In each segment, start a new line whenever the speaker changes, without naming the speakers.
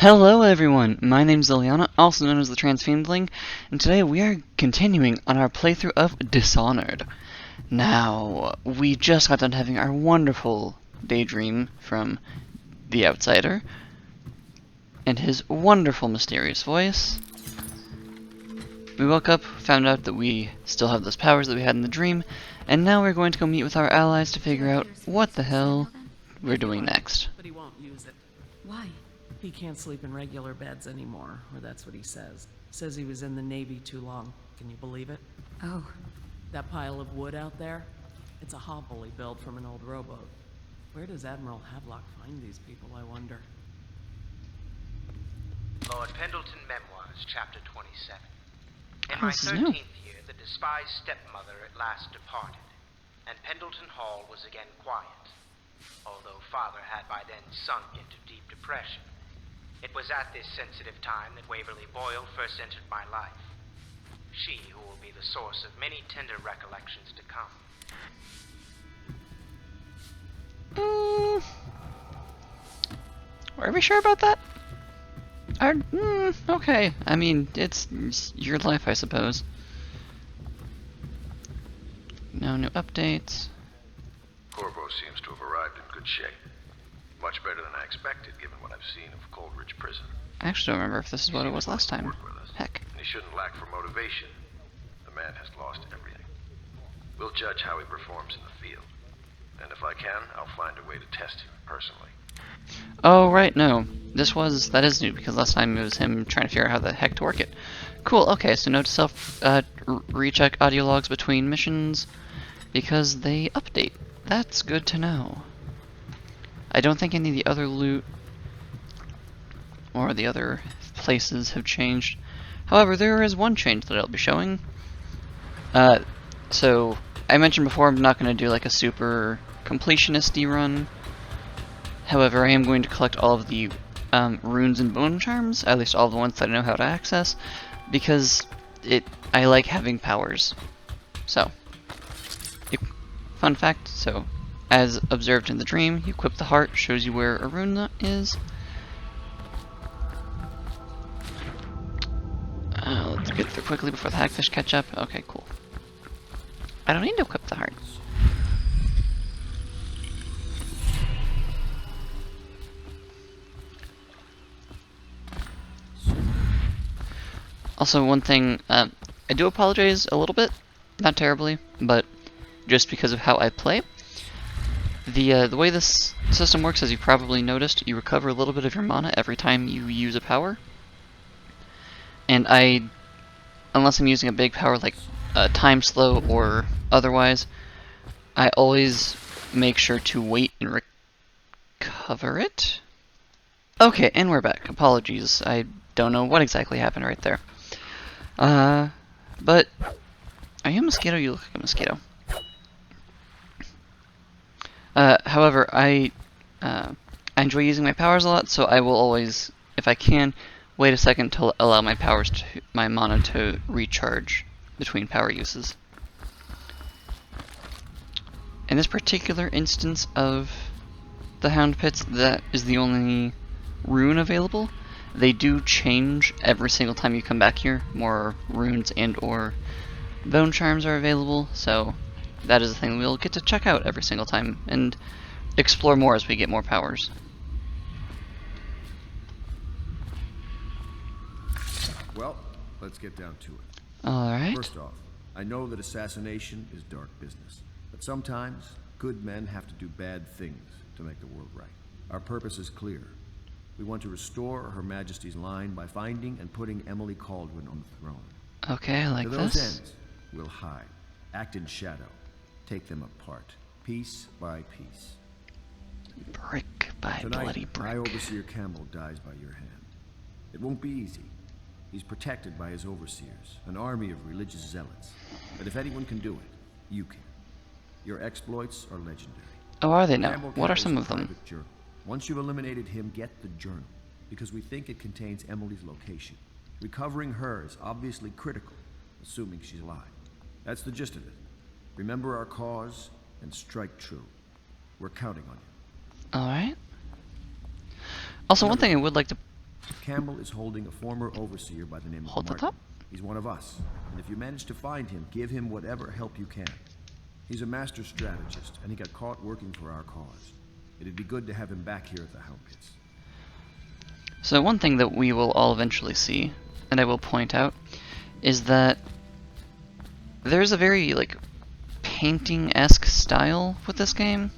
Hello everyone, my name's Liliana, also known as the Transfiendling, and today we are continuing on our playthrough of Dishonored. Now, we just got done having our wonderful daydream from the Outsider, and his wonderful mysterious voice. We woke up, found out that we still have those powers that we had in the dream, and now we're going to go meet with our allies to figure out what the hell we're doing next.
But he won't use it.
Why?
He can't sleep in regular beds anymore, or that's what he says. Says he was in the Navy too long. Can you believe it?
Oh,
That pile of wood out there? It's a hovel he built from an old rowboat. Where does Admiral Havelock find these people, I wonder?
Lord Pendleton Memoirs, Chapter 27. In
Oh,
my
this is new.
13th year, the despised stepmother at last departed, and Pendleton Hall was again quiet, although Father had by then sunk into deep depression. It was at this sensitive time that Waverly Boyle first entered my life. She who will be the source of many tender recollections to come.
Are we sure about that? Okay. I mean, it's your life, I suppose. No new updates.
Corvo seems to have arrived in good shape. Much better than I expected, given what I've seen of Coleridge Prison.
I actually don't remember if this is what it was last time.
Work with us.
Heck.
And he shouldn't lack for motivation. The man has lost everything. We'll judge how he performs in the field. And if I can, I'll find a way to test him personally.
Oh, right, no. That is new, because last time it was him trying to figure out how the heck to work it. Cool, okay, so note to self, recheck audio logs between missions, because they update. That's good to know. I don't think any of the other loot or the other places have changed. However, there is one change that I'll be showing. So, I mentioned before I'm not going to do like a super completionist-y run. However, I am going to collect all of the runes and bone charms, at least all the ones that I know how to access, because I like having powers. So, fun fact, so as observed in the dream, you equip the heart, shows you where a rune is. Let's get through quickly before the hagfish catch up. Okay, cool. I don't need to equip the heart. Also, one thing, I do apologize a little bit, not terribly, but just because of how I play. The way this system works, as you probably noticed, you recover a little bit of your mana every time you use a power. And unless I'm using a big power like time slow or otherwise, I always make sure to wait and recover it. Okay, and we're back. Apologies, I don't know what exactly happened right there. But are you a mosquito? You look like a mosquito. However, I enjoy using my powers a lot, so I will always, if I can, wait a second to allow my mana to recharge between power uses. In this particular instance of the Hound Pits, that is the only rune available. They do change every single time you come back here. More runes and or bone charms are available, so that is a thing we'll get to check out every single time and explore more as we get more powers.
Well, let's get down to it.
Alright.
First off, I know that assassination is dark business, but sometimes good men have to do bad things to make the world right. Our purpose is clear. We want to restore Her Majesty's line by finding and putting Emily Caldwin on the throne.
Okay, I like
To those
this.
ends, we'll hide, act in shadow, take them apart, piece by piece.
Brick by
Tonight,
bloody brick.
my overseer Campbell dies by your hand. It won't be easy. He's protected by his overseers, an army of religious zealots. But if anyone can do it, you can. Your exploits are legendary.
Oh, are they now?
Campbell
What are
carries
some
a
of them?
private journal. Once you've eliminated him, get the journal, because we think it contains Emily's location. Recovering her is obviously critical, assuming she's alive. That's the gist of it. Remember our cause and strike true. We're counting on you.
Alright. Also, one thing I would like to
Campbell is holding a former overseer by the name of
Hold that
Martin.
up.
He's one of us, and if you manage to find him, give him whatever help you can. He's a master strategist, and he got caught working for our cause. It'd be good to have him back here at the Hound Pits.
So one thing that we will all eventually see, and I will point out, is that there's a very, like, painting-esque style with this game.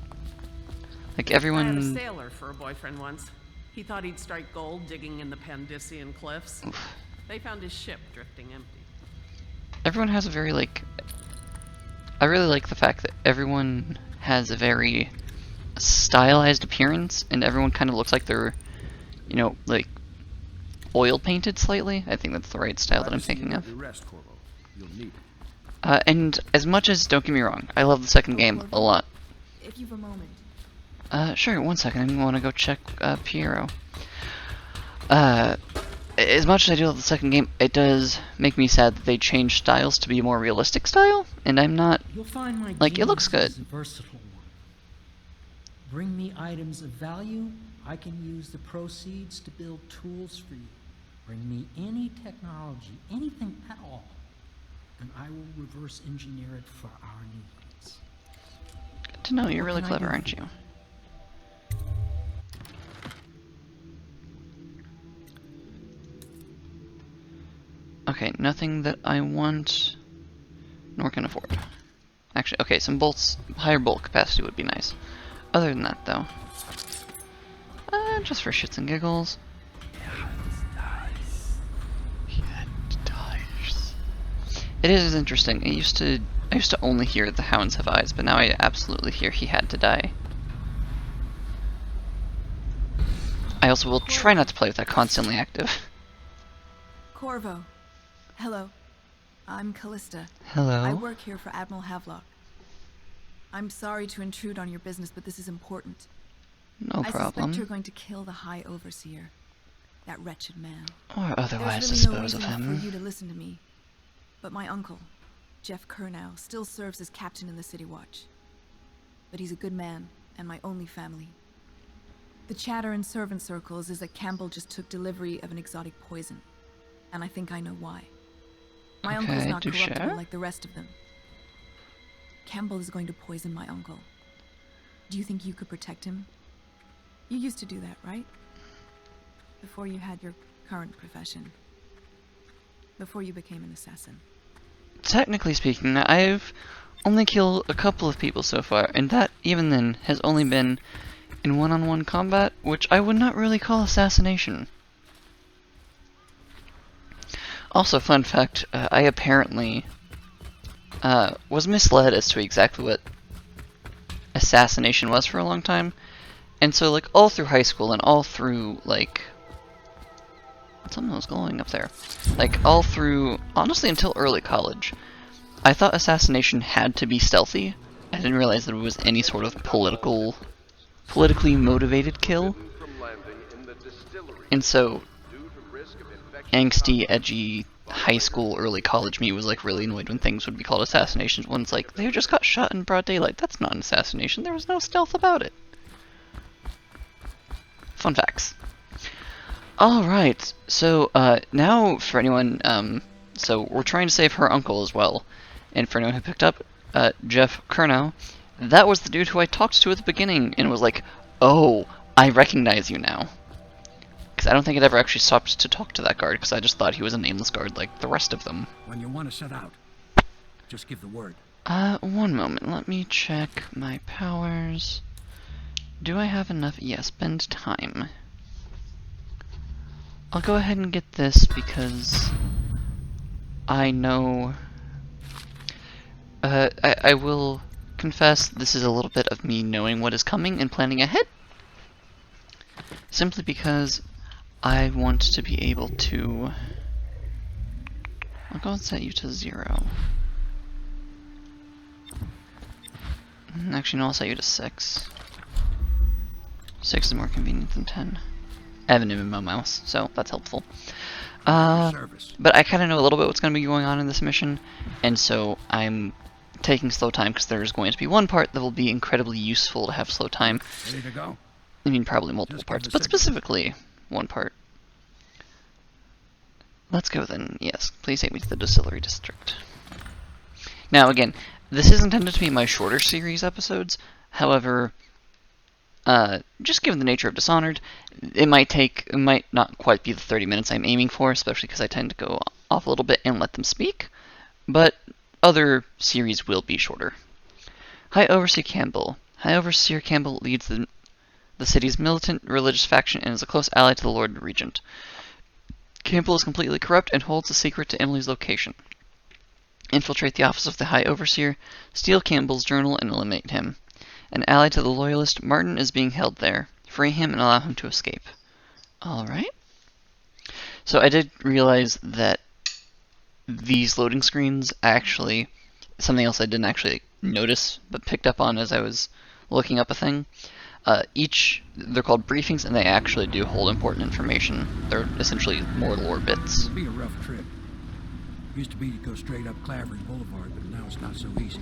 Like,
I had a
everyone...
sailor for a boyfriend once. He thought he'd strike gold digging in the Pandician cliffs.
Oof.
They found his ship drifting empty.
Everyone has a very, like... I really like the fact that everyone has a very stylized appearance, and everyone kind of looks like they're, you know, like, oil painted slightly. I think that's the right style that I'm thinking of.
Rest, Corvo. You'll need it.
And as much as, don't get me wrong, I love the second game a lot.
If you've a moment.
Sure, one second, I want to go check, Piero. As much as I do love the second game, it does make me sad that they changed styles to be a more realistic style, and I'm not...
You'll find my
Like, it looks
genius
good.
is a versatile one. Bring me items of value, I can use the proceeds to build tools for you. Bring me any technology, anything at all, and I will reverse engineer it for our needs.
Good to know, you're
What
really
can I
clever,
do
aren't
for
you? Okay, nothing that I want, nor can afford. Actually, okay, some bolts, higher bolt capacity would be nice. Other than that, though, just for shits and giggles. It is interesting. I used to only hear the hounds have eyes, but now I absolutely hear he had to die. I also will try not to play with that constantly active.
Corvo. Hello. I'm Callista.
Hello.
I work here for Admiral Havelock. I'm sorry to intrude on your business, but this is important.
No
I
problem.
suspect you're going to kill the High Overseer. That wretched man.
Or otherwise
There's really no
dispose of
reason
him.
for you to listen to me. But my uncle, Jeff Kernow, still serves as captain in the City Watch. But he's a good man, and my only family. The chatter in servant circles is that Campbell just took delivery of an exotic poison. And I think I know why. My uncle's
Okay,
not
do
corruptible
share.
like the rest of them. Campbell is going to poison my uncle. Do you think you could protect him? You used to do that, right? Before you had your current profession. Before you became an assassin.
Technically speaking, I've only killed a couple of people so far, and that, even then, has only been in one-on-one combat, which I would not really call assassination. Also, fun fact, I apparently was misled as to exactly what assassination was for a long time, and so, like, all through high school and all through, like, something was glowing up there. Like, all through, honestly, until early college, I thought assassination had to be stealthy. I didn't realize that it was any sort of politically motivated kill. And so, angsty, edgy, high school, early college me was, like, really annoyed when things would be called assassinations. When it's like, they just got shot in broad daylight. That's not an assassination. There was no stealth about it. Fun facts. Alright, so, now for anyone, so we're trying to save her uncle as well. And for anyone who picked up, Jeff Kernow, that was the dude who I talked to at the beginning, and was like, oh, I recognize you now. Because I don't think I'd ever actually stopped to talk to that guard, because I just thought he was a nameless guard like the rest of them.
When you want to set out, just give the word.
One moment, let me check my powers. Do I have enough? Yes, spend time. I'll go ahead and get this because I know... I will confess this is a little bit of me knowing what is coming and planning ahead. Simply because I want to be able to... I'll go and set you to 0. Actually, no, I'll set you to 6. 6 is more convenient than 10. I have an MMO mouse, so that's helpful. But I kind of know a little bit what's going to be going on in this mission, and so I'm taking slow time because there's going to be one part that will be incredibly useful to have slow time.
Ready to go?
I mean, probably multiple
Just give
parts,
the
but
signal.
specifically one part. Let's go then. Yes, please take me to the Distillery District. Now, again, this is intended to be my shorter series episodes. However, just given the nature of Dishonored, it might not quite be the 30 minutes I'm aiming for, especially because I tend to go off a little bit and let them speak. But other series will be shorter. High Overseer Campbell. High Overseer Campbell leads the city's militant religious faction and is a close ally to the Lord Regent. Campbell is completely corrupt and holds the secret to Emily's location. Infiltrate the office of the High Overseer, steal Campbell's journal, and eliminate him. An ally to the Loyalist, Martin is being held there. Free him and allow him to escape. Alright. So I did realize that these loading screens actually, something else I didn't actually notice, but picked up on as I was looking up a thing. They're called briefings, and they actually do hold important information. They're essentially more lore bits.
It'll be a rough trip. Used to be to go straight up Clavering Boulevard, but now it's not so easy.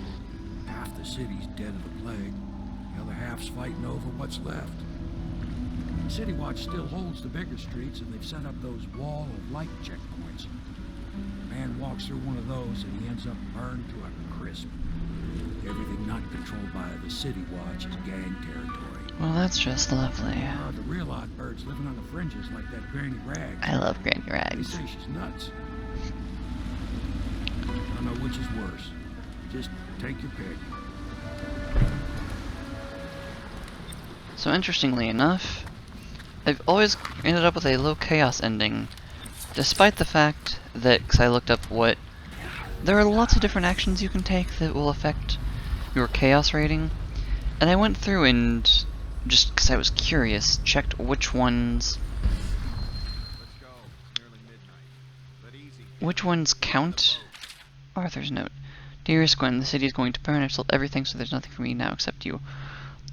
Half the city's dead of the plague. The other half's fighting over what's left. City Watch still holds the bigger streets, and they've set up those wall of light checkpoints. A man walks through one of those, and he ends up burned to a crisp. Everything not controlled by the City Watch is gang territory.
Well, that's just lovely.
The real odd birds living on the fringes like that Granny Rags.
I love Granny
They
Rags.
say she's nuts. I don't know which is worse. Just take your pick.
So interestingly enough, I've always ended up with a low chaos ending, despite the fact that, because I looked up there are lots of different actions you can take that will affect your chaos rating, and I went through and, just because I was curious, checked which ones count. Arthur's note. Dearest Gwen, the city is going to burn. I've sold everything, so there's nothing for me now except you.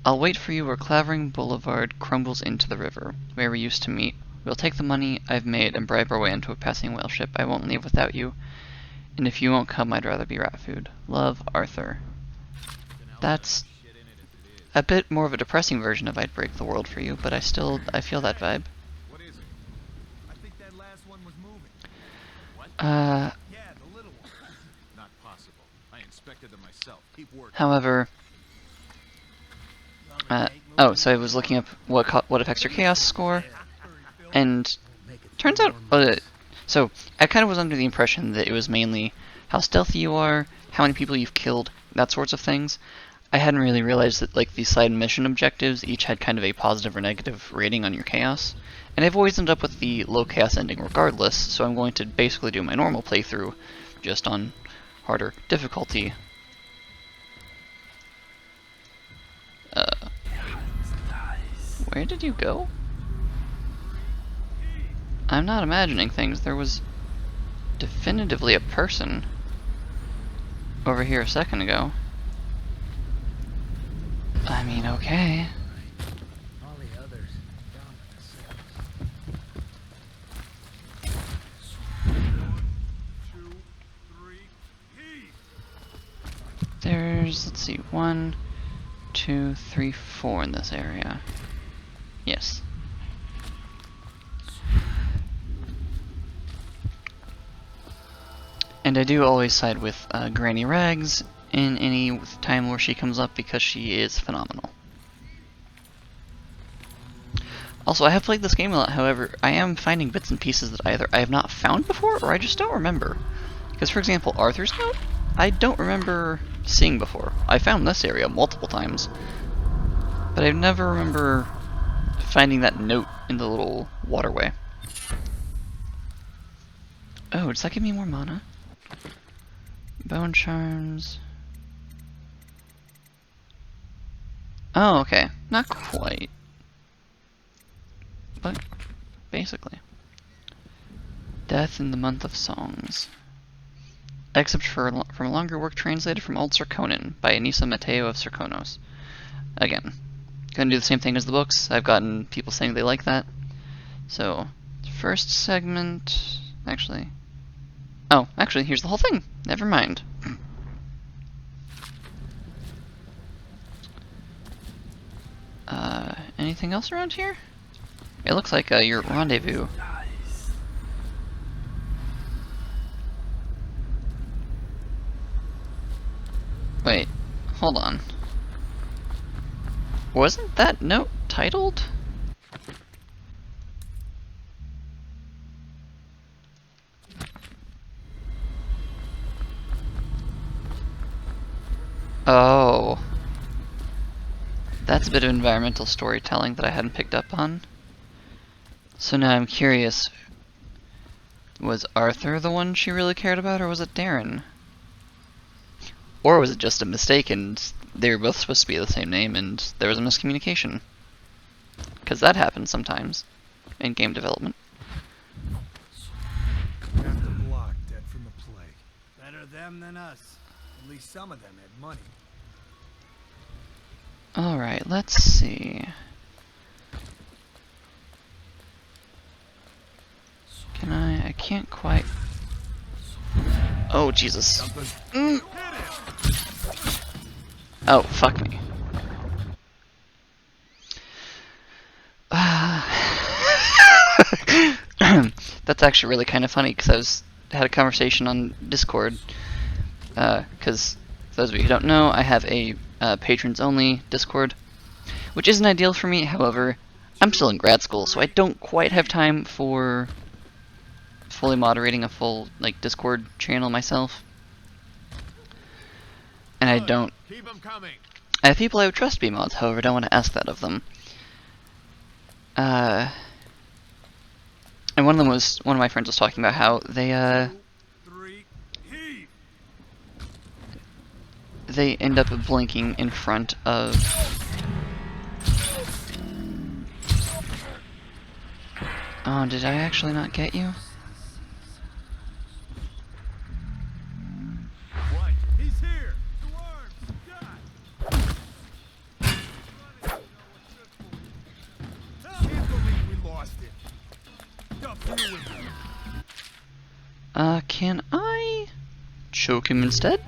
I'll wait for you where Clavering Boulevard crumbles into the river, where we used to meet. We'll take the money I've made and bribe our way into a passing whale ship. I won't leave without you. And if you won't come, I'd rather be rat food. Love, Arthur. That's a bit more of a depressing version of I'd break the world for you, but I feel that vibe.
What is it? I think that last one was moving. What?
Uh,
Yeah, the little one. Not possible. I inspected them myself. Keep working.
however, so I was looking up what affects your chaos score, and turns out, so I kind of was under the impression that it was mainly how stealthy you are, how many people you've killed, that sorts of things. I hadn't really realized that like these side mission objectives each had kind of a positive or negative rating on your chaos, and I've always ended up with the low chaos ending regardless, so I'm going to basically do my normal playthrough, just on harder difficulty. Where did you go? I'm not imagining things. There was definitively a person over here a second ago. I mean, okay.
All the others down to the
There's, let's see, 1, 2, 3, 4 in this area. Yes. And I do always side with Granny Rags in any time where she comes up because she is phenomenal. Also, I have played this game a lot, however, I am finding bits and pieces that either I have not found before or I just don't remember. Because, for example, Arthur's note, I don't remember seeing before. I found this area multiple times, but I never remember finding that note in the little waterway. Oh, does that give me more mana? Bone charms. Oh, okay. Not quite. But basically. Death in the Month of Songs. Excerpt from a longer work translated from Old Serkonan by Anissa Mateo of Serkonos. Again, gonna do the same thing as the books. I've gotten people saying they like that. So, first segment... Actually, here's the whole thing. Never mind. Anything else around here? It looks like your rendezvous. Wait, hold on. Wasn't that note titled? Oh. That's a bit of environmental storytelling that I hadn't picked up on. So now I'm curious, was Arthur the one she really cared about, or was it Darren? Or was it just a mistake and they were both supposed to be the same name and there was a miscommunication? Because that happens sometimes in game development.
Half the block dead from the plague. Better them than us. At least some of them had money.
Alright, let's see. Can I can't quite... Oh, Jesus. Oh, fuck me. That's actually really kind of funny, because had a conversation on Discord, because for those of you who don't know, I have a patrons-only Discord, which isn't ideal for me. However, I'm still in grad school, so I don't quite have time for fully moderating a full Discord channel myself. And I don't...
Keep 'em coming.
I have people I would trust to be mods, however, I don't want to ask that of them. And one of my friends was talking about how they end up blinking in front of... Oh, did I actually not get you?
What? He's here! To arms! God! Can't believe we lost it. Duff you with him.
Can I choke him instead?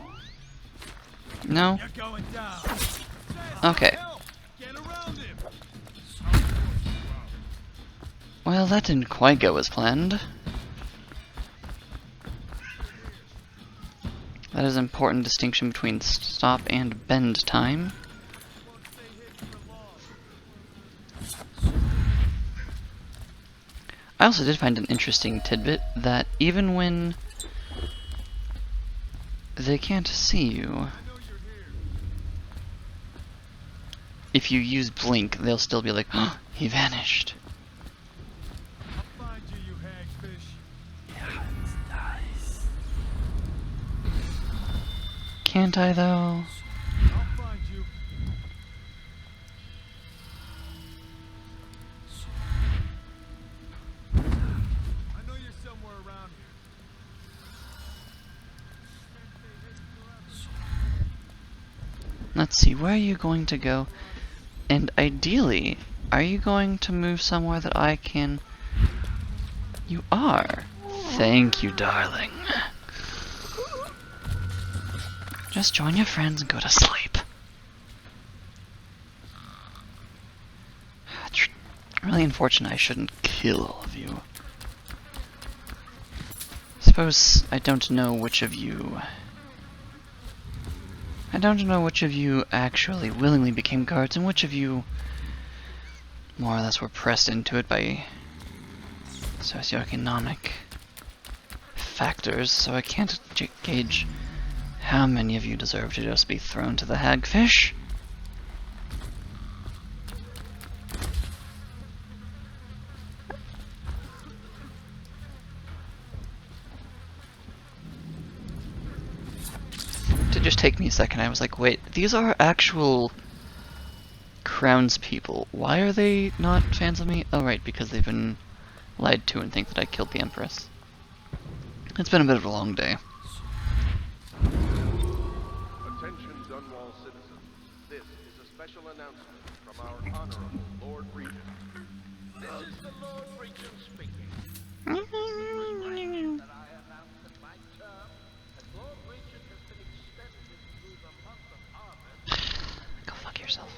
No?
You're going down.
Okay.
Get around him.
Well, that didn't quite go as planned. That is an important distinction between stop and bend time. I also did find an interesting tidbit that even when they can't see you, if you use blink, they'll still be like, oh, he vanished.
I'll find you, you hagfish.
Can't I though?
I'll find you. I know you're somewhere around here.
Let's see, where are you going to go? And ideally, are you going to move somewhere that I can... You are. Thank you, darling. Just join your friends and go to sleep. It's really unfortunate I shouldn't kill all of you. Suppose I don't know which of you... I don't know which of you actually willingly became guards and which of you more or less were pressed into it by socioeconomic factors, so I can't gauge how many of you deserve to just be thrown to the hagfish. It did just take me a second. I was like, wait, these are actual crownspeople. Why are they not fans of me? Oh, right, because they've been lied to and think that I killed the Empress. It's been a bit of a long day.
Attention, Dunwall citizens. This is a special announcement from our Honorable Lord Regent. This is the Lord Regent speaking. That I announce that my term as Lord Regent has been extended through the month of August.
Go fuck yourself.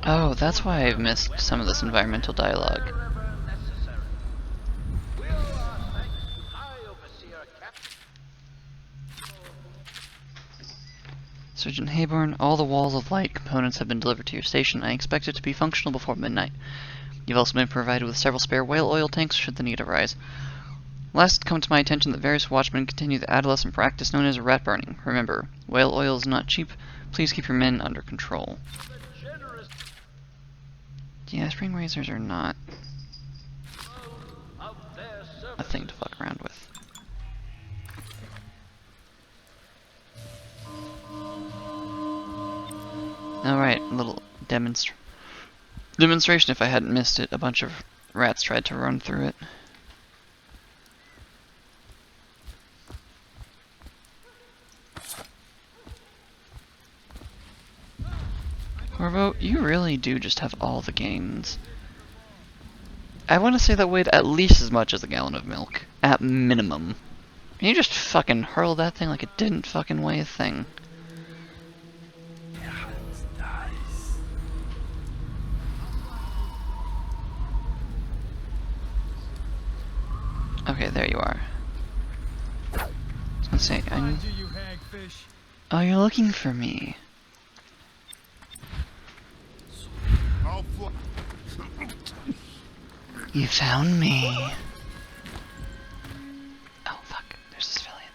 Oh, that's why I've missed some of this environmental dialogue.
Wherever necessary. We owe our thanks to High Overseer Captain.
Sergeant Hayborn, all the walls of light components have been delivered to your station. I expect it to be functional before midnight. You've also been provided with several spare whale oil tanks should the need arise. Last, come to my attention that various watchmen continue the adolescent practice known as rat burning. Remember, whale oil is not cheap. Please keep your men under control. Yeah, spring razors are not a thing to fuck around with. Alright, a little demonstration if I hadn't missed it. A bunch of rats tried to run through it. Corvo, you really do just have all the gains. I want to say that weighed at least as much as a gallon of milk. At minimum. And you just fucking hurl that thing like it didn't fucking weigh a thing. Okay, there you are. I was gonna say, oh, you're looking for me. You found me. Oh fuck, there's a civilian.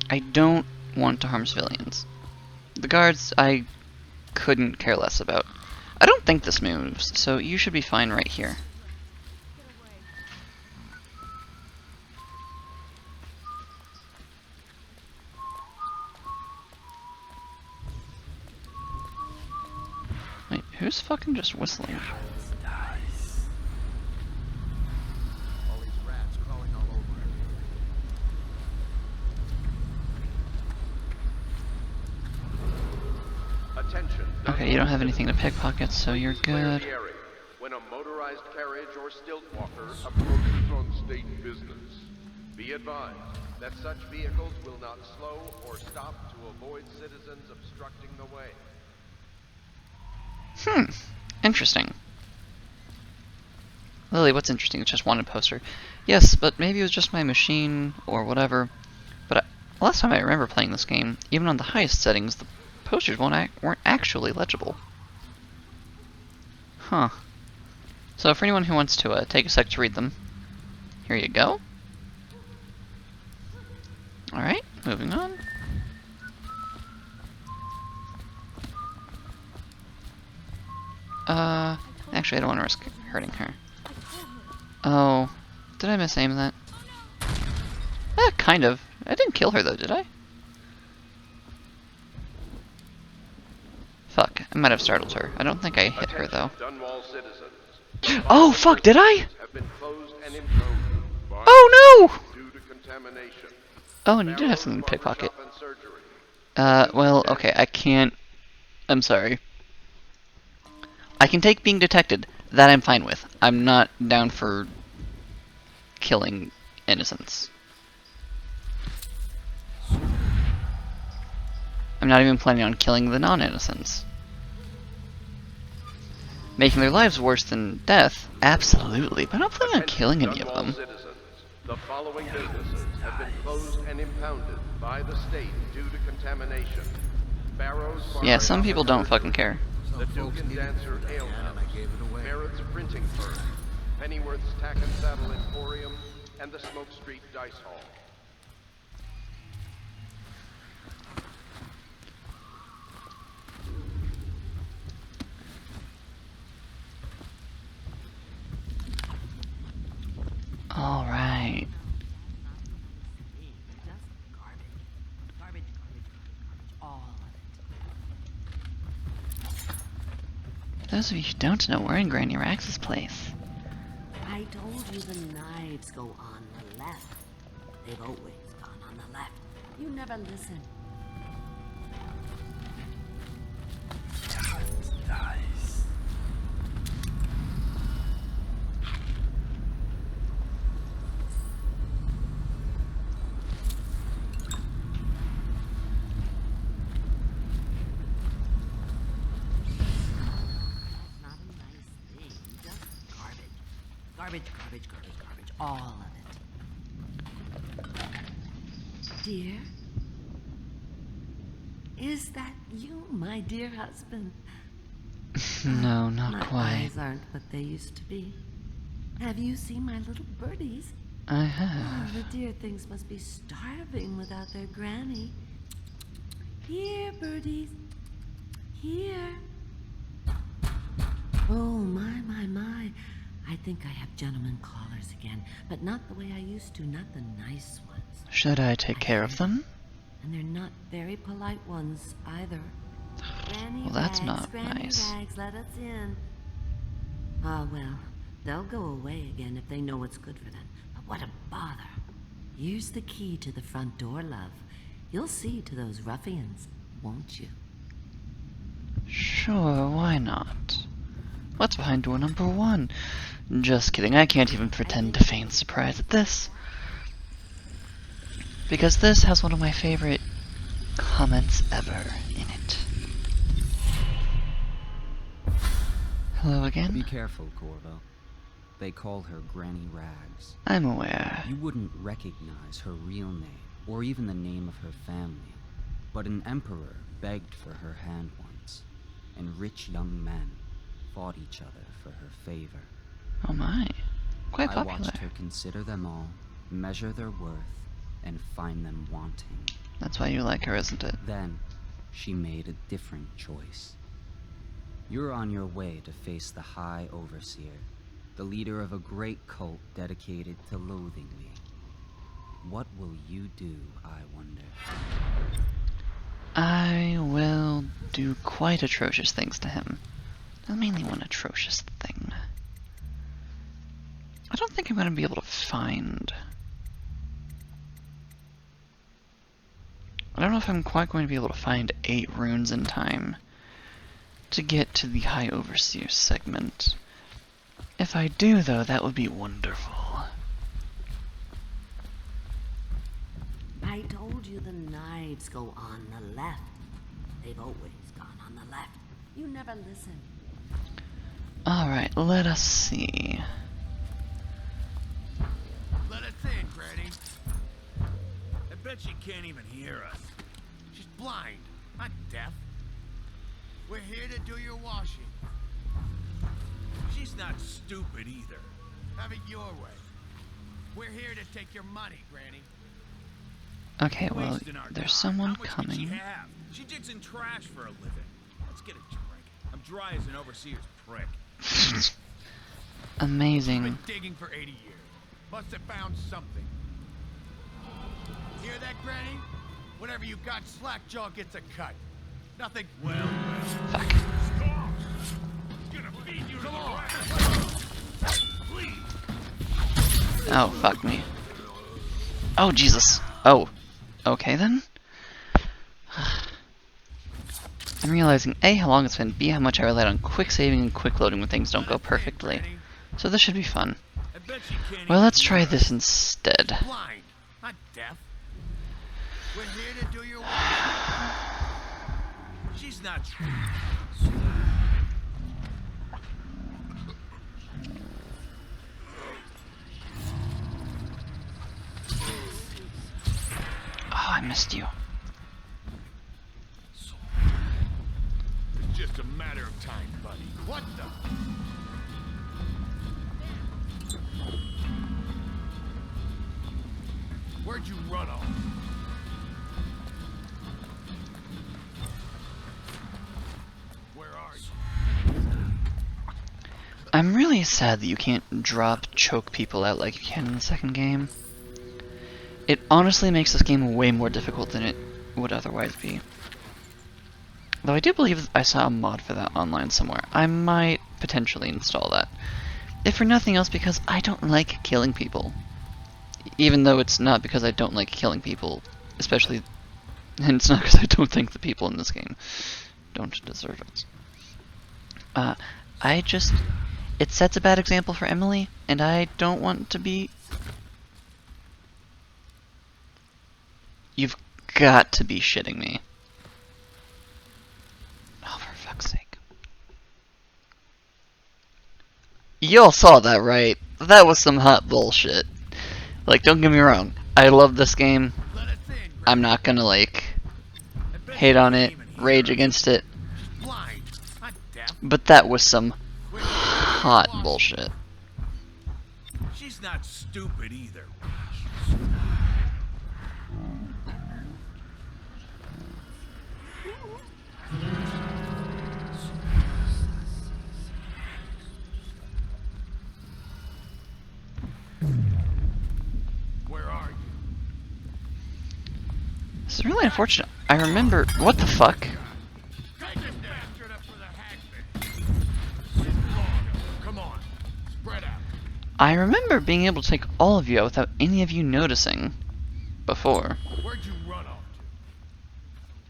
I don't want to harm civilians. The guards, I couldn't care less about. I don't think this moves, so you should be fine right here. Wait, who's fucking just whistling?
All these rats crawling all over everywhere.
Attention.
Okay, you don't have anything to pickpocket, so you're good.
When a motorized carriage or stilt walker approaches on state business, be advised that such vehicles will not slow or stop to avoid citizens obstructing the way.
Interesting. Lily, what's interesting? It's just wanted poster. Yes, but maybe it was just my machine or whatever. But last time I remember playing this game, even on the highest settings, the posters weren't actually legible. Huh. So for anyone who wants to take a sec to read them, here you go. Alright, moving on. Actually I don't want to risk hurting her. Oh, did I misaim that? Kind of. I didn't kill her though, did I? Fuck, I might have startled her. I don't think I hit her though. Oh fuck, did I? Oh no! Oh, and you did have something to pickpocket. Well, okay, I can't... I'm sorry. I can take being detected. That I'm fine with. I'm not down for killing innocents. I'm not even planning on killing the non-innocents. Making their lives worse than death? Absolutely, but I'm not planning on killing any of them.
The following businesses have been closed and impounded by the state due to contamination. Barrows,
yeah, some people don't fucking care.
The Duke and Dancer Ale House, Barrett's Printing Firm, Pennyworth's Tack and Saddle Emporium, and the Smoke Street Dice Hall.
All right.
Garbage, all of it.
Those of you who don't know, we're in Granny Rax's place.
I told you the knives go on the left. They've always gone on the left. You never listen.
Nice.
Garbage, garbage, garbage, garbage. All of it. Dear? Is that you, my dear husband?
No, not
My
quite.
eyes aren't what they used to be. Have you seen my little birdies?
I
Oh,
have.
the dear things must be starving without their granny. Here, birdies. Here. Oh, my. I think I have gentlemen callers again, but not the way I used to, not the nice ones.
Should I take care of them?
And they're not very polite ones either. Granny
Well, that's
Rags,
not
Granny
nice.
Rags, let us in. Ah, well, they'll go away again if they know what's good for them. But what a bother. Here's the key to the front door, love. You'll see to those ruffians, won't you?
Sure, why not? What's behind door number 1? Just kidding, I can't even pretend to feign surprise at this. Because this has one of my favorite comments ever in it. Hello again?
Be careful, Corvo. They call her Granny Rags.
I'm aware.
You wouldn't recognize her real name, or even the name of her family. But an emperor begged for her hand once, and rich young men fought each other for her favor.
Oh my. Quite
I
popular.
watched her consider them all, measure their worth, and find them wanting.
That's why you like her, isn't it?
Then, she made a different choice. You're on your way to face the High Overseer, the leader of a great cult dedicated to loathing me. What will you do, I wonder?
I will do quite atrocious things to him. Mainly one atrocious thing. I don't think I'm going to be able to find... I don't know if I'm quite going to be able to find 8 runes in time to get to the High Overseer segment. If I do, though, that would be wonderful.
I told you the knives go on the left. They've always gone on the left. You never listen.
Alright, let us see.
Let us in, Granny. I bet she can't even hear us. She's blind, not deaf. We're here to do your washing. She's not stupid either. Have it your way. We're here to take your money, Granny.
Okay, well,
Wasting our
there's
time.
someone
How much can she
coming.
have? She digs in trash for a living. Let's get a drink. I'm dry as an overseer's prick.
Amazing.
Been digging for 80 years. Must have found something. Hear that, Granny? Whatever you got, Slackjaw gets a cut. Nothing. Well,
Fuck.
stop. Gonna feed you. Come on. Please.
Oh, fuck me. Oh, Jesus. Oh. Okay, then. I'm realizing A, how long it's been, B, how much I relied on quick saving and quick loading when things don't go perfectly. So this should be fun.
I bet she can't
Well,
even
let's try
hear
this
us.
instead.
Blind, not deaf. We're here to do your work. She's not.
Oh, I missed you.
It's just a matter of time, buddy. What the? Where'd you run off? Where are you?
I'm really sad that you can't drop choke people out like you can in the second game. It honestly makes this game way more difficult than it would otherwise be. Though I do believe I saw a mod for that online somewhere. I might potentially install that. If for nothing else, because I don't like killing people. Even though it's not because I don't like killing people, especially, and it's not because I don't think the people in this game don't deserve it. It sets a bad example for Emily, and I don't want to be... You've got to be shitting me. Oh, for fuck's sake. Y'all saw that, right? that was some hot bullshit. Like, don't get me wrong, I love this game.
Let us in,
I'm not gonna, like,
I bet
hate
she
on
can't
it,
even hear
rage
us.
against it,
She's blind, not deaf.
but that was some
We're
hot
lost.
bullshit.
She's not stupid either.
Where are you?
This is really unfortunate. I remember. What the fuck?
Take this bastard up for the hangman. Come on, spread out.
I remember being able to take all of you out without any of you noticing before.
Where'd you run off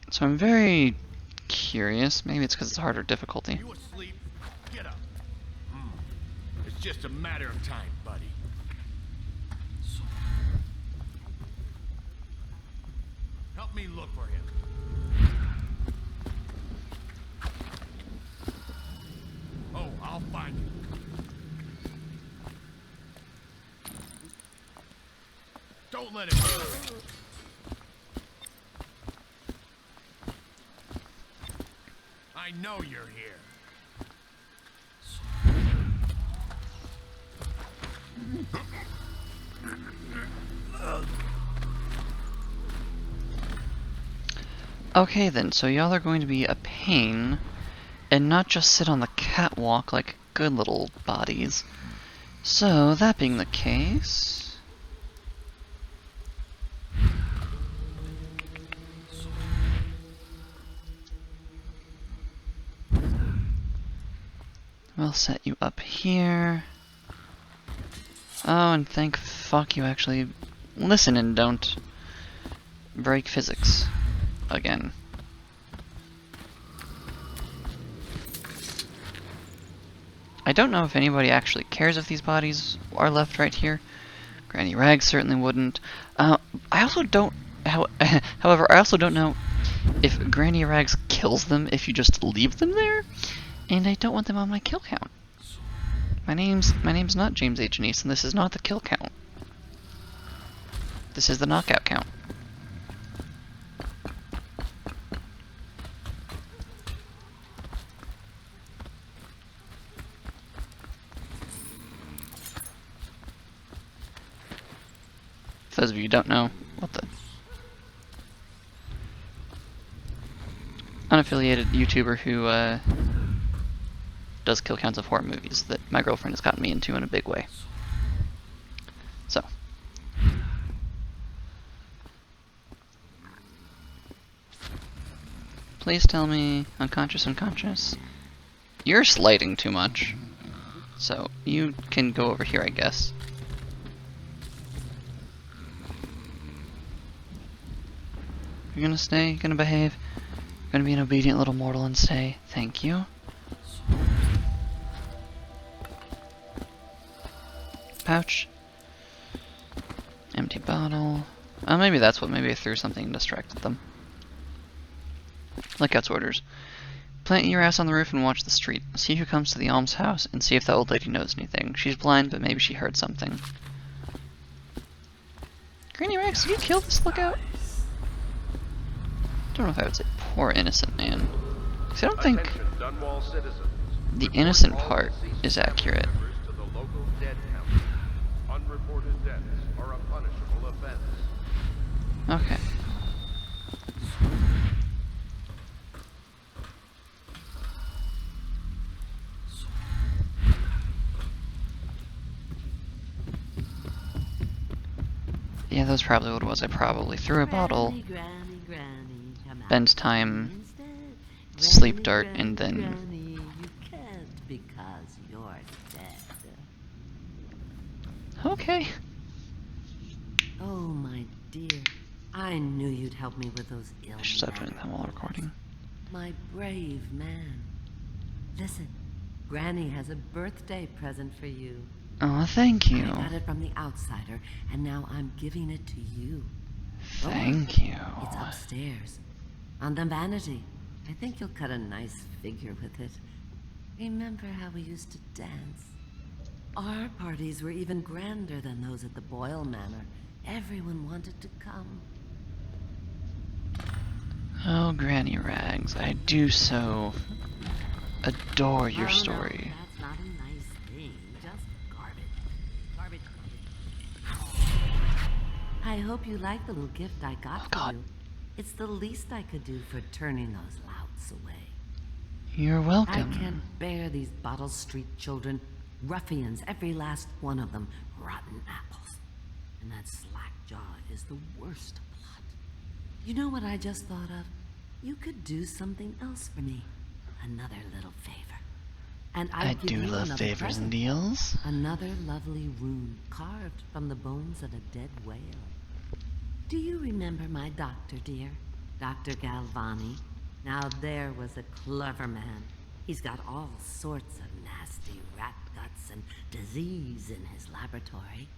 to?
So I'm very curious. Maybe it's because it's harder difficulty.
You asleep? Get up. It's just a matter of time, buddy. Help me look for him. Oh, I'll find him. Don't let him go. I know you're here.
Okay then, so y'all are going to be a pain and not just sit on the catwalk like good little bodies. So, that being the case... we'll set you up here. Oh, and thank fuck you actually listen and don't break physics again. I don't know if anybody actually cares if these bodies are left right here. Granny Rags certainly wouldn't. I also don't... however, I also don't know if Granny Rags kills them if you just leave them there, and I don't want them on my kill count. My name's not James H. Neeson. This is not the kill count. This is the knockout count. For those of you who don't know, what the... unaffiliated YouTuber who does kill counts of horror movies that my girlfriend has gotten me into in a big way. So. Please tell me, unconscious, unconscious. You're sliding too much. So, you can go over here, I guess. You're gonna stay? You're gonna behave? You're gonna be an obedient little mortal and stay? Thank you. Pouch. Empty bottle. Oh, maybe that's what. Maybe I threw something and distracted them. Lookout's orders. Plant your ass on the roof and watch the street. See who comes to the almshouse and see if the old lady knows anything. She's blind, but maybe she heard something. Granny Rex, did you kill this lookout? I don't know if I would say poor innocent man. Because I don't think
Attention, Dunwall citizens.
the
Report
innocent
all
part
deceased
is
family
accurate.
members to the local dead count. Unreported deaths are a punishable offense.
Okay. Yeah, that's probably what it was. I probably threw a bottle,
Granny, come out
spend time,
instead.
sleep dart, and then...
Granny, you can't because you're dead.
Okay.
Oh, my dear. I knew you'd help me with those ill
I should stop doing that while recording.
My brave man. Listen, Granny has a birthday present for you.
Oh, thank you.
I got it from the outsider, and now I'm giving it to you.
Thank you.
It's upstairs, on the vanity. I think you'll cut a nice figure with it. Remember how we used to dance? Our parties were even grander than those at the Boyle Manor. Everyone wanted to come.
Oh, Granny Rags, I do so adore your
Oh,
story.
No, that's not a nice thing. Just garbage. Garbage, I hope you like the little gift I got for you. It's the least I could do for turning those louts away.
You're welcome.
I can't bear these Bottle Street children. Ruffians, every last one of them. Rotten apples. And that slack jaw is the worst lot. You know what I just thought of? You could do something else for me. Another little favor. And
I
give
do
you
love
another
favors
present.
and deals.
Another lovely rune carved from the bones of a dead whale. Do you remember my doctor, dear? Dr. Galvani? Now there was a clever man. He's got all sorts of nasty rat guts and disease in his laboratory.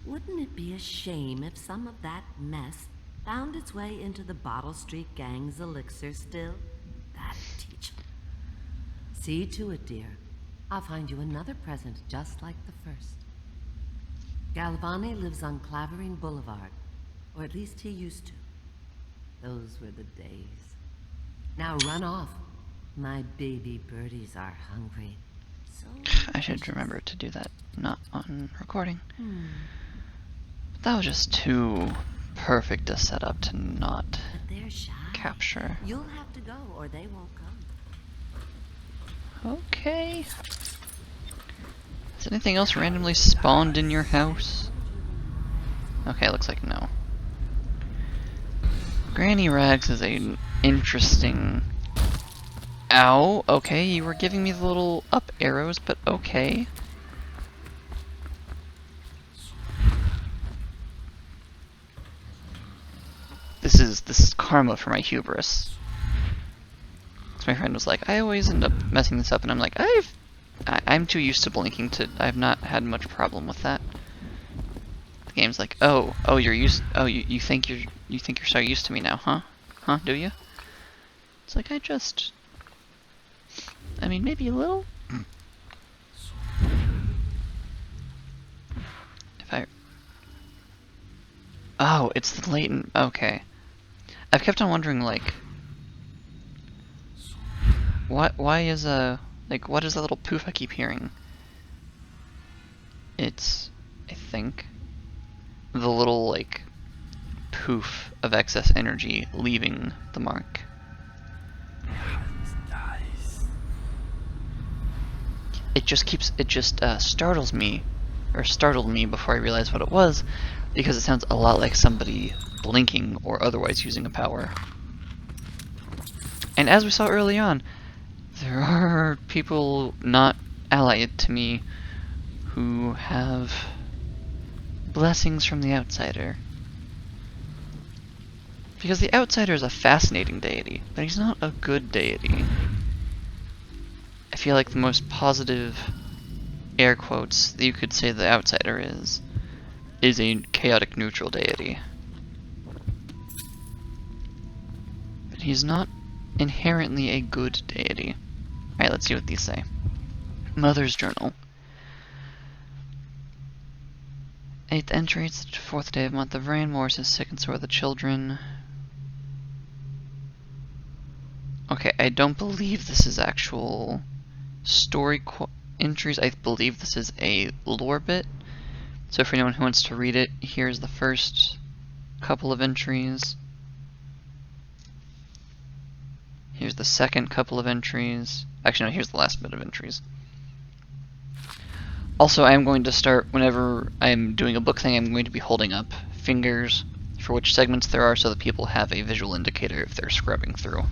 Wouldn't it be a shame if some of that mess found its way into the Bottle Street Gang's elixir still? That'd teach 'em. See to it, dear. I'll find you another present just like the first. Galvani lives on Clavering Boulevard, or at least he used to. Those were the days. Now run off. My baby birdies are hungry. So
I should remember to do that, not on recording. But that was just too perfect a setup to not
But they're shy.
capture.
You'll have to go, or they won't come.
Okay. Has anything else randomly spawned in your house? Okay, looks like no. Granny Rags is an interesting... Ow! Okay, you were giving me the little up arrows, but okay. This is karma for my hubris. So my friend was like, I always end up messing this up, and I'm like, I'm too used to blinking to... I've not had much problem with that. The game's like, oh, you're used... Oh, you think you're so used to me now, huh? Huh, do you? It's like, I mean, maybe a little? If I... Oh, it's the latent... Okay. I've kept on wondering, like... Why is like, what is that little poof I keep hearing? It's, I think, the little, like, poof of excess energy leaving the mark. It just startled me before I realized what it was, because it sounds a lot like somebody blinking or otherwise using a power. And as we saw early on, there are people not allied to me who have blessings from the outsider. Because the outsider is a fascinating deity, but he's not a good deity. I feel like the most positive, air quotes, that you could say the outsider is a chaotic neutral deity. But he's not inherently a good deity. Alright, let's see what these say. Mother's Journal. 8th entry, it's the 4th day of month of rain. Morris is sick and so are the children. Okay, I don't believe this is actual story entries. I believe this is a lore bit. So for anyone who wants to read it, here's the first couple of entries. Here's the second couple of entries. Actually, no, here's the last bit of entries. Also, I'm going to start, whenever I'm doing a book thing, I'm going to be holding up fingers for which segments there are so that people have a visual indicator if they're scrubbing through.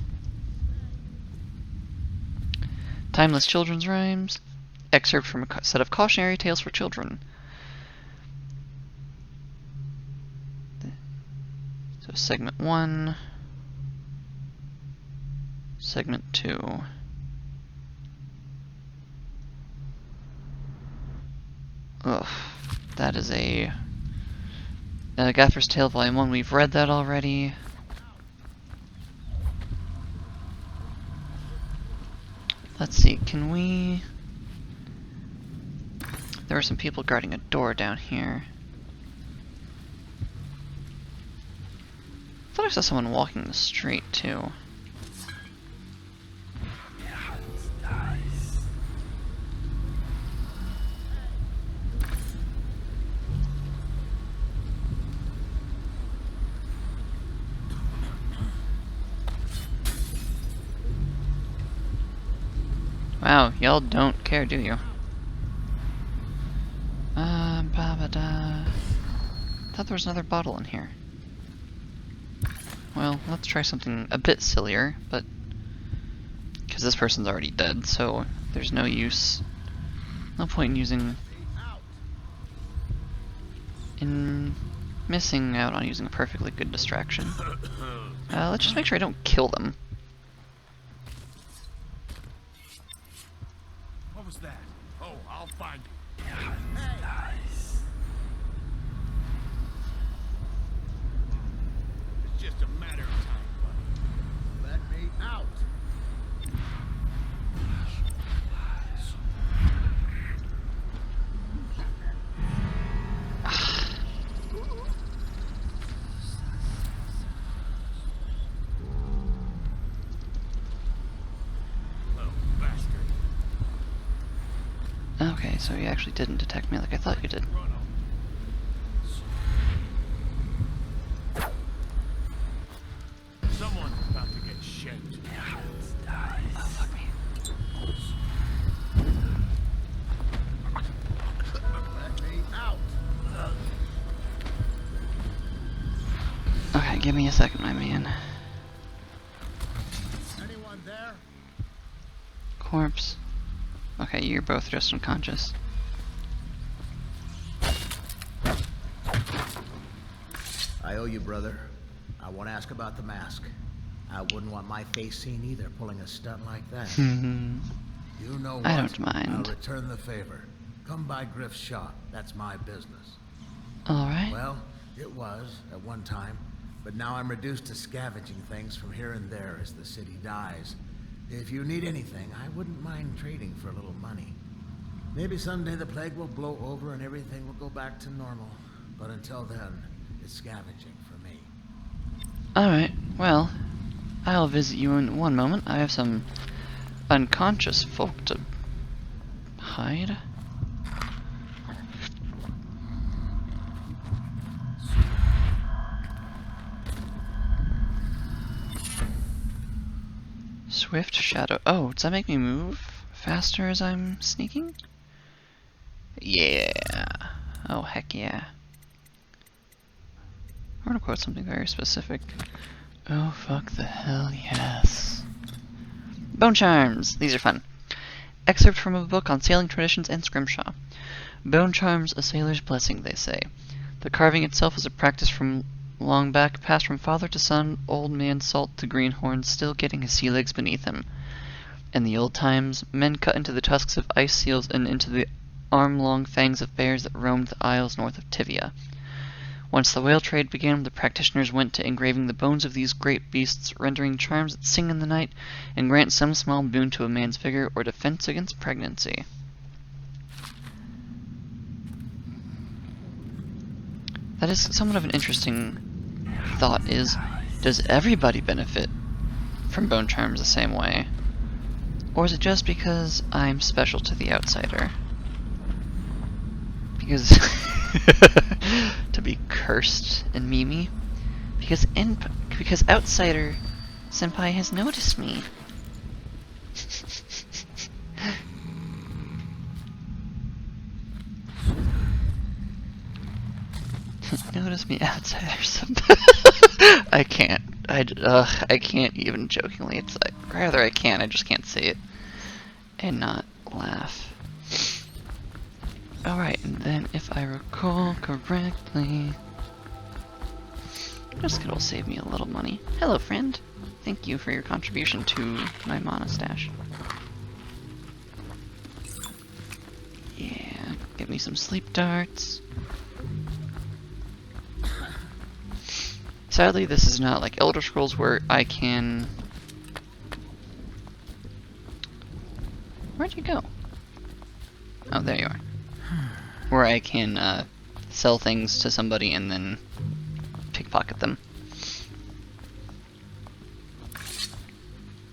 Timeless Children's Rhymes. Excerpt from a set of cautionary tales for children. So segment 1. Segment 2. Ugh. That is a... Gaffer's Tale Volume 1. We've read that already. Let's see, can we... there were some people guarding a door down here. I thought I saw someone walking the street, too. Wow, y'all don't care, do you? Thought there was another bottle in here. Well, let's try something a bit sillier, but because this person's already dead, so there's no use. No point in missing out on using a perfectly good distraction. Let's just make sure I don't kill them.
What was that? Oh, I'll find you. It's just a matter of time, buddy. Let me out.
Okay, so you actually didn't detect me like I thought you did.
Someone's about to get shaped.
Oh, fuck me.
Let me out.
Okay, give me a second, my man.
Anyone there?
Corpse. Okay, you're both just unconscious.
I owe you, brother. I won't ask about the mask. I wouldn't want my face seen either, pulling a stunt like that. You know what?
I don't mind.
I'll return the favor. Come by Griff's shop. That's my business.
Alright.
Well, it was at one time, but now I'm reduced to scavenging things from here and there as the city dies. If you need anything, I wouldn't mind trading for a little money. Maybe someday the plague will blow over and everything will go back to normal. But until then, it's scavenging for me.
Alright, well, I'll visit you in one moment. I have some unconscious folk to hide. Swift shadow. Oh, does that make me move faster as I'm sneaking? Yeah. Oh, heck yeah. I want to quote something very specific. Oh, fuck the hell yes. Bone charms! These are fun. Excerpt from a book on sailing traditions and scrimshaw. Bone charms, a sailor's blessing, they say. The carving itself is a practice from long back, passed from father to son, old man Salt to Greenhorn, still getting his sea legs beneath him. In the old times, men cut into the tusks of ice seals and into the arm-long fangs of bears that roamed the isles north of Tivia. Once the whale trade began, the practitioners went to engraving the bones of these great beasts, rendering charms that sing in the night and grant some small boon to a man's vigor or defense against pregnancy. That is somewhat of an interesting thought, is, does everybody benefit from bone charms the same way? Or is it just because I'm special to the outsider? Because to be cursed and Mimi? Because outsider senpai has noticed me. Notice me, outsider senpai. I can't. I can't even jokingly. It's like, rather I can. I just can't say it and not laugh. Alright, and then if I recall correctly, this could all save me a little money. Hello, friend. Thank you for your contribution to my mana stash. Yeah, get me some sleep darts. Sadly, this is not like Elder Scrolls where I can... Where'd you go? Oh, there you are. where I can sell things to somebody and then pickpocket them.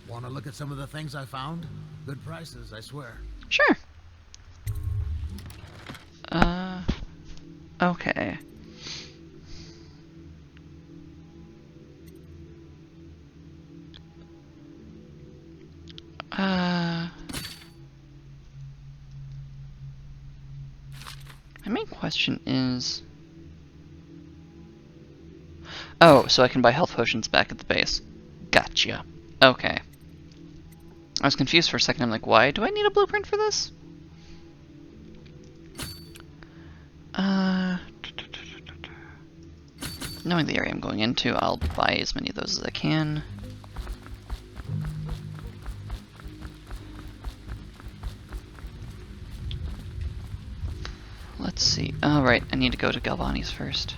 Want to look at some of the things I found? Good prices, I swear.
Sure. Okay. My main question is... Oh, so I can buy health potions back at the base. Gotcha. Okay. I was confused for a second. I'm like, why do I need a blueprint for this? Knowing the area I'm going into, I'll buy as many of those as I can. Let's see. Oh, right. I need to go to Galvani's first.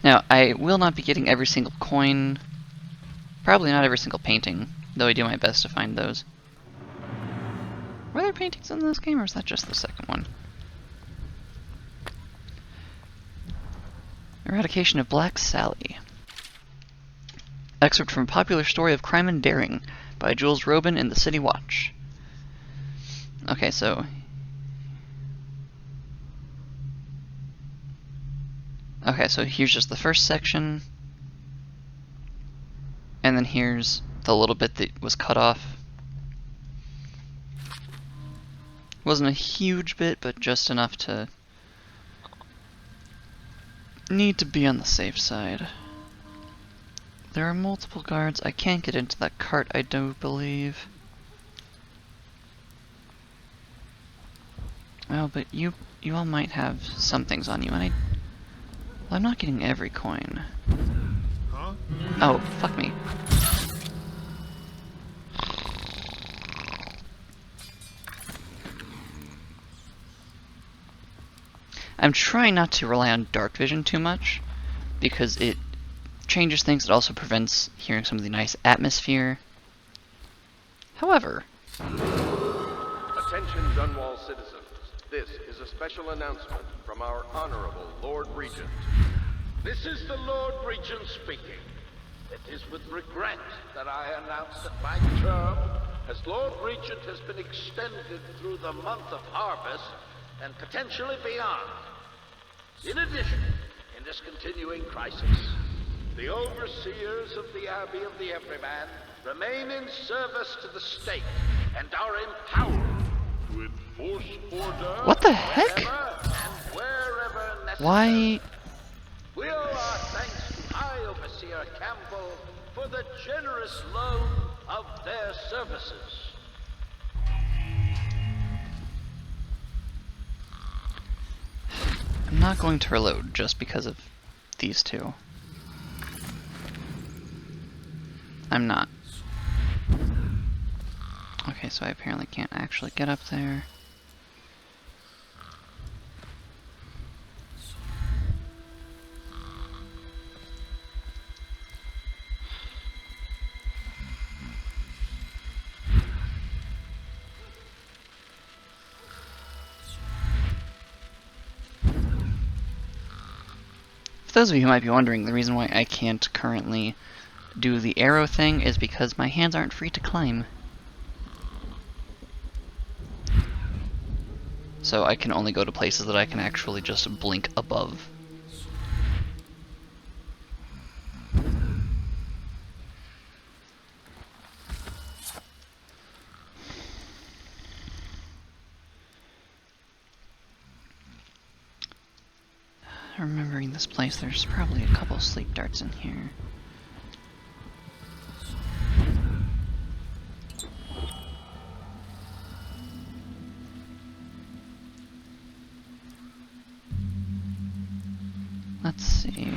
Now, I will not be getting every single coin. Probably not every single painting, though I do my best to find those. Were there paintings in this game, or was that just the second one? Eradication of Black Sally. Excerpt from a popular story of crime and daring by Jules Robin in the City Watch. Okay, so... Okay, so here's just the first section. And then here's the little bit that was cut off. Wasn't a huge bit, but just enough to need to be on the safe side. There are multiple guards. I can't get into that cart, I don't believe. Well, but you all might have some things on you, and I'm not getting every coin.
Huh?
Oh, fuck me. I'm trying not to rely on dark vision too much, because it changes things. It also prevents hearing some of the nice atmosphere. However...
Attention Dunwall citizens. This is a special announcement from our Honorable Lord Regent.
This is the Lord Regent speaking. It is with regret that I announce that my term as Lord Regent has been extended through the month of harvest and potentially beyond. In addition, in this continuing crisis, the overseers of the Abbey of the Everyman remain in service to the state and are empowered to enforce order.
What the heck?
And wherever necessary.
Why?
We owe our thanks to High Overseer Campbell for the generous loan of their services.
I'm not going to reload just because of these two. I'm not. Okay, so I apparently can't actually get up there. For those of you who might be wondering, the reason why I can't currently do the arrow thing is because my hands aren't free to climb. So I can only go to places that I can actually just blink above. Remembering this place, there's probably a couple sleep darts in here. Let's see.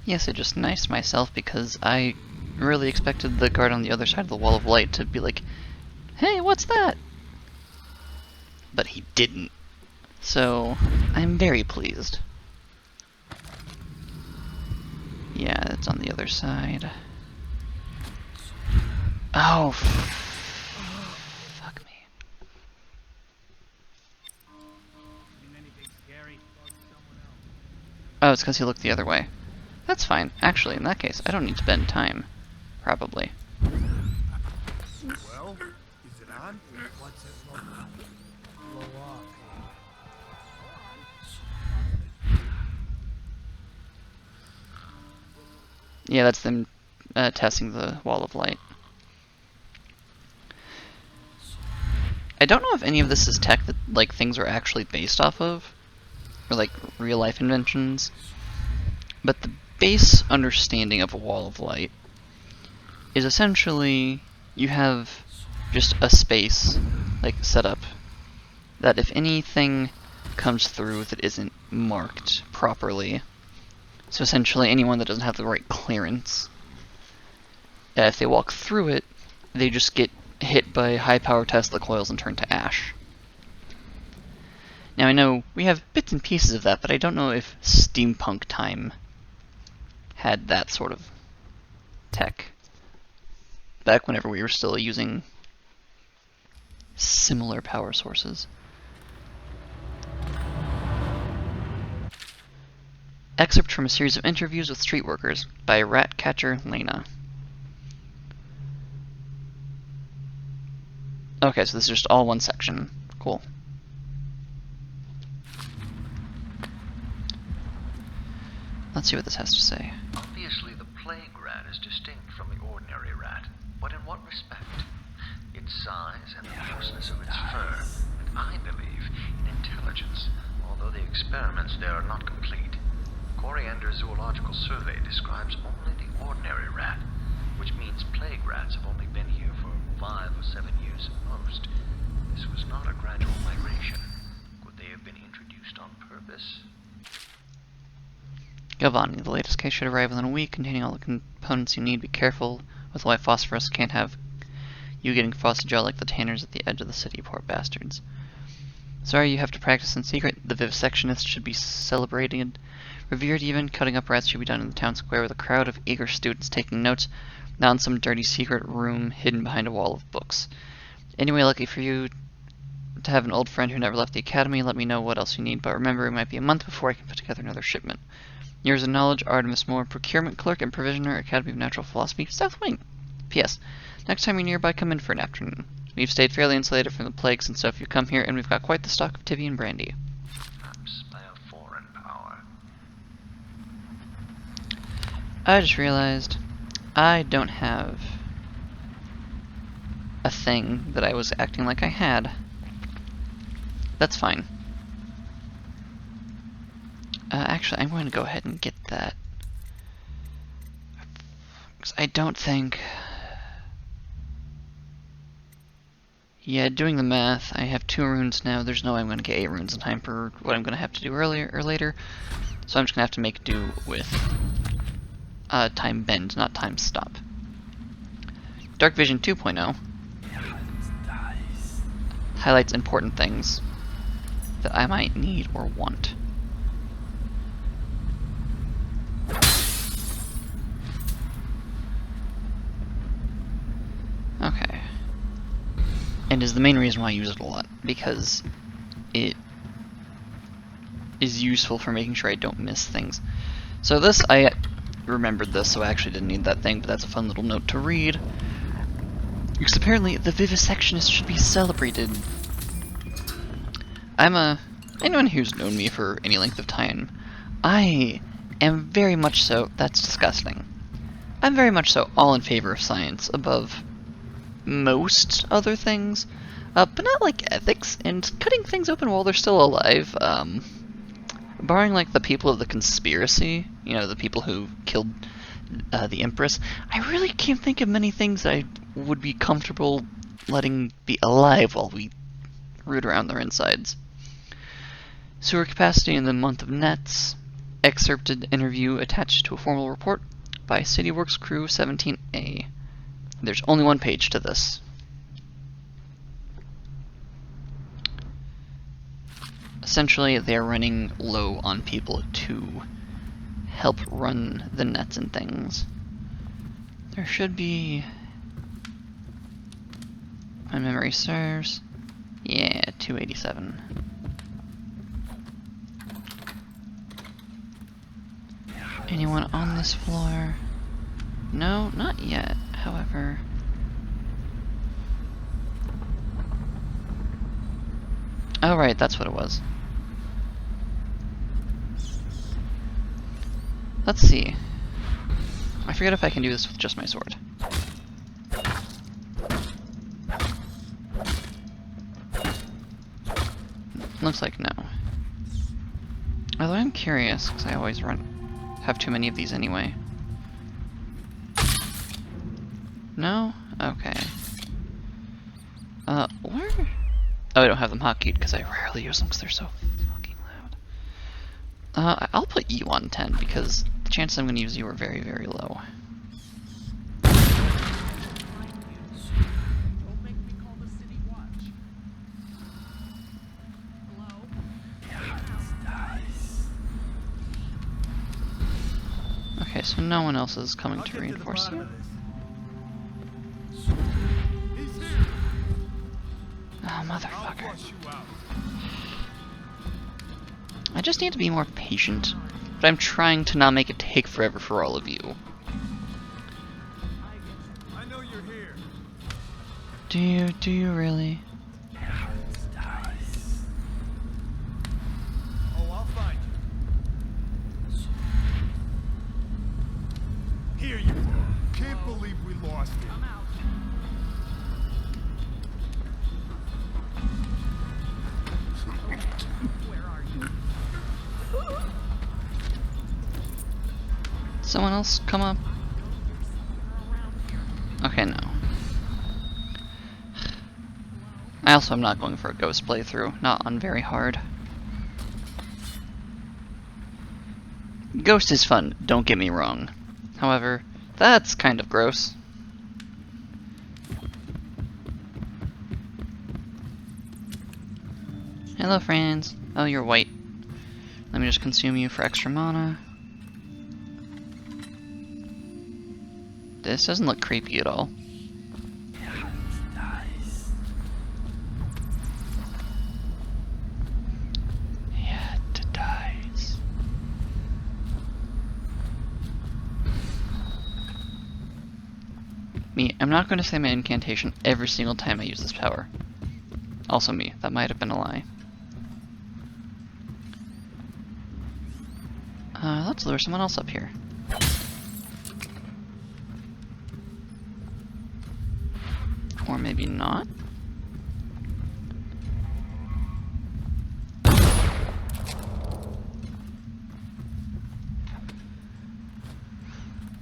Yes, I just niced myself because I really expected the guard on the other side of the wall of light to be like, hey, what's that? But he didn't. So, I'm very pleased. Yeah, it's on the other side. Oh, fuck me. Oh, it's because he looked the other way. That's fine. Actually, in that case, I don't need to spend time. Probably.
Well, is it on? What's it look like? Blow off.
Yeah, that's them testing the wall of light. I don't know if any of this is tech that like things are actually based off of, or like real life inventions, but the base understanding of a wall of light is essentially you have just a space like set up that if anything comes through that isn't marked properly, so essentially anyone that doesn't have the right clearance, if they walk through it, they just get hit by high-power Tesla coils and turn to ash. Now I know we have bits and pieces of that, but I don't know if steampunk time had that sort of tech. Back whenever we were still using similar power sources. Excerpt from a series of interviews with street workers by Ratcatcher Lena. Okay, so this is just all one section. Cool. Let's see what this has to say.
Obviously, the plague rat is distinct from the ordinary rat, but in what respect? Its size and the closeness of its fur, and I believe in intelligence, although the experiments there are not complete. Coriander Zoological Survey describes only the ordinary rat, which means plague rats have only been here for 5 or 7 years at most. This was not a gradual migration. Could they have been introduced on purpose?
Galvani, the latest case should arrive within a week, containing all the components you need. Be careful with white phosphorus. Can't have you getting frosted gel like the tanners at the edge of the city, poor bastards. Sorry you have to practice in secret. The vivisectionist should be celebrated. Revered even, cutting up rats should be done in the town square with a crowd of eager students taking notes, not in some dirty secret room hidden behind a wall of books. Anyway, lucky for you to have an old friend who never left the academy. Let me know what else you need, but remember it might be a month before I can put together another shipment. Years of knowledge, Artemis Moore, procurement clerk and provisioner, Academy of Natural Philosophy, South Wing. P.S. Next time you're nearby, come in for an afternoon. We've stayed fairly insulated from the plague since so few come here, and we've got quite the stock of Tivian brandy.
Perhaps by a foreign power.
I just realized I don't have a thing that I was acting like I had. That's fine. Actually, I'm going to go ahead and get that. Because I don't think... Yeah, doing the math, I have 2 runes now. There's no way I'm going to get 8 runes in time for what I'm going to have to do earlier or later. So I'm just going to have to make do with time bend, not time stop. Dark Vision 2.0 highlights important things that I might need or want. Okay. And is the main reason why I use it a lot, because it is useful for making sure I don't miss things. So this, I remembered this, so I actually didn't need that thing, but that's a fun little note to read. Because apparently the vivisectionist should be celebrated. Anyone who's known me for any length of time, I am very much so, that's disgusting. I'm very much so all in favor of science above most other things, but not like ethics and cutting things open while they're still alive. Barring like the people of the conspiracy, you know, the people who killed the Empress, I really can't think of many things I would be comfortable letting be alive while we root around their insides. Sewer capacity in the month of nets. excerpted interview attached to a formal report by CityWorks Crew 17A. There's only one page to this. Essentially, they're running low on people to help run the nets and things. There should be... my memory serves. Yeah, 287. Anyone on this floor? No, not yet, however. Oh right, that's what it was. Let's see. I forget if I can do this with just my sword. Looks like no. Although I'm curious, because I always have too many of these anyway. No? Okay. Where? Oh, I don't have them hotkeyed because I rarely use them because they're so fucking loud. I'll put you on 10 because the chances I'm going to use you are very, very low. Okay, so no one else is coming to reinforce you. Oh, motherfucker. I just need to be more patient, but I'm trying to not make it take forever for all of you.
I know you're here.
Do you really?
Oh, I'll find you. Here you are. Can't believe we lost it. I'm out.
Someone else come up? Okay, no. I also am not going for a ghost playthrough, not on very hard. Ghost is fun, don't get me wrong. However, that's kind of gross. Hello, friends. Oh, you're white. Let me just consume you for extra mana. This doesn't look creepy at all. Yeah, it dies. Me, I'm not going to say my incantation every single time I use this power. Also me, that might have been a lie. Let's lure someone else up here. Or maybe not.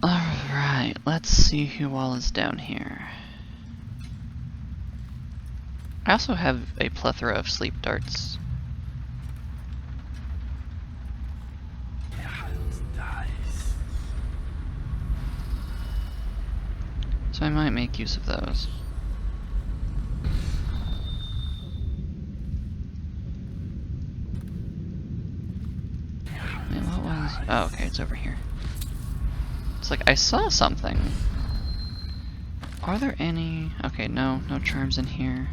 Alright, let's see who all is down here. I also have a plethora of sleep darts. So I might make use of those. Wait, what was... oh, okay, it's over here. It's like I saw something. Are there any... okay, no charms in here.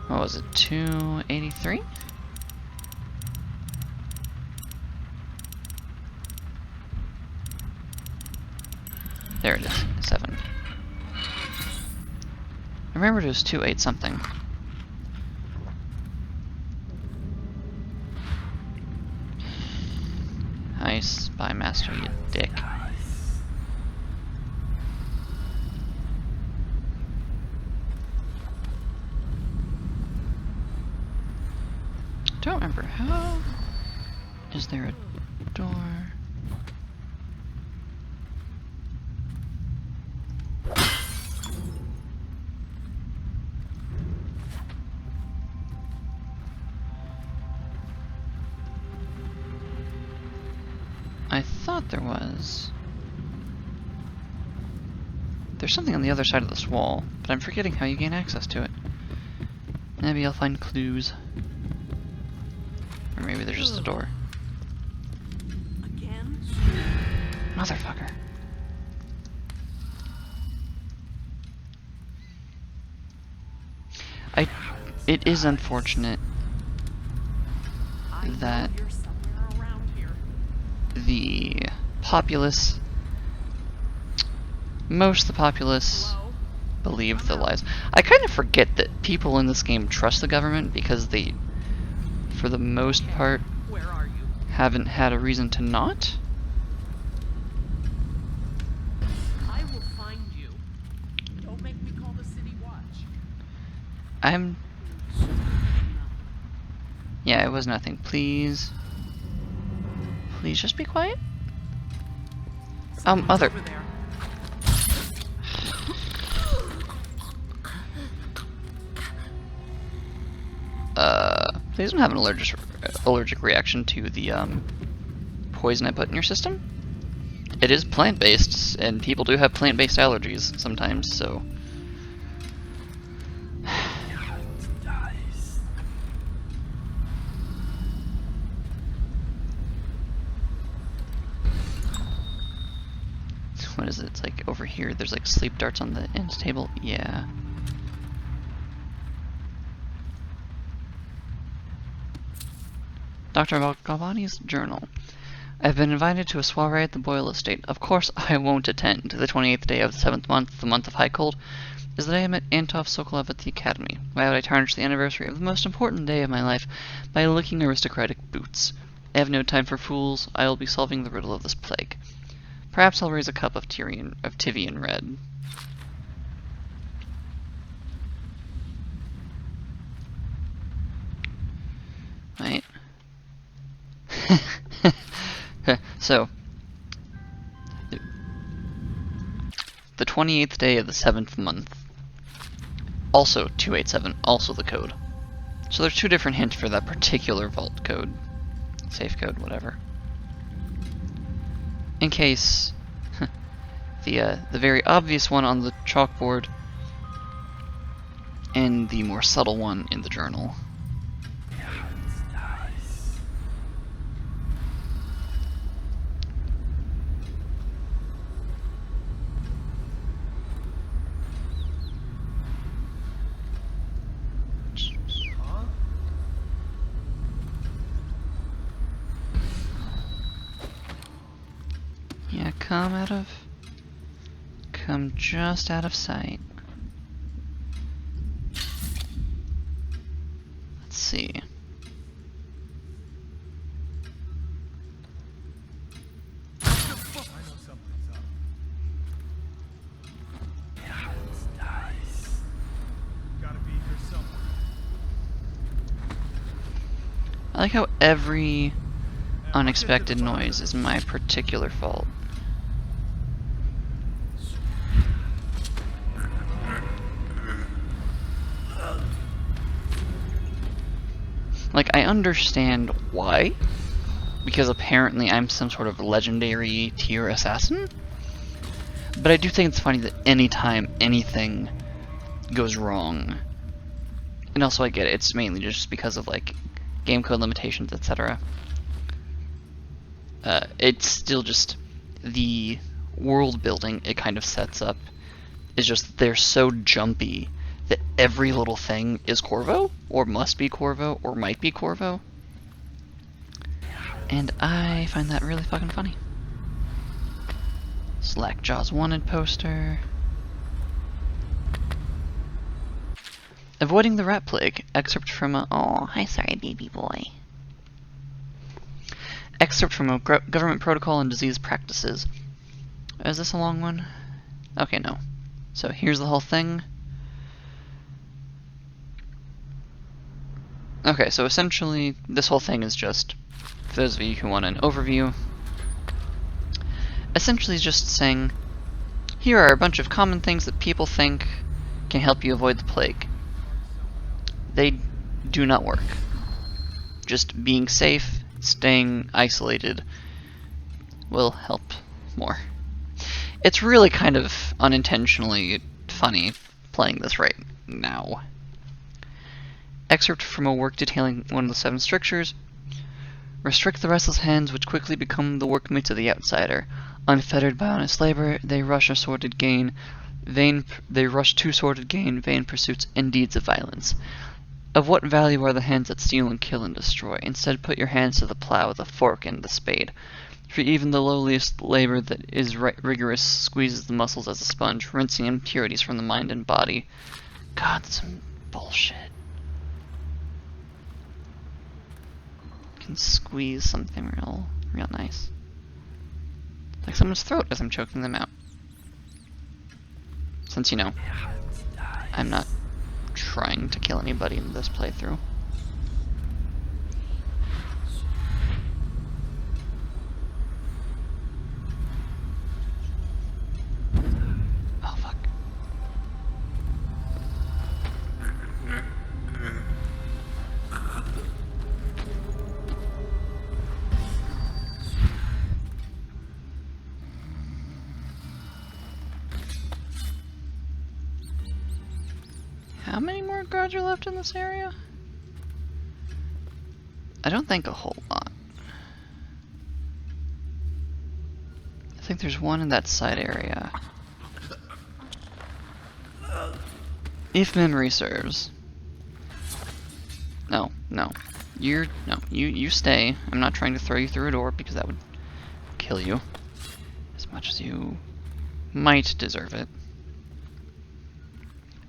What was it, 283? There it is, 7. I remember it was 2-8 something. Nice, Spy Master, you dick. Don't remember how. Is there a door? there was. There's something on the other side of this wall, but I'm forgetting how you gain access to it. Maybe I'll find clues. Or maybe there's just a door.
Again?
Motherfucker. It is unfortunate that the populace, most of the populace, believe the lies. I kind of forget that people in this game trust the government because they, for the most part, haven't had a reason to not.
I will find you. Don't make me call the city watch.
Yeah, it was nothing. Please. Please just be quiet. Mother.
Over there.
Please don't have an allergic reaction to the poison I put in your system. It is plant-based, and people do have plant-based allergies sometimes, so. What is it? It's like over here. There's like sleep darts on the end table. Yeah. Dr. Galvani's journal. I've been invited to a soiree at the Boyle estate. Of course I won't attend. The 28th day of the 7th month, the month of high cold, is the day I met Antov Sokolov at the academy. Why would I tarnish the anniversary of the most important day of my life by licking aristocratic boots? I have no time for fools. I will be solving the riddle of this plague. Perhaps I'll raise a cup of Tivian red. Right. So, the 28th day of the 7th month. Also 287, also the code. So there's two different hints for that particular vault code. Safe code, whatever. In case the very obvious one on the chalkboard and the more subtle one in the journal. Yeah, come just out of sight. Let's see. I like how every unexpected noise is my particular fault. Like, I understand why, because apparently I'm some sort of legendary tier assassin, but I do think it's funny that anytime anything goes wrong, and also I get it, it's mainly just because of, like, game code limitations, etc. It's still just the world building it kind of sets up is just they're so jumpy that every little thing is Corvo, or must be Corvo, or might be Corvo. And I find that really fucking funny. Slackjaw's wanted poster. Avoiding the rat plague. Excerpt from a... Oh, hi, sorry, baby boy. Excerpt from a government protocol on disease practices. Is this a long one? Okay, no. So here's the whole thing. Okay, so essentially, this whole thing is just, for those of you who want an overview, essentially just saying, here are a bunch of common things that people think can help you avoid the plague. They do not work. Just being safe, staying isolated, will help more. It's really kind of unintentionally funny playing this right now. Excerpt from a work detailing one of the Seven Strictures. Restrict the restless hands which quickly become the workmates of the outsider. Unfettered by honest labor, they rush to sordid gain, vain pursuits and deeds of violence. Of what value are the hands that steal and kill and destroy? Instead, put your hands to the plow, the fork, and the spade. For even the lowliest labor that is rigorous squeezes the muscles as a sponge, rinsing impurities from the mind and body. God, that's some bullshit. Can squeeze something real nice. Like someone's throat as I'm choking them out. Since, you know, I'm not trying to kill anybody in this playthrough. Oh, fuck. How many more guards are left in this area? I don't think a whole lot. I think there's one in that side area. If memory serves. No. You stay. I'm not trying to throw you through a door because that would kill you. As much as you might deserve it.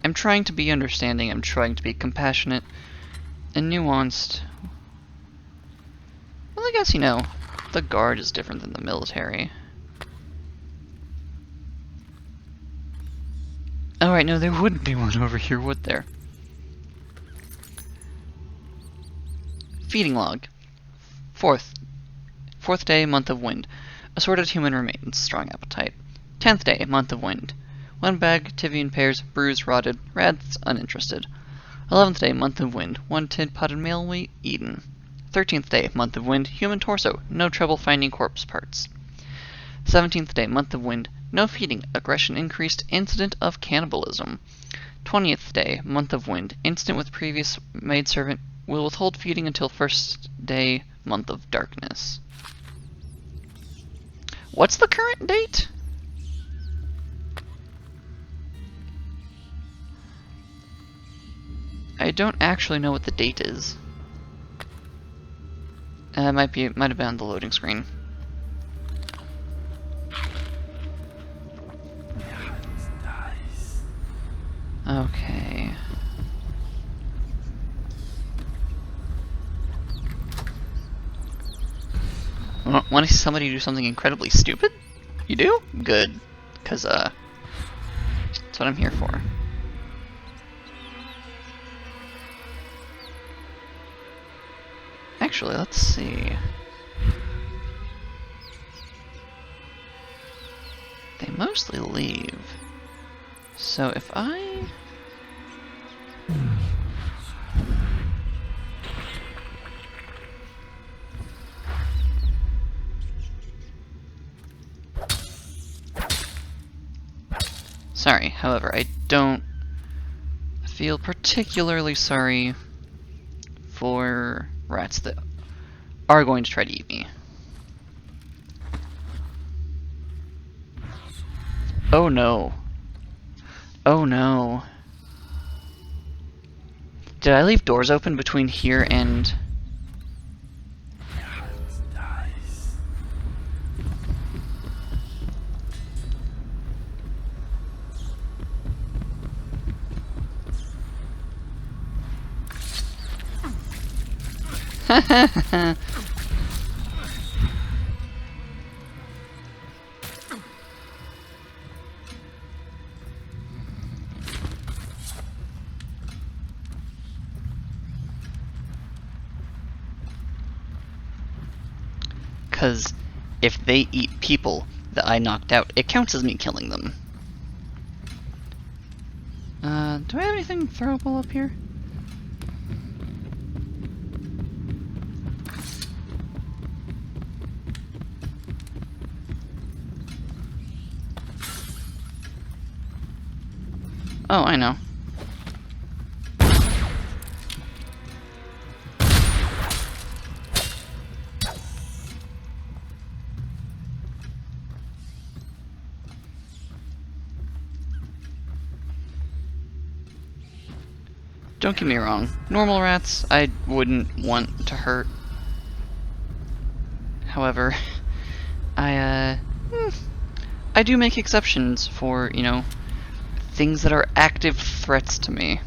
I'm trying to be understanding, I'm trying to be compassionate and nuanced. Well, I guess, you know, the guard is different than the military. Oh, right, no, there wouldn't be one over here, would there? Feeding log. Fourth day, month of wind. Assorted human remains, strong appetite. 10th day, month of wind. 1 bag, Tivian pears, bruised, rotted, rats, uninterested. 11th day, month of wind. 1 tin potted male wheat, eaten. 13th day, month of wind. Human torso, no trouble finding corpse parts. 17th day, month of wind. No feeding, aggression increased, incident of cannibalism. 20th day, month of wind. Incident with previous maidservant, will withhold feeding until 1st day, month of darkness. What's the current date? I don't actually know what the date is. Might have been on the loading screen. Okay. Want to see somebody do something incredibly stupid? You do? Good. Because, that's what I'm here for. Actually, let's see. They mostly leave. So if I... Sorry, however, I don't feel particularly sorry for rats that are going to try to eat me. Oh no. Oh no. Did I leave doors open between here and... Because if they eat people that I knocked out, it counts as me killing them. Do I have anything throwable up here? Oh, I know. Don't get me wrong, normal rats I wouldn't want to hurt. However, I do make exceptions for, you know, things that are active threats to me.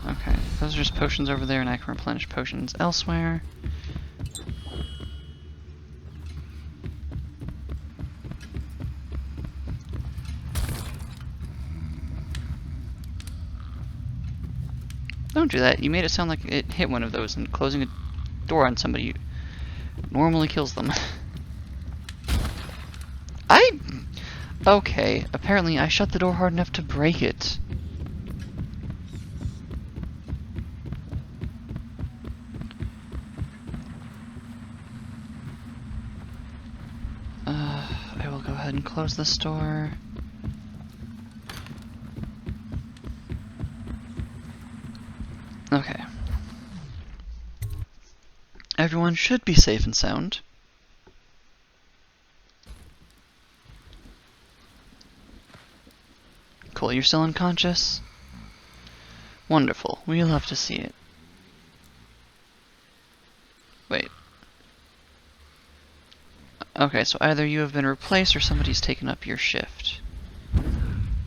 Okay. Those are just potions over there, and I can replenish potions elsewhere. Don't do that. You made it sound like it hit one of those, and closing a door on somebody normally kills them. Okay, apparently I shut the door hard enough to break it. I will go ahead and close this door. Okay. Everyone should be safe and sound. Cool, you're still unconscious? Wonderful. We love to see it. Wait. Okay, so either you have been replaced or somebody's taken up your shift.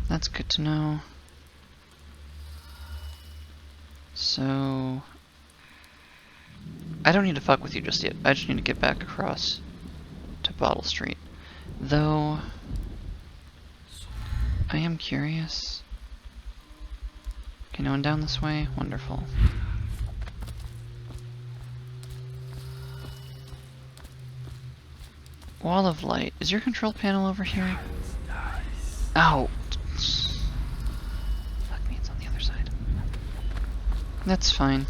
That's good to know. So... I don't need to fuck with you just yet. I just need to get back across to Bottle Street. Though... I am curious. Okay, no one down this way? Wonderful. Wall of light. Is your control panel over here? Ow! Fuck me, it's on the other side. That's fine.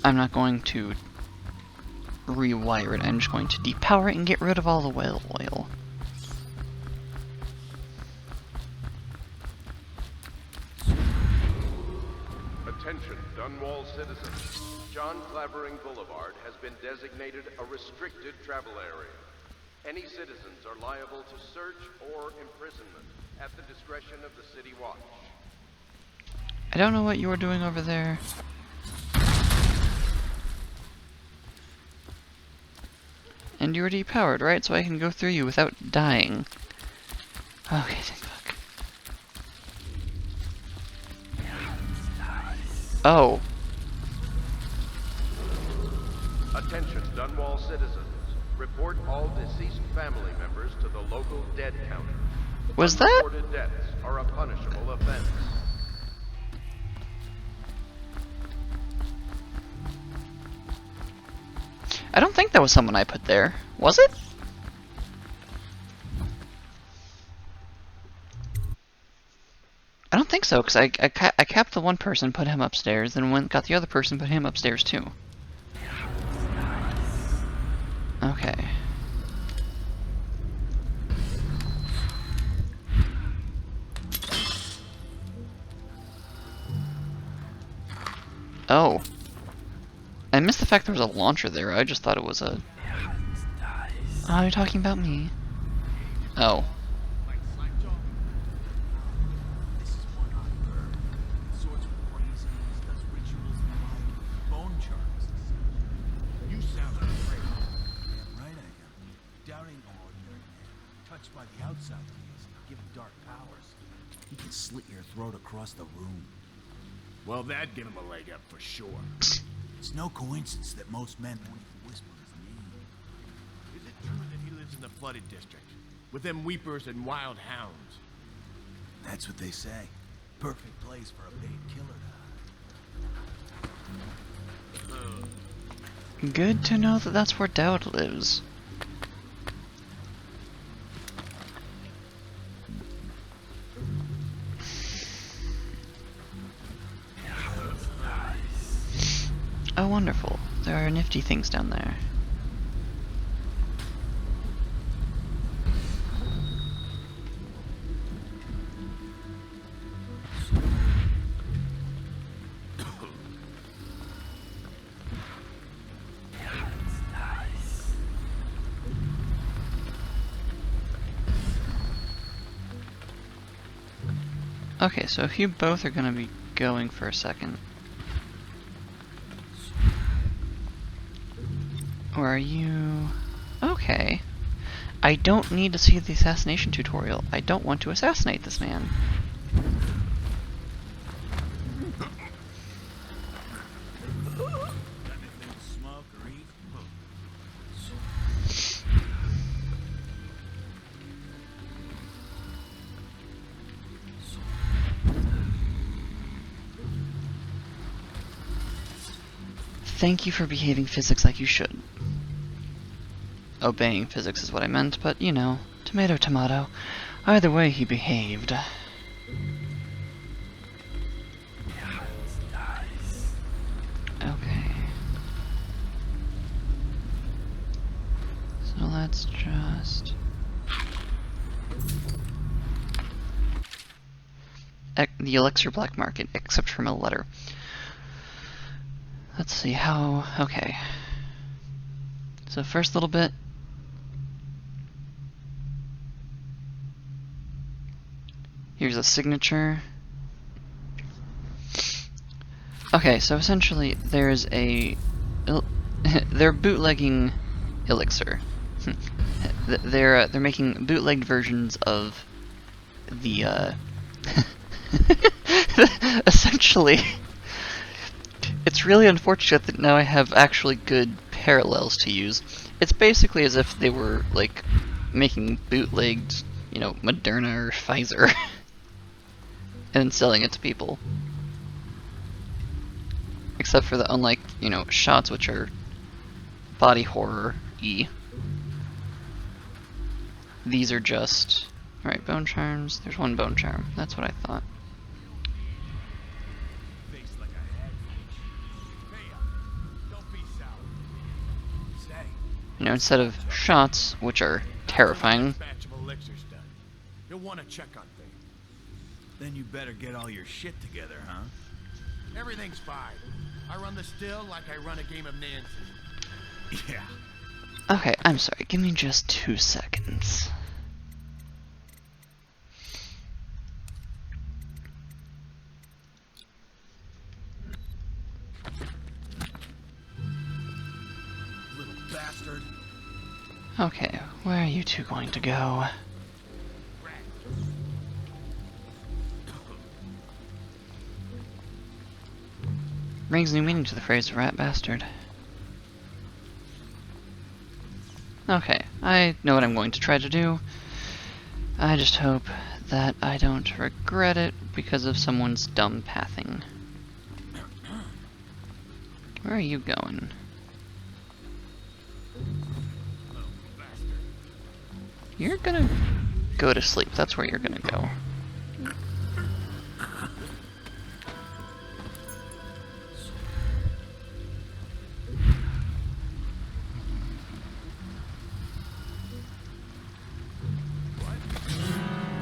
I'm not going to rewire it, I'm just going to depower it and get rid of all the whale oil.
Attention, Dunwall citizens. John Clavering Boulevard has been designated a restricted travel area. Any citizens are liable to search or imprisonment at the discretion of the City Watch.
I don't know what you were doing over there. And you were depowered, right? So I can go through you without dying. Okay, thank fuck. Oh.
Attention, Dunwall citizens. Report all deceased family members to the local dead counter.
Was that?
Unreported deaths are a punishable offense.
I don't think that was someone I put there. Was it? I don't think so, because I capped the one person, put him upstairs, then went got the other person, put him upstairs too. Okay. Oh. I missed the fact there was a launcher there. I just thought it was a... Oh, you're talking about me. Oh.
By the outside things, given dark powers, he can slit your throat across the room. Well, that'd give him a leg up for sure. It's no coincidence that most men won't even whisper his name. Is it true that he lives in the flooded district, with them weepers and wild hounds? That's what they say. Perfect place for a paid killer to hide.
Good to know that that's where doubt lives. Oh, wonderful. There are nifty things down there. Okay, so if you both are gonna be going for a second. Or are you... Okay. I don't need to see the assassination tutorial. I don't want to assassinate this man.
Smoke or eat?
Thank you for behaving physics like you should. Obeying physics is what I meant, but you know, tomato tomato. Either way, he behaved. Okay. So let's just... the elixir black market, except from a letter. Let's see how... Okay. So first little bit... Here's a signature. Okay, so essentially there's a... they're bootlegging elixir. They're making bootlegged versions of the essentially, it's really unfortunate that now I have actually good parallels to use. It's basically as if they were like making bootlegged, you know, Moderna or Pfizer and selling it to people. Except for the unlike, you know, shots which are body horror-y. These are just... Alright, bone charms. There's one bone charm. That's what I thought. You know, instead of shots, which are terrifying.
You'll want to check on things. Then you better get all your shit together, huh?
Everything's fine. I run the still like I run a game of Nancy.
Yeah.
Okay, I'm sorry. Give me just 2 seconds.
Little bastard.
Okay, where are you two going to go? Brings new meaning to the phrase rat bastard. Okay, I know what I'm going to try to do. I just hope that I don't regret it because of someone's dumb pathing. Where are you going? You're gonna go to sleep. That's where you're gonna go.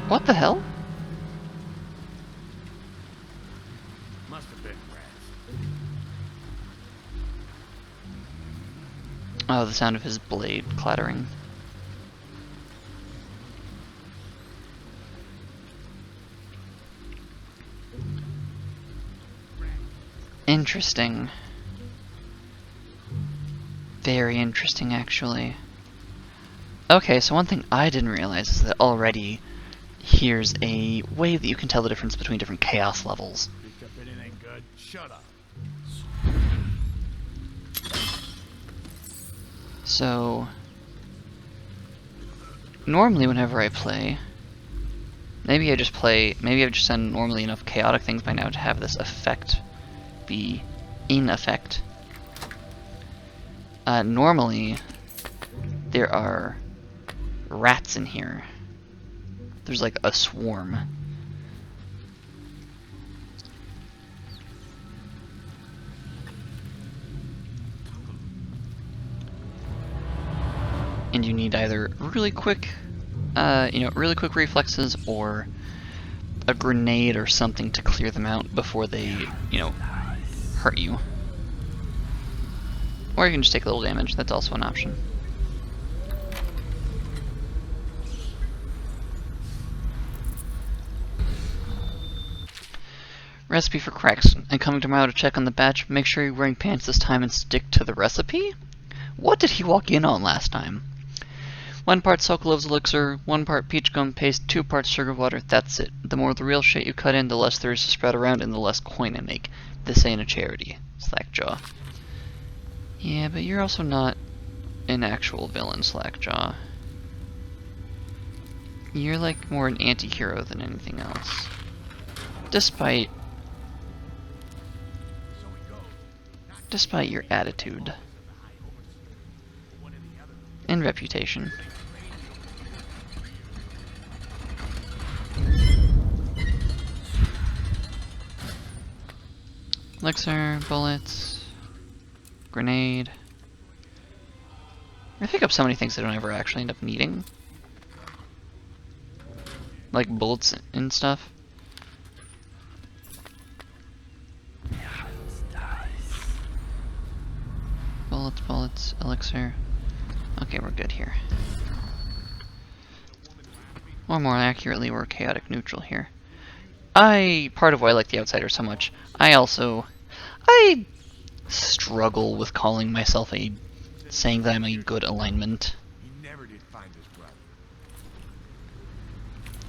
What the hell?
Must have been rats.
Oh, the sound of his blade clattering. Interesting. Very interesting, actually. Okay, so one thing I didn't realize is that already here's a way that you can tell the difference between different chaos levels.
Picked up anything good? Shut up.
So, normally whenever I play, maybe I've just done normally enough chaotic things by now to have this effect be in effect. Normally, there are rats in here. There's like a swarm. And you need either really quick, really quick reflexes or a grenade or something to clear them out before they, hurt you. Or you can just take a little damage, that's also an option. Recipe for cracks. And coming tomorrow to check on the batch, make sure you're wearing pants this time and stick to the recipe? What did he walk in on last time? 1 part Sokolov's elixir, 1 part peach gum paste, 2 parts sugar water, that's it. The more the real shit you cut in, the less there is to spread around and the less coin I make. This ain't a charity. Slackjaw. Yeah, but you're also not an actual villain, Slackjaw. You're like more an anti-hero than anything else. Despite your attitude and reputation. Elixir, bullets, grenade. I pick up so many things I don't ever actually end up needing. Like bullets and stuff. Bullets, elixir. Okay, we're good here. Or more accurately, we're chaotic neutral here. Part of why I like the Outsider so much, I struggle with calling myself saying that I'm a good alignment.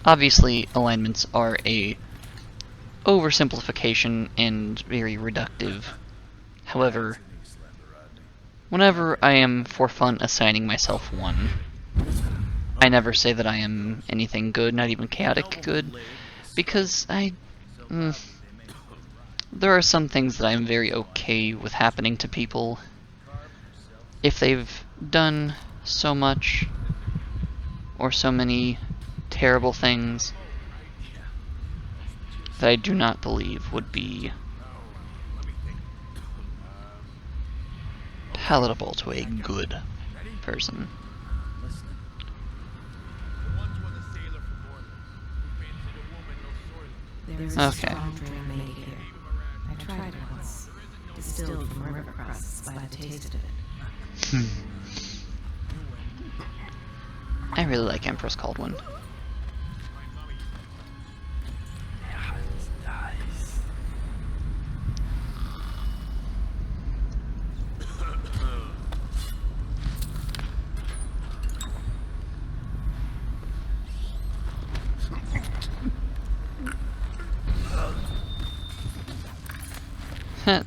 Obviously, alignments are a oversimplification and very reductive. However, whenever I am for fun assigning myself one, I never say that I am anything good, not even chaotic good, because there are some things that I'm very okay with happening to people if they've done so much or so many terrible things that I do not believe would be palatable to a good person.
There's a strong drink made here. I tried it once. Distilled from river crusts by the taste of it.
I really like Empress Caldwin.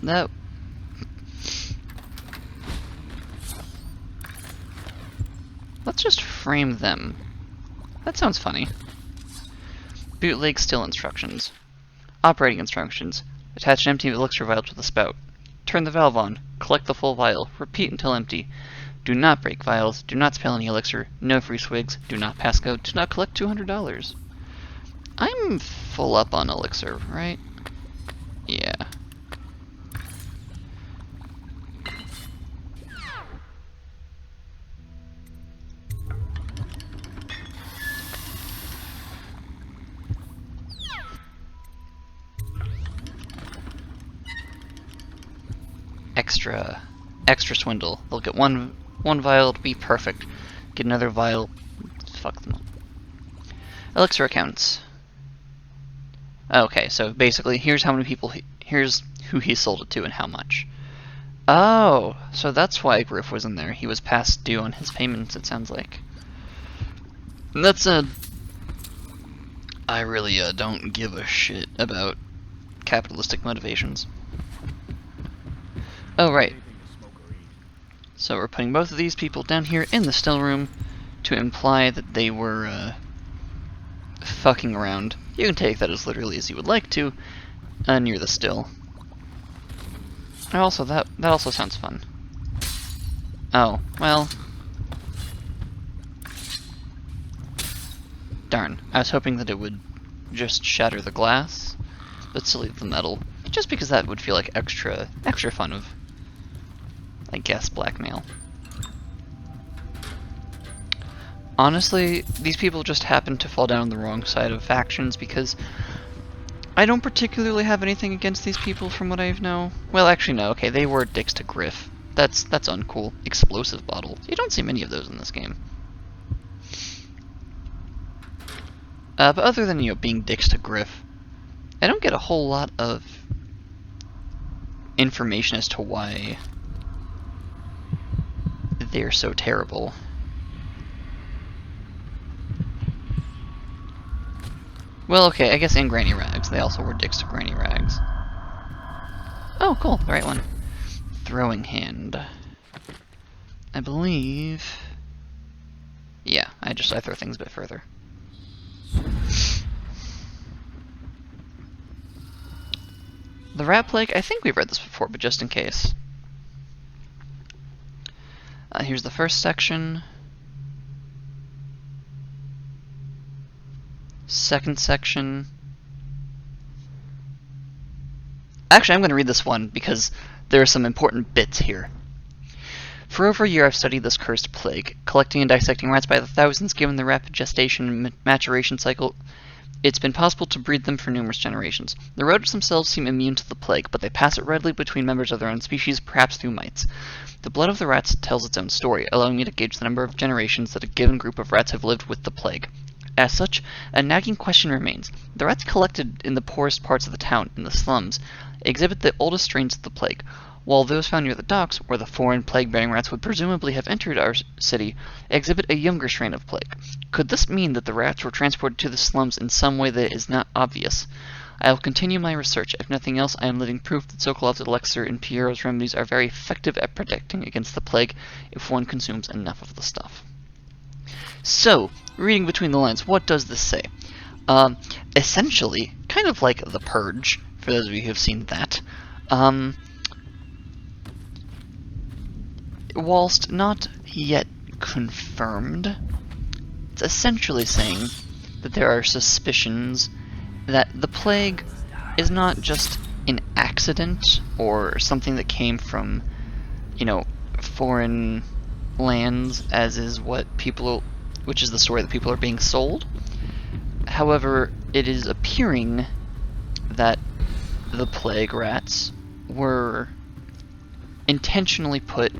That. Let's just frame them. That sounds funny. Bootleg still instructions. Operating instructions. Attach an empty elixir vial to the spout. Turn the valve on. Collect the full vial. Repeat until empty. Do not break vials. Do not spill any elixir. No free swigs. Do not pass go. Do not collect $200. I'm full up on elixir, right? Yeah. Extra swindle. They'll get one vial, it'll be perfect. Get another vial, fuck them up. Elixir accounts. Okay, so basically, here's how many people, here's who he sold it to and how much. Oh, so that's why Griff was in there. He was past due on his payments, it sounds like. And that's I really don't give a shit about capitalistic motivations. Oh, right. So we're putting both of these people down here in the still room to imply that they were fucking around. You can take that as literally as you would like to, near the still. Also, that also sounds fun. Oh, well. Darn. I was hoping that it would just shatter the glass, but still leave the metal. Just because that would feel like extra fun of, I guess, blackmail. Honestly, these people just happen to fall down on the wrong side of factions because I don't particularly have anything against these people from what I know. Well, actually no, okay, they were dicks to Griff. That's uncool. Explosive bottle. You don't see many of those in this game. But other than, being dicks to Griff, I don't get a whole lot of information as to why they're so terrible. Well, okay, I guess in Granny Rags. They also were dicks to Granny Rags. Oh, cool, the right one. Throwing hand. I believe... Yeah, I throw things a bit further. The Rat Plague, I think we've read this before, but just in case. Here's the first section. Second section. Actually, I'm going to read this one because there are some important bits here. For over a year, I've studied this cursed plague, collecting and dissecting rats by the thousands. Given the rapid gestation and maturation cycle, it's been possible to breed them for numerous generations. The rodents themselves seem immune to the plague, but they pass it readily between members of their own species, perhaps through mites. The blood of the rats tells its own story, allowing me to gauge the number of generations that a given group of rats have lived with the plague. As such, a nagging question remains. The rats collected in the poorest parts of the town, in the slums, exhibit the oldest strains of the plague, while those found near the docks, where the foreign plague-bearing rats would presumably have entered our city, exhibit a younger strain of plague. Could this mean that the rats were transported to the slums in some way that is not obvious? I will continue my research. If nothing else, I am living proof that Sokolov's elixir and Piero's remedies are very effective at protecting against the plague if one consumes enough of the stuff. So, reading between the lines, what does this say? Essentially, kind of like The Purge, for those of you who have seen that, whilst not yet confirmed, it's essentially saying that there are suspicions that the plague is not just an accident or something that came from, foreign lands, as is which is the story that people are being sold. However, it is appearing that the plague rats were intentionally put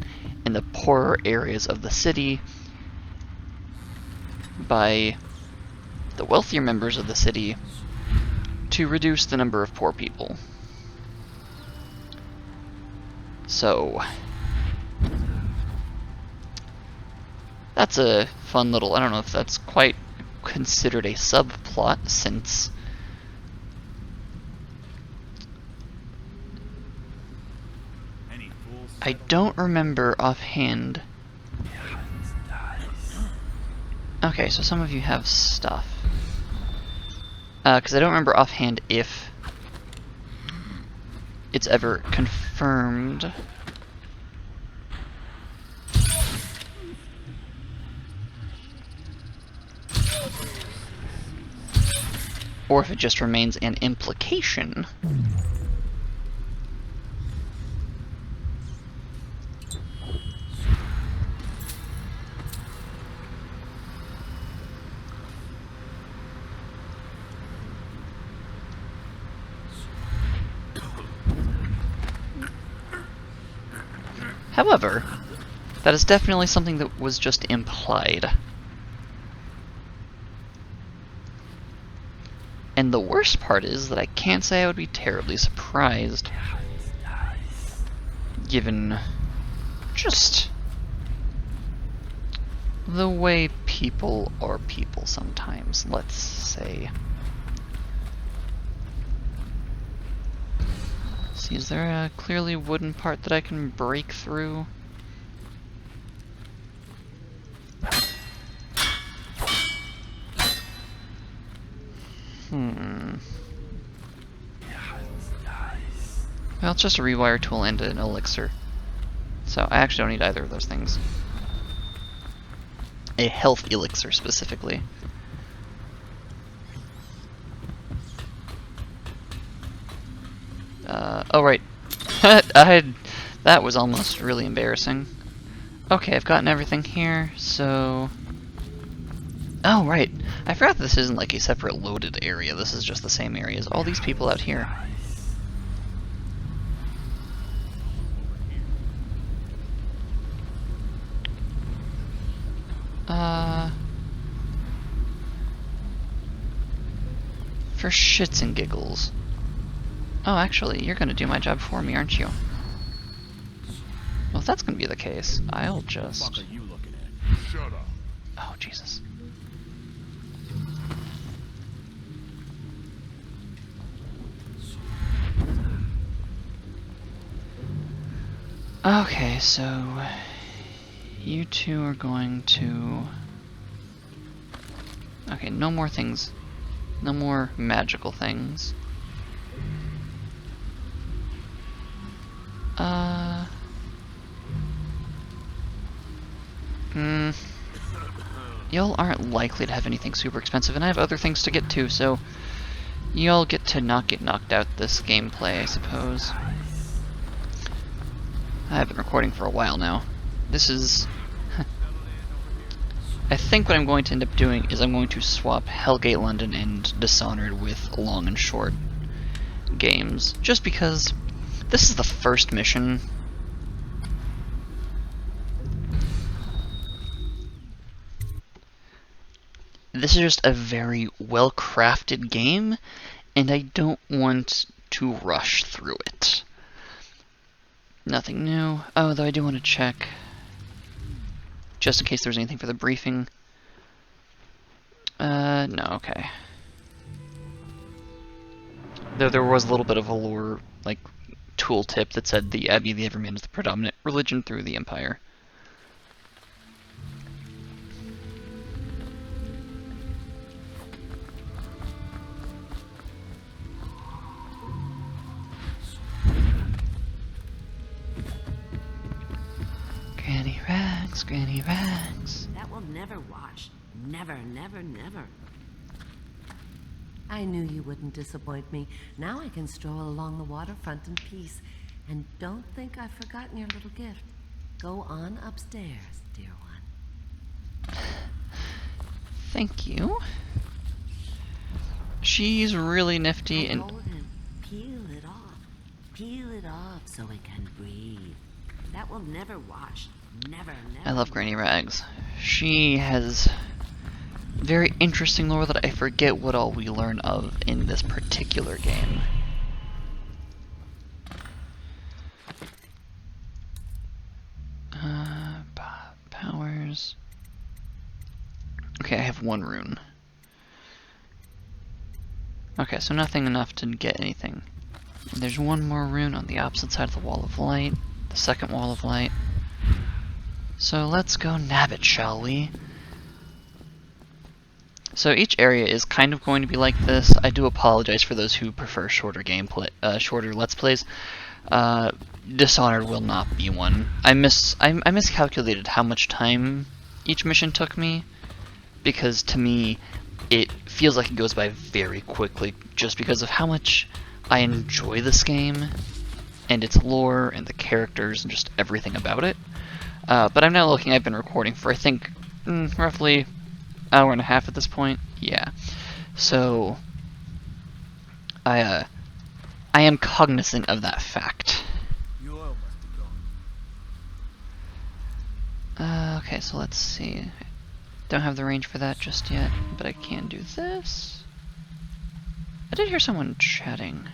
in the poorer areas of the city by the wealthier members of the city to reduce the number of poor people. So, that's a fun little, I don't know if that's quite considered a subplot, since I don't remember offhand. Okay, so some of you have stuff. Because I don't remember offhand if it's ever confirmed. Or if it just remains an implication. However, that is definitely something that was just implied. And the worst part is that I can't say I would be terribly surprised, given just the way people are people sometimes, let's say. See, is there a clearly wooden part that I can break through? Well, it's just a rewire tool and an elixir. So I actually don't need either of those things. A health elixir, specifically. Oh right. That was almost really embarrassing. Okay, I've gotten everything here, so... Oh, right. I forgot this isn't like a separate loaded area. This is just the same area as all these people out here. For shits and giggles. Oh, actually, you're gonna do my job for me, aren't you? Well, if that's gonna be the case, I'll just...
What the fuck are you looking at? Shut up.
Oh, Jesus. Okay, so... You two are going to... Okay, no more things. No more magical things. Y'all aren't likely to have anything super expensive, and I have other things to get to, so y'all get to not get knocked out this gameplay, I suppose. I've been recording for a while now. This is... I think what I'm going to end up doing is I'm going to swap Hellgate London and Dishonored with long and short games, just because this is the first mission. This is just a very well-crafted game, and I don't want to rush through it. Nothing new. Oh, though I do want to check, just in case there's anything for the briefing. No, okay. Though there was a little bit of a lore, like, tooltip that said the Abbey of the Everman is the predominant religion through the Empire. Granny Rags, Granny Rags.
That will never wash. Never, never, never. I knew you wouldn't disappoint me. Now I can stroll along the waterfront in peace. And don't think I've forgotten your little gift. Go on upstairs, dear one.
Thank you. She's really nifty and...
Hold him. Peel it off. Peel it off so it can breathe. That will never wash. Never, never.
I love Granny Rags. She has very interesting lore that I forget what all we learn of in this particular game. Powers. Okay, I have one rune. Okay, so nothing enough to get anything. There's one more rune on the opposite side of the Wall of Light. The second Wall of Light. So let's go nab it, shall we? So each area is kind of going to be like this. I do apologize for those who prefer shorter gameplay, shorter Let's Plays. Dishonored will not be one. I miscalculated how much time each mission took me, because to me it feels like it goes by very quickly, just because of how much I enjoy this game and its lore and the characters and just everything about it. But I'm now looking, I've been recording for I think roughly an hour and a half at this point. Yeah. So I am cognizant of that fact.
Your oil must be gone.
Okay, so let's see. Don't have the range for that just yet, but I can do this. I did hear someone chatting.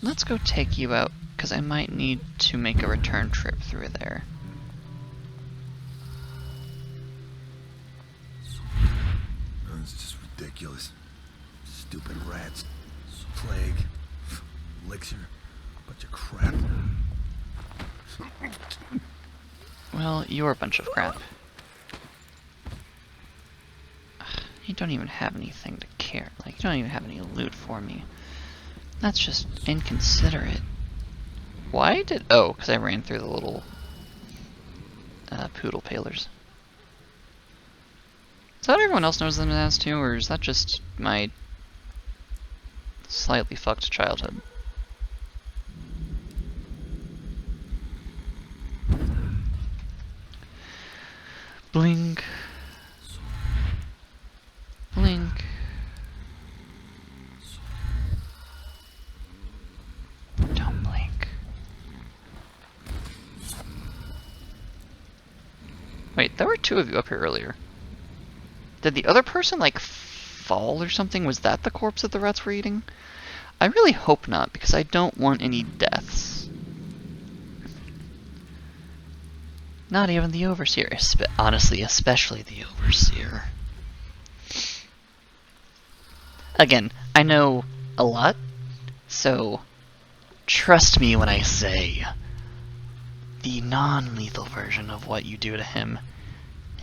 Let's go take you out, because I might need to make a return trip through there.
It's just ridiculous. Stupid rats. Plague. Elixir. Bunch of crap.
Well, you're a bunch of crap. You don't even have anything to care. Like, you don't even have any loot for me. That's just inconsiderate. Why did... Oh, because I ran through the little poodle palers. Is that what everyone else knows them as too, or is that just my slightly fucked childhood? Blink. Blink. Don't blink. Wait, there were two of you up here earlier. Did the other person, like, fall or something? Was that the corpse that the rats were eating? I really hope not, because I don't want any deaths. Not even the Overseer. Honestly, especially the Overseer. Again, I know a lot, so trust me when I say the non-lethal version of what you do to him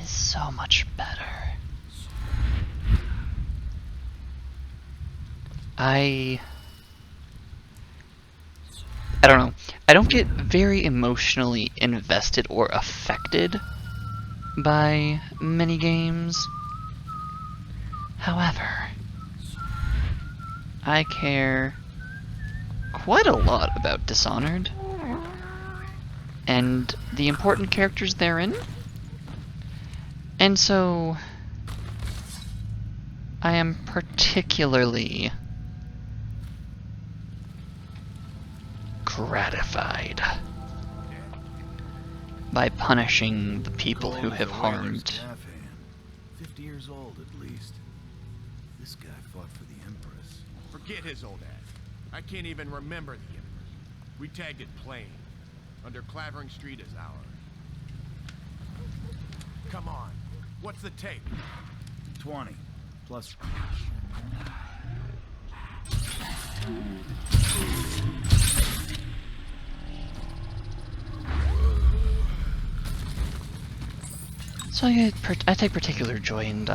is so much better. I don't know. I don't get very emotionally invested or affected by many games. However, I care quite a lot about Dishonored and the important characters therein. And so I am particularly gratified by punishing the people who have harmed.
50 years old at least. This guy fought for the Empress.
Forget his old ass. I can't even remember the Empress. We tagged it plain. Under Clavering Street is ours. Come on. What's the take?
20. Plus...
So I take particular joy in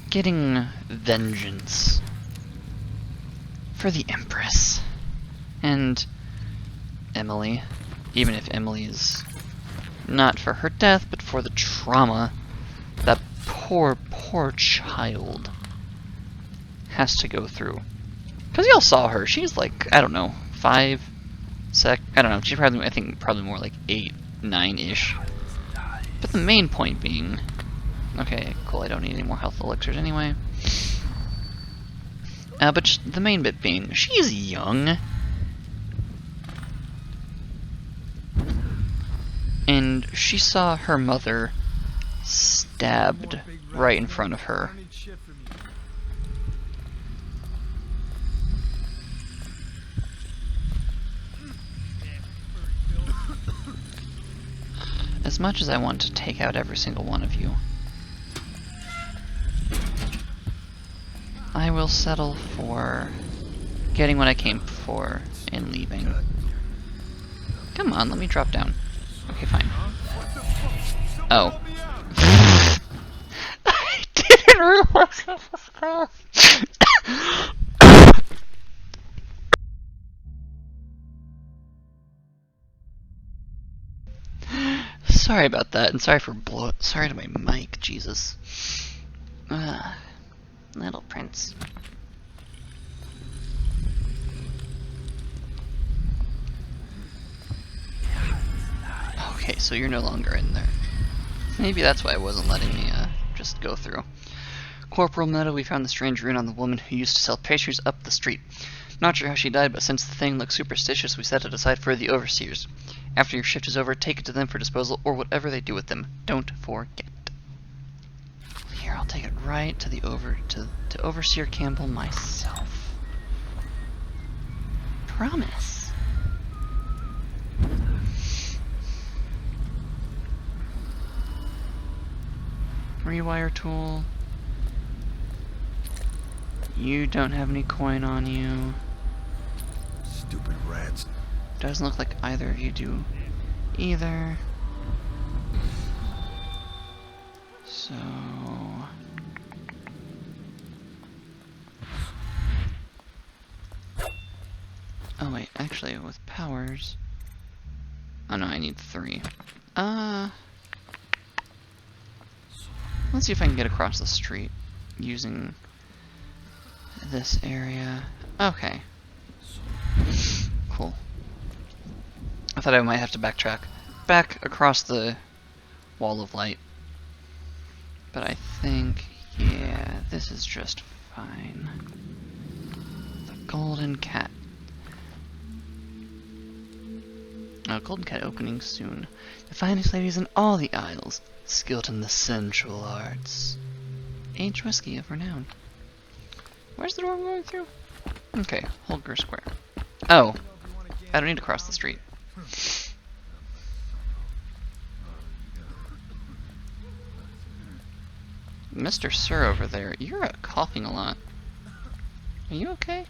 getting vengeance for the Empress and Emily, even if Emily is not for her death, but for the trauma that poor, poor child has to go through. Because y'all saw her, she's like, I don't know, 5, I don't know, she's probably, I think probably more like 8, 9-ish. But the main point being, okay, cool, I don't need any more health elixirs anyway. But the main bit being, she's young. And she saw her mother stabbed right in front of her. As much as I want to take out every single one of you, I will settle for getting what I came for and leaving. Come on, let me drop down. Okay, fine. Oh. I didn't realize this was fast. Sorry about that, and sorry for sorry to my mic, Jesus. Little prince. Okay, so you're no longer in there. Maybe that's why it wasn't letting me just go through. Corporal Meadow, we found the strange rune on the woman who used to sell pastries up the street. Not sure how she died, but since the thing looks superstitious, we set it aside for the overseers. After your shift is over, take it to them for disposal, or whatever they do with them. Don't forget. Here, I'll take it right to the to Overseer Campbell myself. Promise. Rewire tool. You don't have any coin on you.
Stupid rats.
Doesn't look like either of you do either. So... Oh wait, actually with powers... Oh no, I need 3. Let's see if I can get across the street using this area. Okay. Cool. I thought I might have to backtrack back across the wall of light. But I think, yeah, this is just fine. The golden cat. Golden cat opening soon. The finest ladies in all the isles, skilled in the sensual arts. Aged whiskey of renown. Where's the door I'm going through? Okay, Holger Square. Oh, I don't need to cross the street. Mr. Sir over there, you're coughing a lot. Are you okay?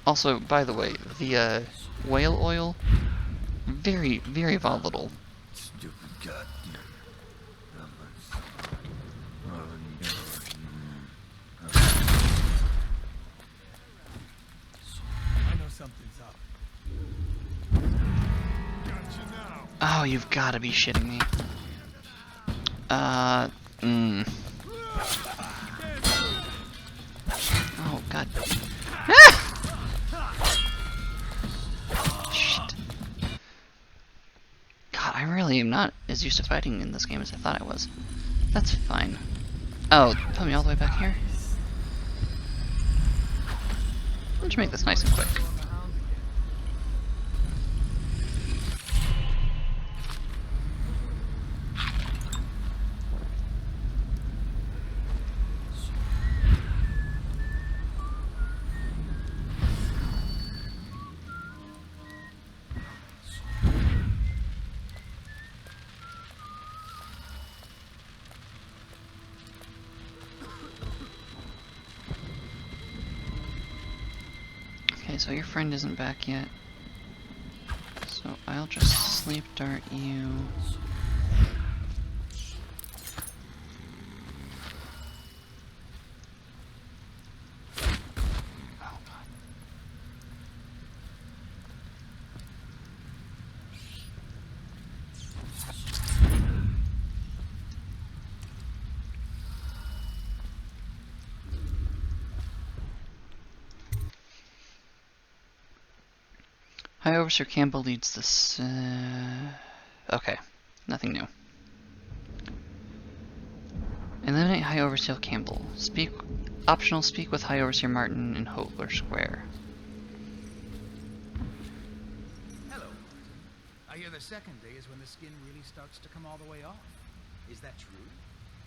Also, by the way, the whale oil, very, very volatile.
Stupid god.
I know something's up.
Oh, you've got to be shitting me. Oh, god. Ah! Shit. God, I really am not as used to fighting in this game as I thought I was. That's fine. Oh, put me all the way back here? Let's make this nice and quick. Okay, so your friend isn't back yet. So I'll just sleep dart you. High Overseer Campbell leads this. Okay, nothing new. Eliminate High Overseer Campbell. Optional speak with High Overseer Martin in Hogler Square.
Hello. I hear the second day is when the skin really starts to come all the way off. Is that true?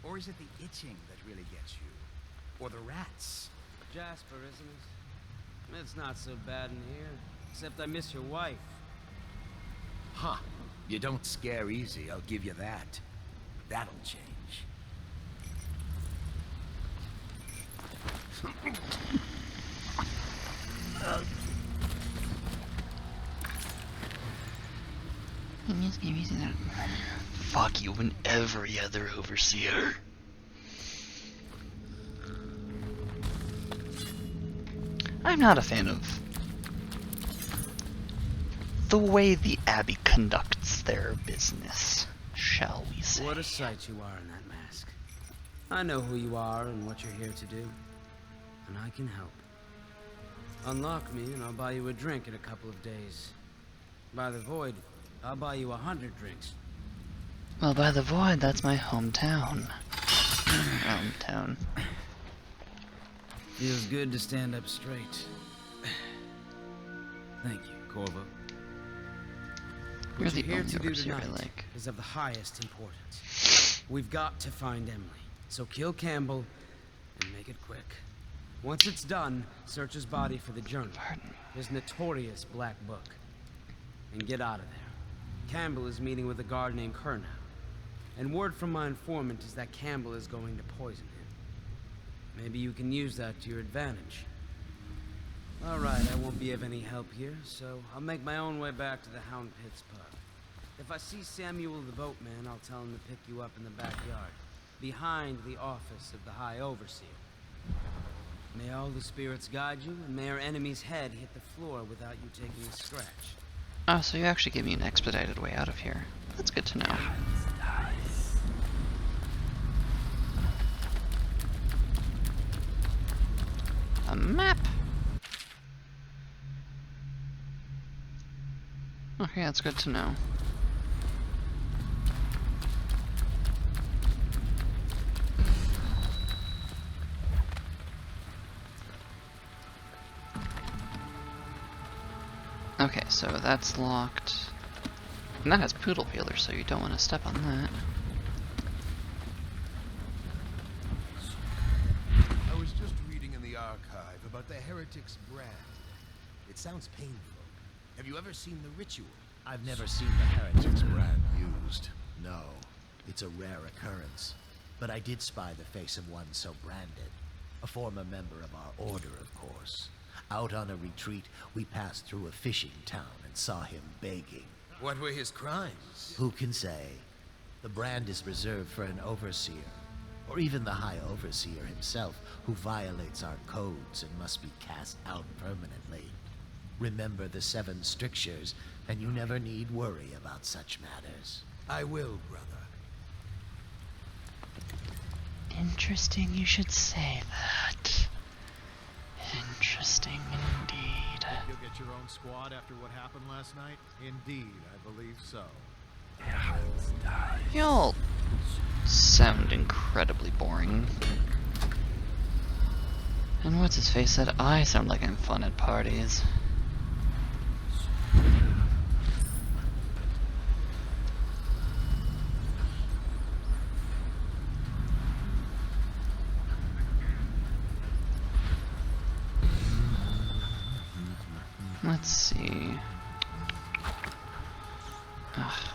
Or is it the itching that really gets you? Or the rats?
Jasper, isn't it? It's not so bad in here. Except I miss your wife.
Huh. You don't scare easy, I'll give you that. That'll change.
Fuck you and every other overseer. I'm not a fan of the way the Abbey conducts their business, shall we say.
What a sight you are in that mask. I know who you are and what you're here to do. And I can help. Unlock me and I'll buy you a drink in a couple of days. By the Void, I'll buy you 100 drinks.
Well, by the Void, that's my hometown. Hometown.
Feels good to stand up straight. Thank you, Corvo.
You're
What
the
you're here
only
to do
overseer I
tonight
like.
is of the highest importance. We've got to find Emily, so kill Campbell and make it quick. Once it's done, search his body for the journal, his notorious black book, and get out of there. Campbell is meeting with a guard named Kernow, and word from my informant is that Campbell is going to poison him. Maybe you can use that to your advantage. All right, I won't be of any help here, so I'll make my own way back to the Hound Pits pub. If I see Samuel the boatman, I'll tell him to pick you up in the backyard. behind the office of the High Overseer. May all the spirits guide you, and may our enemy's head hit the floor without you taking a scratch.
Oh, so you actually gave me an expedited way out of here. That's good to know. A map! Okay, that's good to know. Okay, so that's locked. And that has poodle peelers, so you don't want to step on that.
I was just reading in the archive about the Heretic's brand. It sounds painful. Have you ever seen the ritual?
I've never seen the Heretic's brand used. No, it's a rare occurrence. But I did spy the face of one so branded. A former member of our order, of course. Out on a retreat, we passed through a fishing town and saw him begging.
What were his crimes?
Who can say? The brand is reserved for an overseer, or even the High Overseer himself, who violates our codes and must be cast out permanently. Remember the Seven Strictures, and you never need worry about such matters.
I will, brother.
Interesting you should say that. Interesting indeed.
You'll get your own squad after what happened last night? Indeed, I believe so.
Y'all sound incredibly boring. And what's his face said, I sound like I'm fun at parties. Let's see.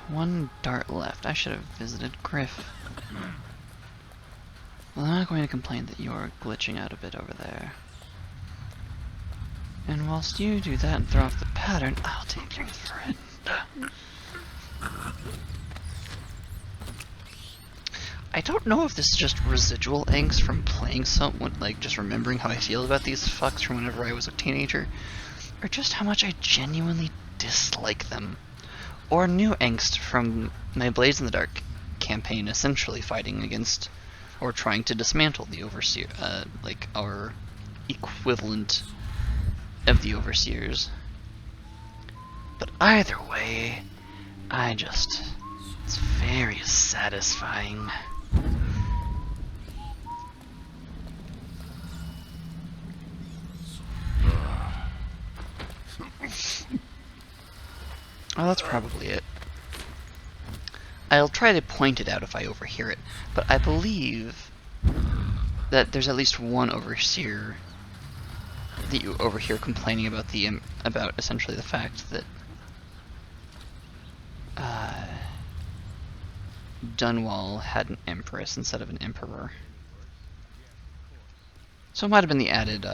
One dart left. I should have visited Griff. Well, I'm not going to complain that you're glitching out a bit over there. And whilst you do that and throw off the pattern, I'll take your friend. I don't know if this is just residual angst from playing someone, like just remembering how I feel about these fucks from whenever I was a teenager, or just how much I genuinely dislike them. Or new angst from my Blades in the Dark campaign, essentially fighting against or trying to dismantle the Overseer, like our equivalent of the Overseers. But either way, it's very satisfying. Oh, that's probably it. I'll try to point it out if I overhear it, but I believe that there's at least one overseer that you overhear complaining about about essentially the fact that Dunwall had an empress instead of an emperor. So it might have been the added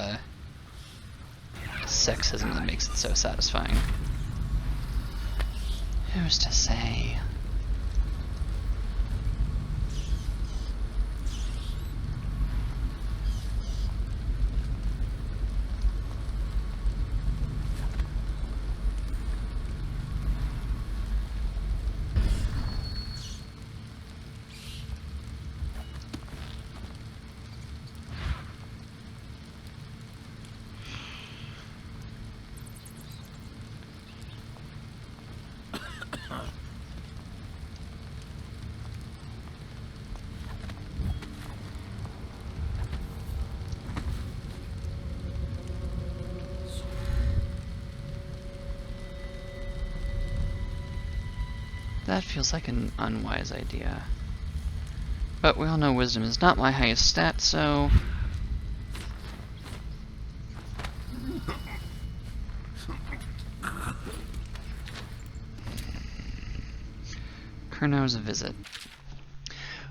sexism that makes it so satisfying. Who's to say? That feels like an unwise idea. But we all know wisdom is not my highest stat, so... Kurnau's visit.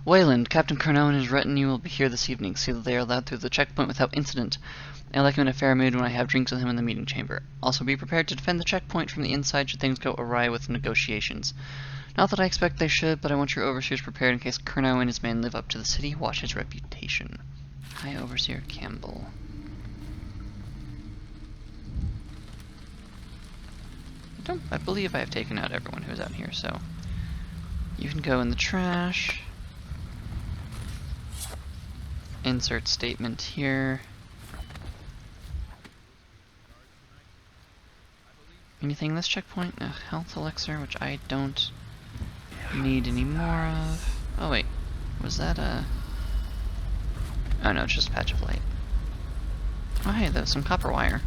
Wayland, Captain Carnot and his retinue will be here this evening. See that they are allowed through the checkpoint without incident. I like him in a fair mood when I have drinks with him in the meeting chamber. Also be prepared to defend the checkpoint from the inside should things go awry with negotiations. Not that I expect they should, but I want your overseers prepared in case Carnot and his men live up to the City Watch's reputation. High Overseer Campbell. I believe I have taken out everyone who's out here, so you can go in the trash. Insert statement here. Anything in this checkpoint? A health elixir, which I don't need any more of. Oh wait, was that a... Oh no, it's just a patch of light. Oh hey, there's some copper wire.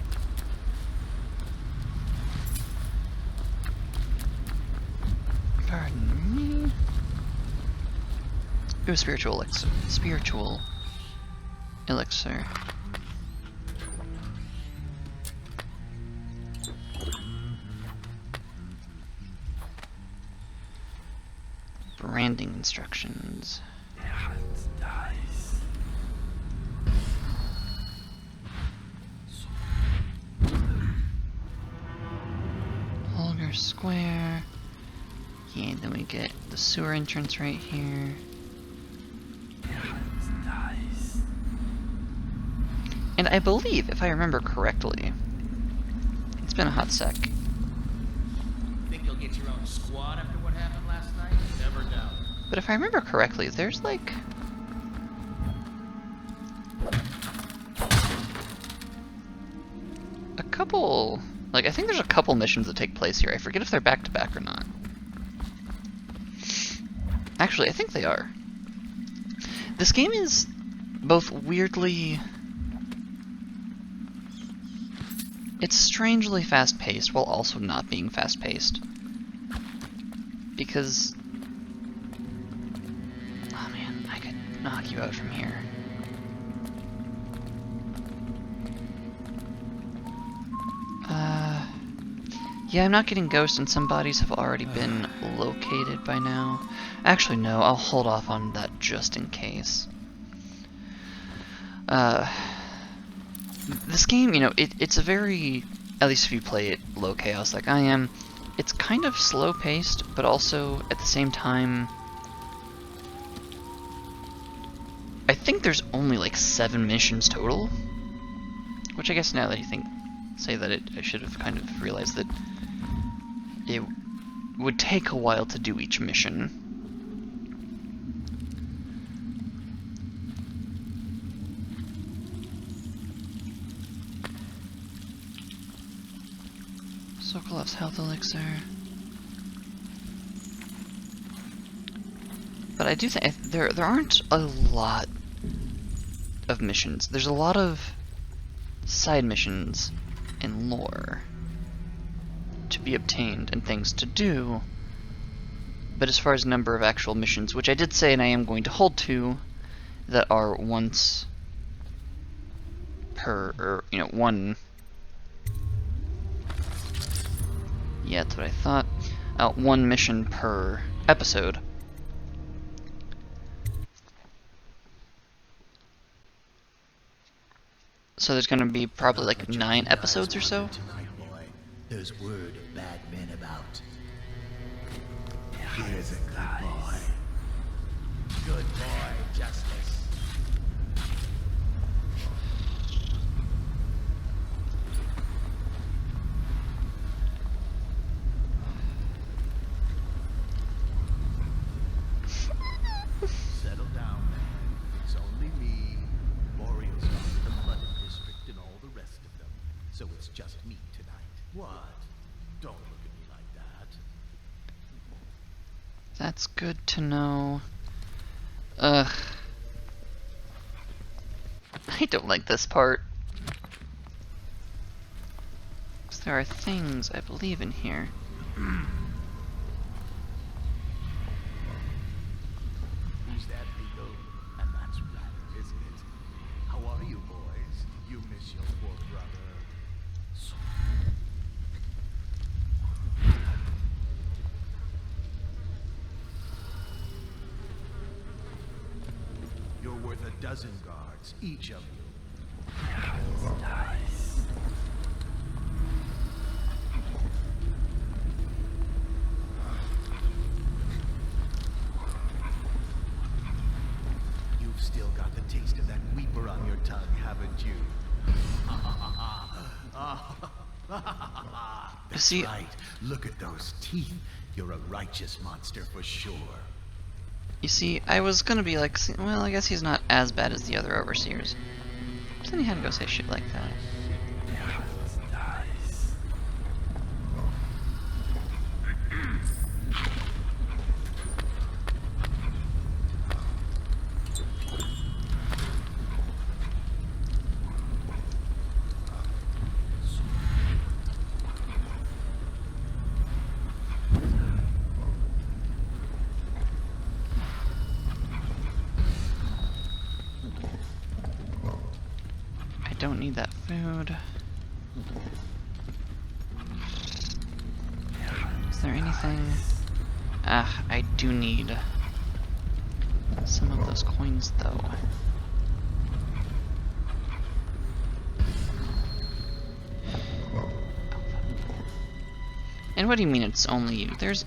Pardon me. Ooh, spiritual elixir. Spiritual elixir. Branding instructions. Holger Square. Yeah, then we get the sewer entrance right here. And I believe, if I remember correctly, it's been a hot sec.
Think you'll get your own squad after what happened last night? Never doubt.
But if I remember correctly, there's like... a couple... Like, I think there's a couple missions that take place here. I forget if they're back-to-back or not. Actually, I think they are. This game is both weirdly... It's strangely fast-paced while also not being fast-paced. Because... Oh man, I could knock you out from here. Yeah, I'm not getting ghosts and some bodies have already been located by now. Actually, no, I'll hold off on that just in case. This game, you know, it's a very, at least if you play it low chaos like I am, it's kind of slow paced, but also at the same time, I think there's only like 7 missions total, which I guess now that you say that I should have kind of realized that it would take a while to do each mission. Sokolov's health elixir. But I do think there aren't a lot of missions. There's a lot of side missions and lore to be obtained and things to do. But as far as number of actual missions, which I did say and I am going to hold to, that are once per, or, you know, one... Yeah, that's what I thought. 1 mission per episode. So there's gonna be probably like 9 episodes or so.
There's word of bad men about. Here's a good boy. Good boy, Justice.
Settle down, man. It's only me, Boreal's the flooded district, and all the rest of them. So it's just me tonight. What? Don't look at me like that.
That's good to know. Ugh. I don't like this part. 'Cause there are things I believe in here.
Who's that, Beagle? And that's right, isn't it? How are you, boys? You miss your poor brother? dozen guards, each of you. You've still got the taste of that weeper on your tongue, haven't you? That's right. Look at those teeth. You're a righteous monster for sure.
You see, I was gonna be like, well, I guess he's not as bad as the other overseers. But then he had to go say shit like that. Don't need that food. Is there anything? Ah, I do need some of those coins though. And what do you mean it's only you? There's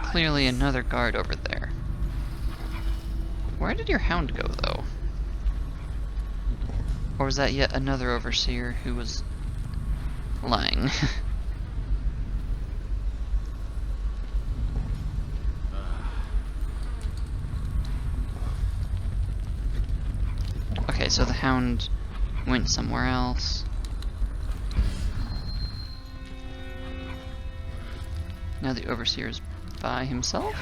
clearly another guard over there. Where did your hound go though? Or was that yet another overseer who was lying? Okay, so the hound went somewhere else. Now the overseer's by himself?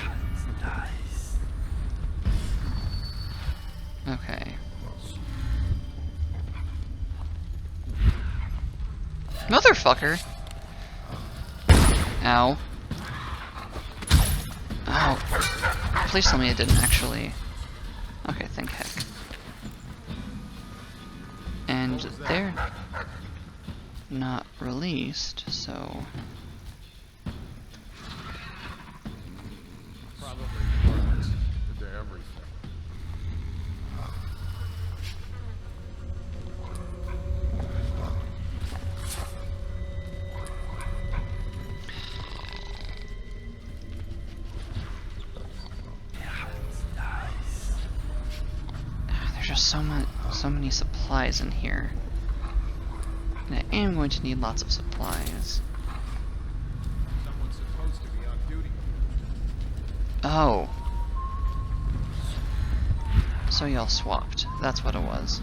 Okay. Motherfucker! Ow. Ow. Please tell me it didn't actually. Okay, thank heck. And they're not released, so.
Probably worked into everything.
So many supplies in here. And I am going to need lots of supplies.
Someone's supposed to be on duty.
Oh. So y'all swapped. That's what it was.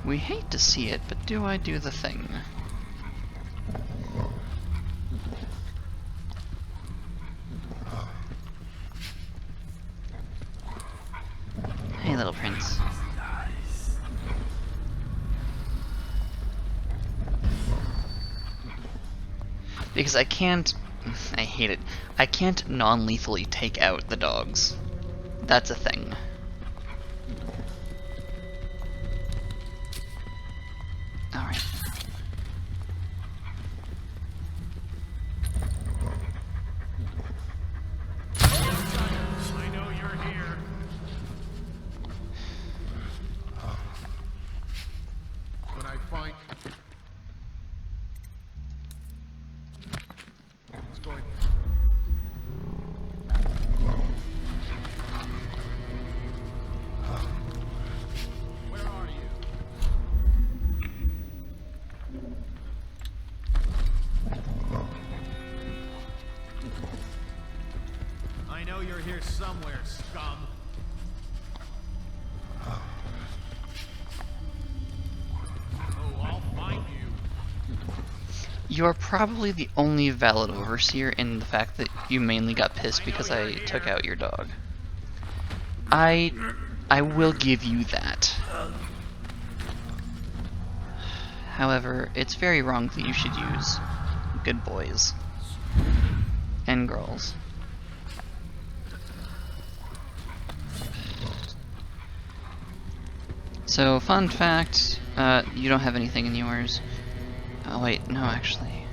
We hate to see it, but do I do the thing? Hey, little prince. Because I can't... I hate it. I can't non-lethally take out the dogs. That's a thing. Alright.
I know you're here.
When I find... What's going...
Where are you? I know you're here somewhere, scum. Oh, I'll find you.
You're probably the only valid overseer in the fact that you mainly got pissed because I took out your dog. I will give you that. However, it's very wrong that you should use good boys and girls. So, fun fact, you don't have anything in yours. Oh wait, no actually.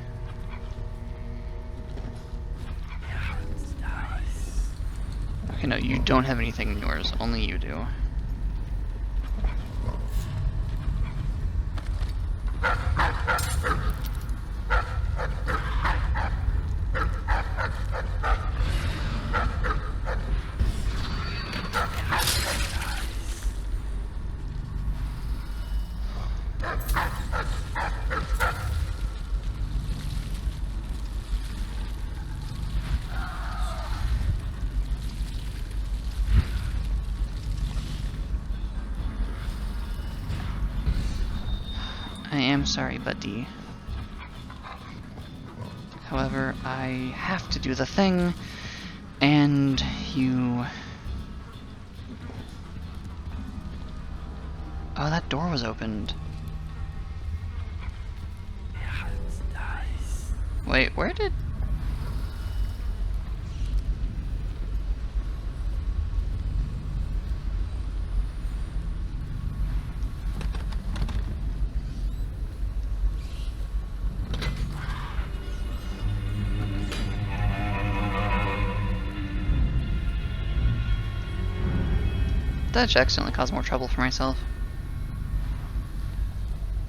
Okay, no, you don't have anything in yours, only you do. I am sorry, buddy. However, I have to do the thing, and you... Oh, that door was opened. Wait, where did... Did I just accidentally cause more trouble for myself?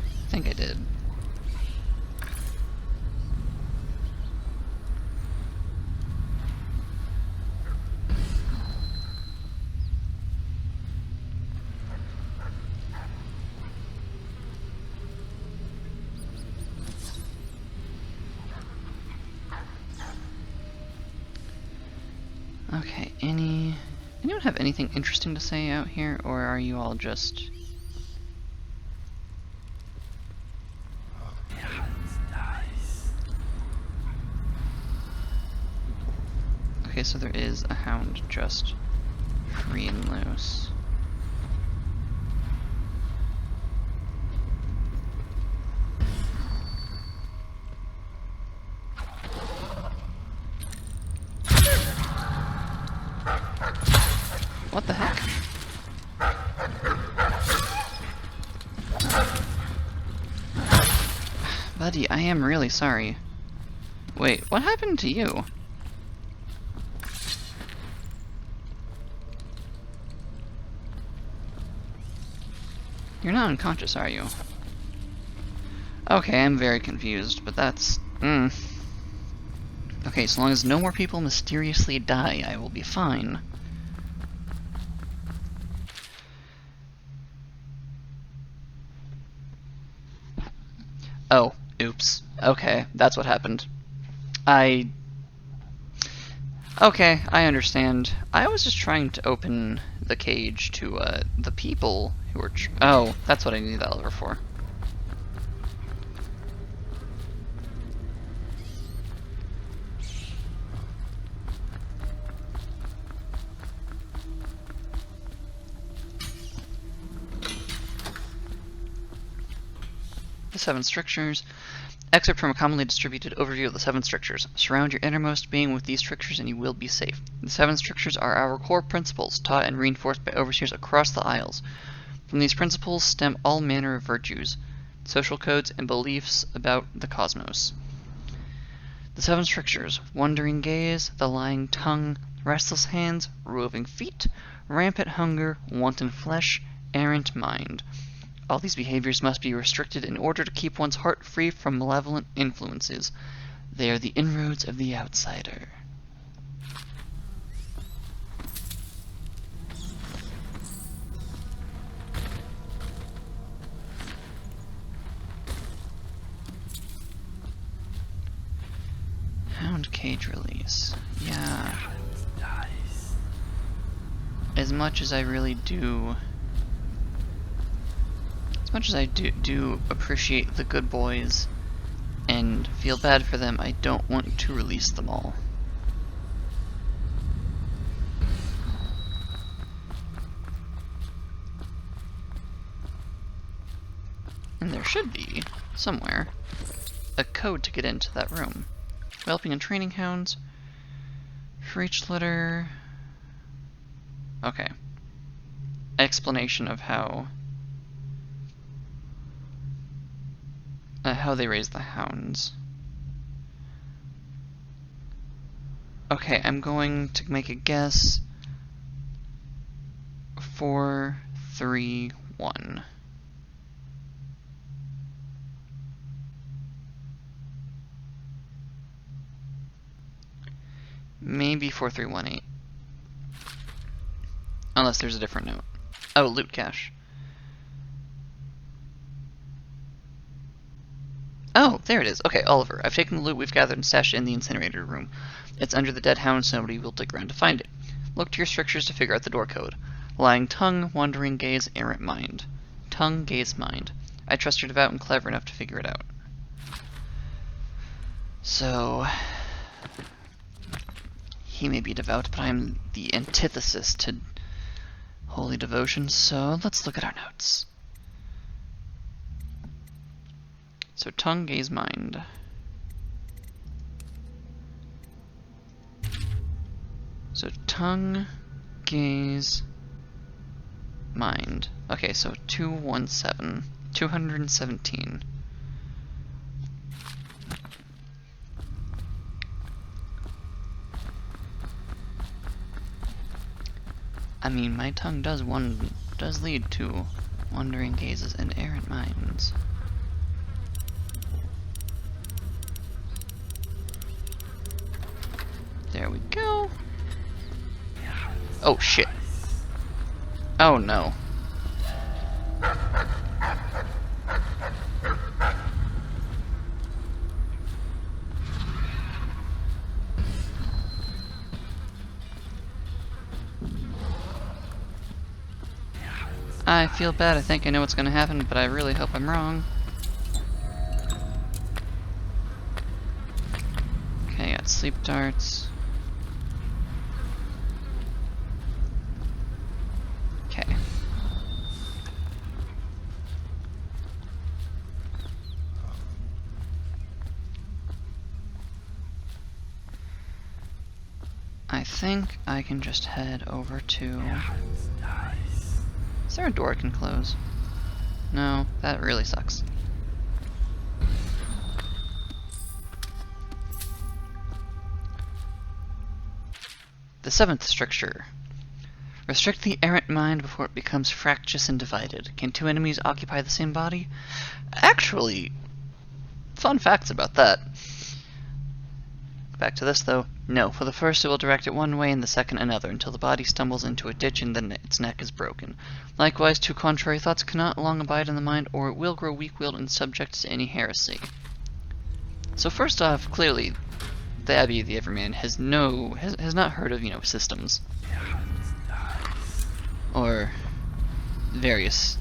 I think I did. Okay, anyone have anything interesting to say out here, or are you all just... Okay, so there is a hound just free and loose. What the heck? Buddy, I am really sorry. Wait, what happened to you? You're not unconscious, are you? Okay, I'm very confused, but that's... Okay, so long as no more people mysteriously die, I will be fine. Oh, oops. Okay, that's what happened. Okay, I understand. I was just trying to open the cage to, the people who were oh, that's what I needed that lever for. The Seven Strictures. Excerpt from a commonly distributed overview of the Seven Strictures. Surround your innermost being with these strictures and you will be safe. The Seven Strictures are our core principles, taught and reinforced by overseers across the Isles. From these principles stem all manner of virtues, social codes, and beliefs about the cosmos. The Seven Strictures: wandering gaze, the lying tongue, restless hands, roving feet, rampant hunger, wanton flesh, errant mind. All these behaviors must be restricted in order to keep one's heart free from malevolent influences. They are the inroads of the outsider. Hound cage release. Yeah. As much as I really do... As much as I do appreciate the good boys and feel bad for them, I don't want to release them all. And there should be, somewhere, a code to get into that room. Developing and training hounds. For each litter... Okay. Explanation of how how they raise the hounds. Okay, I'm going to make a guess. 4, 3, 1. Maybe 4, 3, 1, 8. Unless there's a different note. Oh, loot cache. Oh, there it is. Okay, Oliver, I've taken the loot we've gathered and stashed it in the incinerator room. It's under the dead hound, so nobody will dig around to find it. Look to your strictures to figure out the door code. Lying tongue, wandering gaze, errant mind. Tongue, gaze, mind. I trust you're devout and clever enough to figure it out. So... he may be devout, but I'm the antithesis to holy devotion, so let's look at our notes. So tongue, gaze, mind. So tongue, gaze, mind. Okay, so 217. 217. I mean, my tongue does lead to wandering gazes and errant minds. There we go. Oh shit. Oh no. I feel bad. I think I know what's gonna happen, but I really hope I'm wrong. Okay, got sleep darts. Okay. I think I can just head over to... Is there a door I can close? No, that really sucks. The seventh stricture. Restrict the errant mind before it becomes fractious and divided. Can two enemies occupy the same body? Actually, fun facts about that. Back to this though. No, for the first it will direct it one way and the second another, until the body stumbles into a ditch and then its neck is broken. Likewise, two contrary thoughts cannot long abide in the mind, or it will grow weak-willed and subject to any heresy. So first off, clearly, the Abbey of the Everman has not heard of, systems. Or various...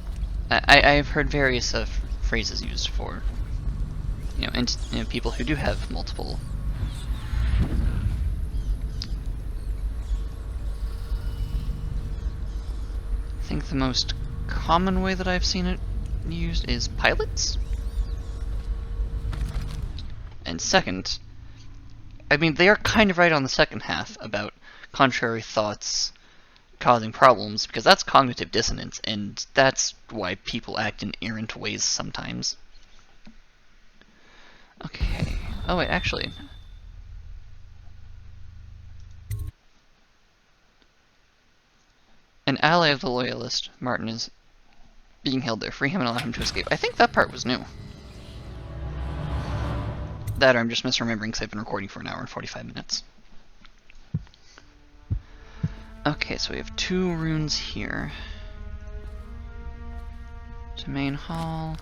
I've heard various phrases used for, people who do have multiple... I think the most common way that I've seen it used is pilots. And second, I mean, they are kind of right on the second half about contrary thoughts causing problems, because that's cognitive dissonance, and that's why people act in errant ways sometimes. Okay. Oh wait, actually... An ally of the Loyalist, Martin, is being held there. Free him and allow him to escape. I think that part was new. That or I'm just misremembering because I've been recording for an hour and 45 minutes. Okay, so we have 2 runes here. To main hall.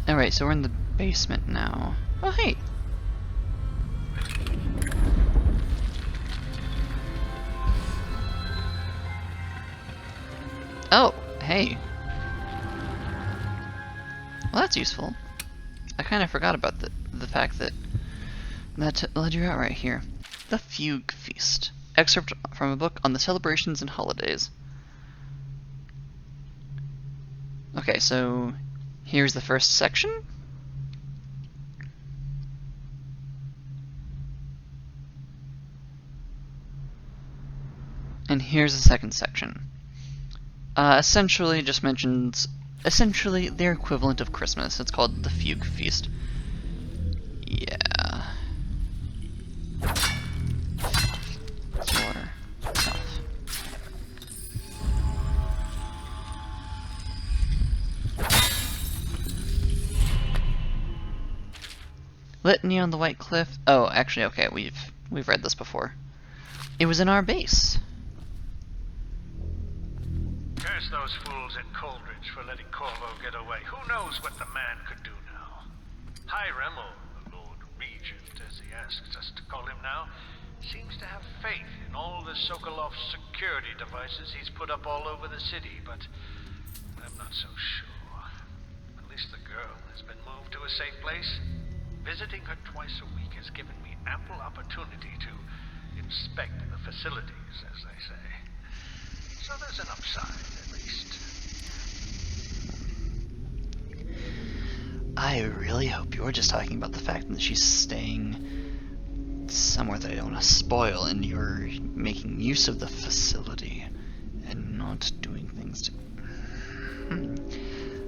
Alright, so we're in the basement now. Oh, hey! Oh, hey. Well, that's useful. I kind of forgot about the fact that led you out right here. The Fugue Feast. Excerpt from a book on the celebrations and holidays. Okay, so here's the first section. And here's the second section. Essentially just mentions essentially their equivalent of Christmas. It's called the Fugue Feast. Yeah. Water. Off. Litany on the White Cliff. Oh, actually, okay, we've read this before. It was in our base.
Curse those fools at Coldridge for letting Corvo get away. Who knows what the man could do now? Hiram, or the Lord Regent, as he asks us to call him now, seems to have faith in all the Sokolov security devices he's put up all over the city, but I'm not so sure. At least the girl has been moved to a safe place. Visiting her twice a week has given me ample opportunity to inspect the facilities, as they say. So there's an upside, at least.
I really hope you're just talking about the fact that she's staying somewhere that I don't want to spoil, and you're making use of the facility and not doing things to...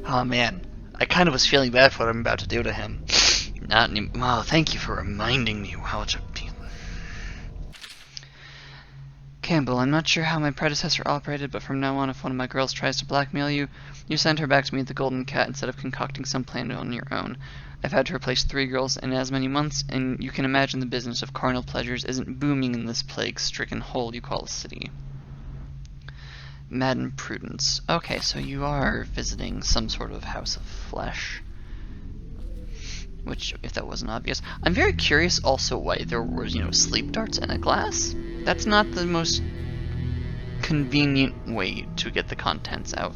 Oh man, I kind of was feeling bad for what I'm about to do to him. Not any... Oh, thank you for reminding me how much of... Campbell, I'm not sure how my predecessor operated, but from now on, if one of my girls tries to blackmail you, you send her back to me at the Golden Cat instead of concocting some plan on your own. I've had to replace 3 girls in as many months, and you can imagine the business of carnal pleasures isn't booming in this plague-stricken hole you call a city. Madden Prudence. Okay, so you are visiting some sort of house of flesh. Which, if that wasn't obvious. I'm very curious also why there was, sleep darts in a glass. That's not the most convenient way to get the contents out.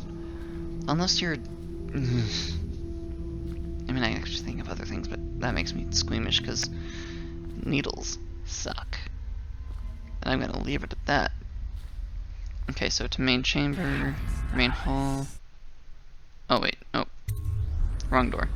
Unless you're... I mean, I actually think of other things, but that makes me squeamish because needles suck. And I'm gonna leave it at that. Okay, so to main chamber, main hall... Oh wait, oh. Wrong door.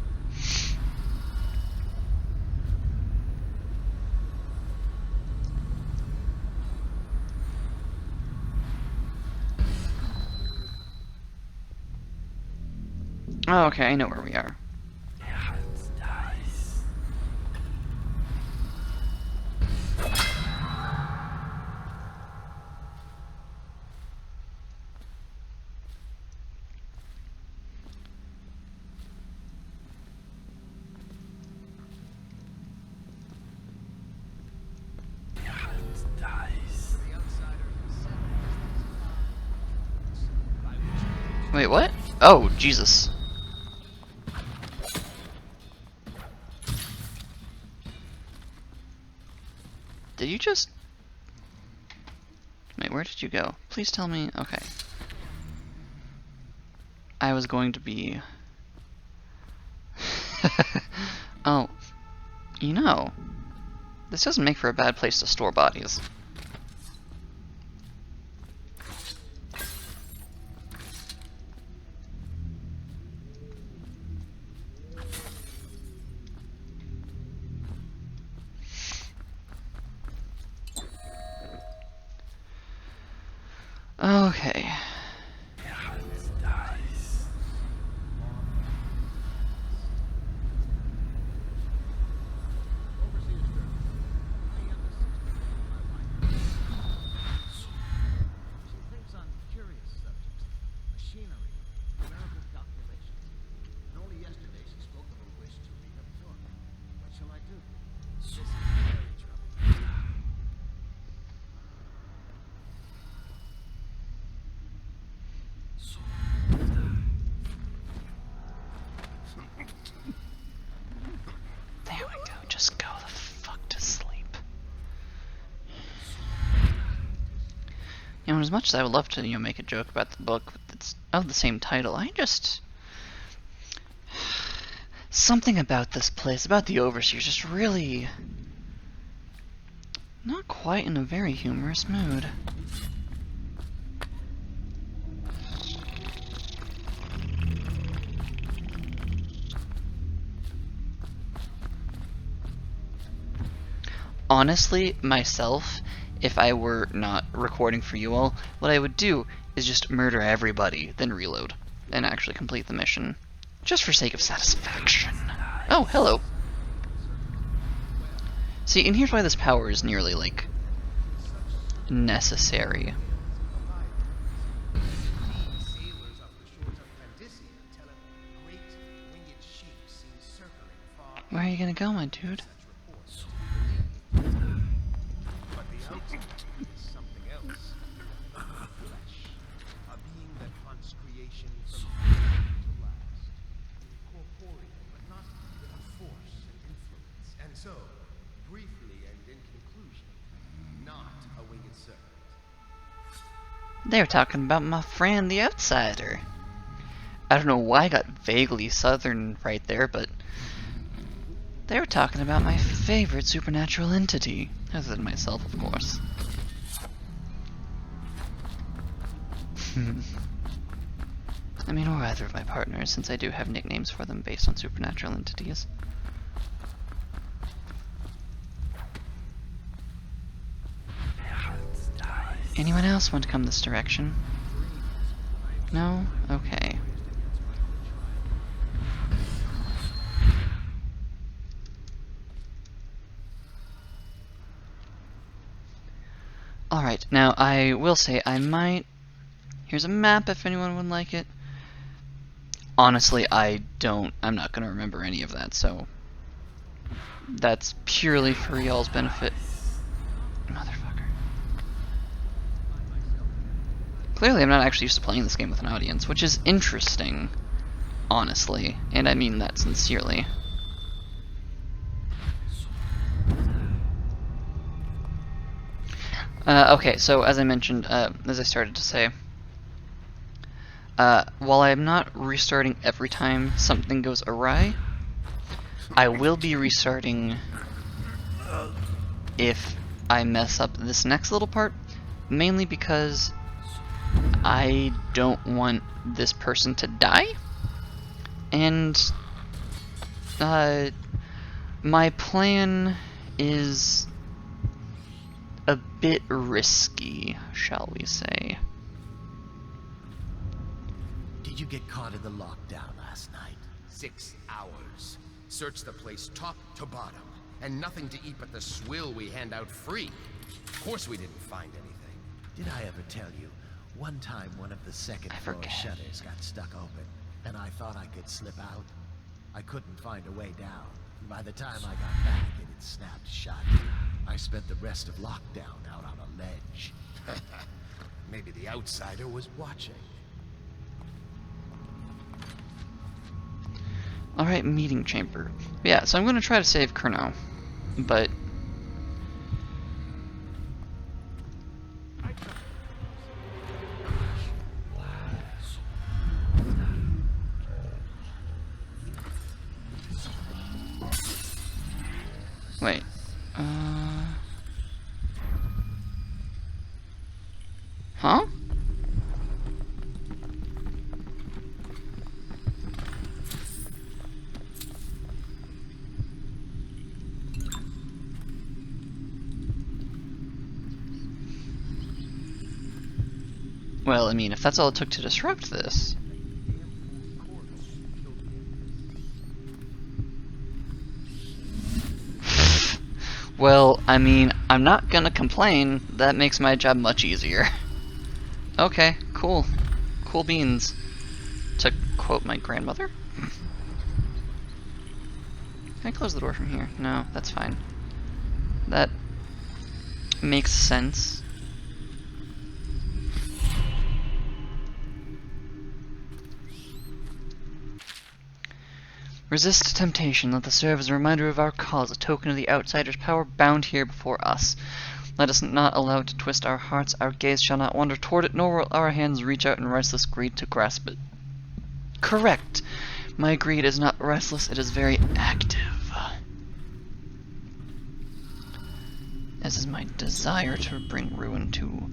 Oh, okay, I know where we are. Wait, what? Oh, Jesus. Did you just... Wait, where did you go? Please tell me... Okay. I was going to be... Oh. This doesn't make for a bad place to store bodies. Okay. There we go, just go the fuck to sleep. As much as I would love to, make a joke about the book that's of the same title, I just... Something about this place, about the Overseers, just really... not quite in a very humorous mood. Honestly, myself, if I were not recording for you all, what I would do is just murder everybody, then reload, and actually complete the mission, just for sake of satisfaction. Oh, hello. See, and here's why this power is nearly, like, necessary. Where are you gonna go, my dude? They were talking about my friend the Outsider. I don't know why I got vaguely southern right there, but they were talking about my favorite supernatural entity, other than myself, of course. I mean, or either of my partners, since I do have nicknames for them based on supernatural entities. Anyone else want to come this direction? No? Okay. Alright, now I will say I might... Here's a map if anyone would like it. Honestly, I'm not going to remember any of that, so... That's purely for y'all's benefit. Motherfucker. Clearly, I'm not actually used to playing this game with an audience, which is interesting, honestly, and I mean that sincerely. Okay, so as I mentioned, as I started to say, while I'm not restarting every time something goes awry, I will be restarting if I mess up this next little part, mainly because I don't want this person to die, and my plan is a bit risky, shall we say.
Did you get caught in the lockdown last night?
6 hours. Searched the place top to bottom, and nothing to eat but the swill we hand out free. Of course we didn't find anything.
Did I ever tell you? One time one of the second floor shutters got stuck open, and I thought I could slip out. I couldn't find a way down. By the time I got back, it had snapped shut. I spent the rest of lockdown out on a ledge.
Maybe the Outsider was watching.
Alright, meeting chamber. Yeah, so I'm going to try to save Kurnow, but... Wait, Huh? Well, I mean, if that's all it took to disrupt this... Well, I mean, I'm not gonna complain. That makes my job much easier. Okay, cool. Cool beans. To quote my grandmother. Can I close the door from here? No, that's fine. That makes sense. Resist temptation. Let this serve as a reminder of our cause, a token of the Outsider's power bound here before us. Let us not allow it to twist our hearts. Our gaze shall not wander toward it, nor will our hands reach out in restless greed to grasp it. Correct! My greed is not restless, it is very active. As is my desire to bring ruin to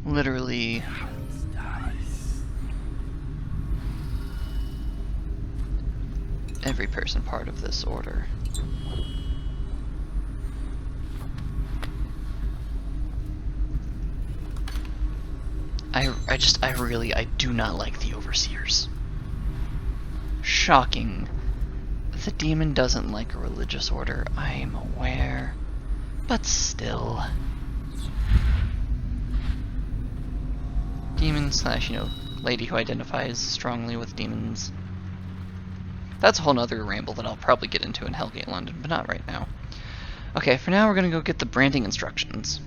literally every person part of this order. I do not like the Overseers. Shocking. The demon doesn't like a religious order, I am aware. But still. Demon slash, lady who identifies strongly with demons. That's a whole nother ramble that I'll probably get into in Hellgate London, but not right now. Okay, for now we're gonna go get the branding instructions.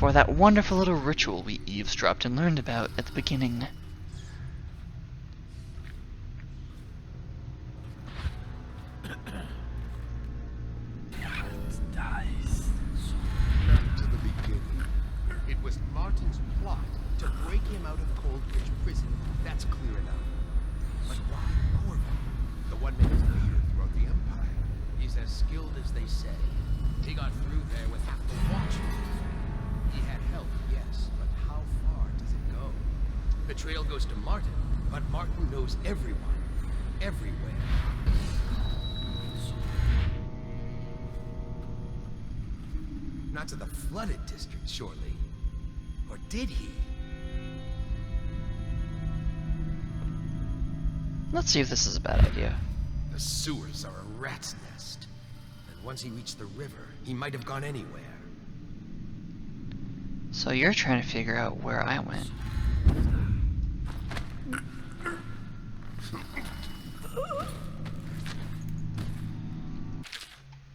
For that wonderful little ritual we eavesdropped and learned about at the beginning.
Back to the beginning. It was Martin's plot to break him out of Coldridge Prison. That's clear enough. But why Corvo? The one-man leader throughout the Empire.
He's as skilled as they say. He got through there with half the watch. He had help, yes, but how far does it go? The trail goes to Martin, but Martin knows everyone, everywhere. Not to the flooded district, surely. Or did he?
Let's see if this is a bad idea.
The sewers are a rat's nest. And once he reached the river, he might have gone anywhere.
So you're trying to figure out where I went.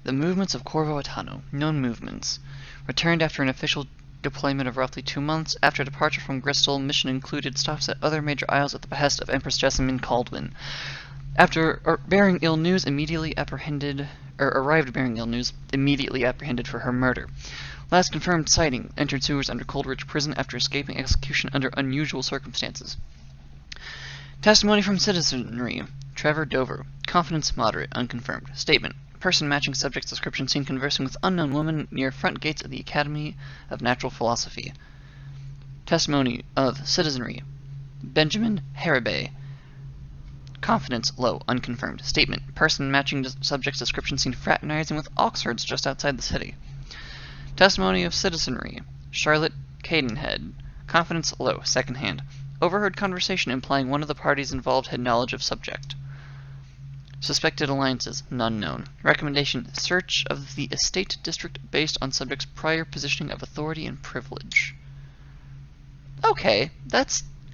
The movements of Corvo Atano. Known movements. Returned after an official deployment of roughly 2 months. After departure from Bristol, mission included stops at other major isles at the behest of Empress Jessamine Caldwin. After bearing ill news, arrived bearing ill news, immediately apprehended for her murder. Last confirmed sighting, entered sewers under Coldridge Prison after escaping execution under unusual circumstances. Testimony from citizenry. Trevor Dover. Confidence moderate, unconfirmed. Statement. Person matching subject's description seen conversing with unknown woman near front gates of the Academy of Natural Philosophy. Testimony of citizenry. Benjamin Haribe. Confidence low, unconfirmed. Statement. Person matching subject's description seen fraternizing with Oxfords just outside the city. Testimony of citizenry. Charlotte Cadenhead. Confidence low, second-hand. Overheard conversation implying one of the parties involved had knowledge of subject. Suspected alliances, none known. Recommendation, search of the estate district based on subject's prior positioning of authority and privilege. Okay,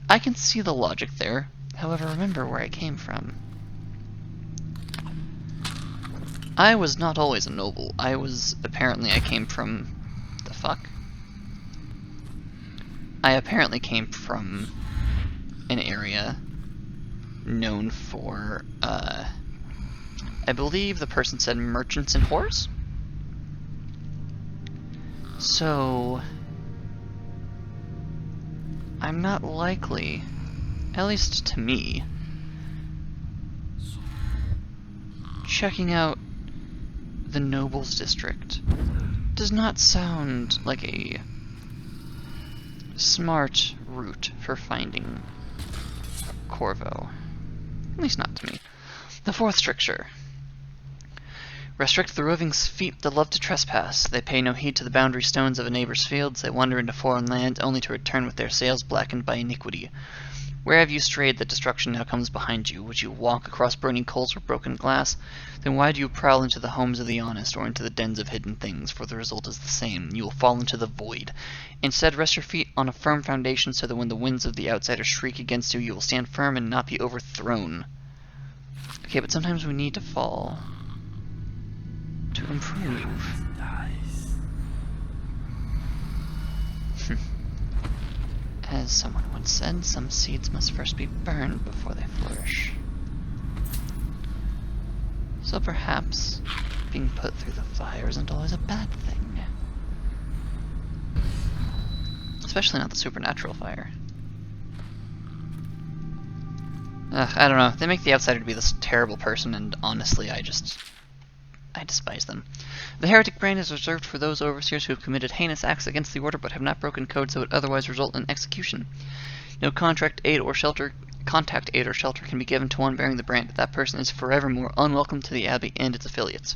I can see the logic there. However, remember where I came from. I was not always a noble. I came from... the fuck? I apparently came from an area known for, I believe the person said merchants and whores? So... I'm not likely, at least to me, checking out the Nobles District does not sound like a smart route for finding Corvo. At least not to me. The fourth stricture. Restrict the roving's feet that love to trespass. They pay no heed to the boundary stones of a neighbor's fields. They wander into foreign land, only to return with their sails blackened by iniquity. Where have you strayed that destruction now comes behind you? Would you walk across burning coals or broken glass? Then why do you prowl into the homes of the honest, or into the dens of hidden things? For the result is the same. You will fall into the void. Instead, rest your feet on a firm foundation so that when the winds of the outsider shriek against you, you will stand firm and not be overthrown. Okay, but sometimes we need to fall to improve. As someone once said, some seeds must first be burned before they flourish. So perhaps being put through the fire isn't always a bad thing. Especially not the supernatural fire. I don't know. They make the outsider to be this terrible person, and honestly, I despise them. The heretic brand is reserved for those overseers who have committed heinous acts against the order but have not broken code so it would otherwise result in execution. No contact aid or shelter can be given to one bearing the brand. That person is forevermore unwelcome to the Abbey and its affiliates.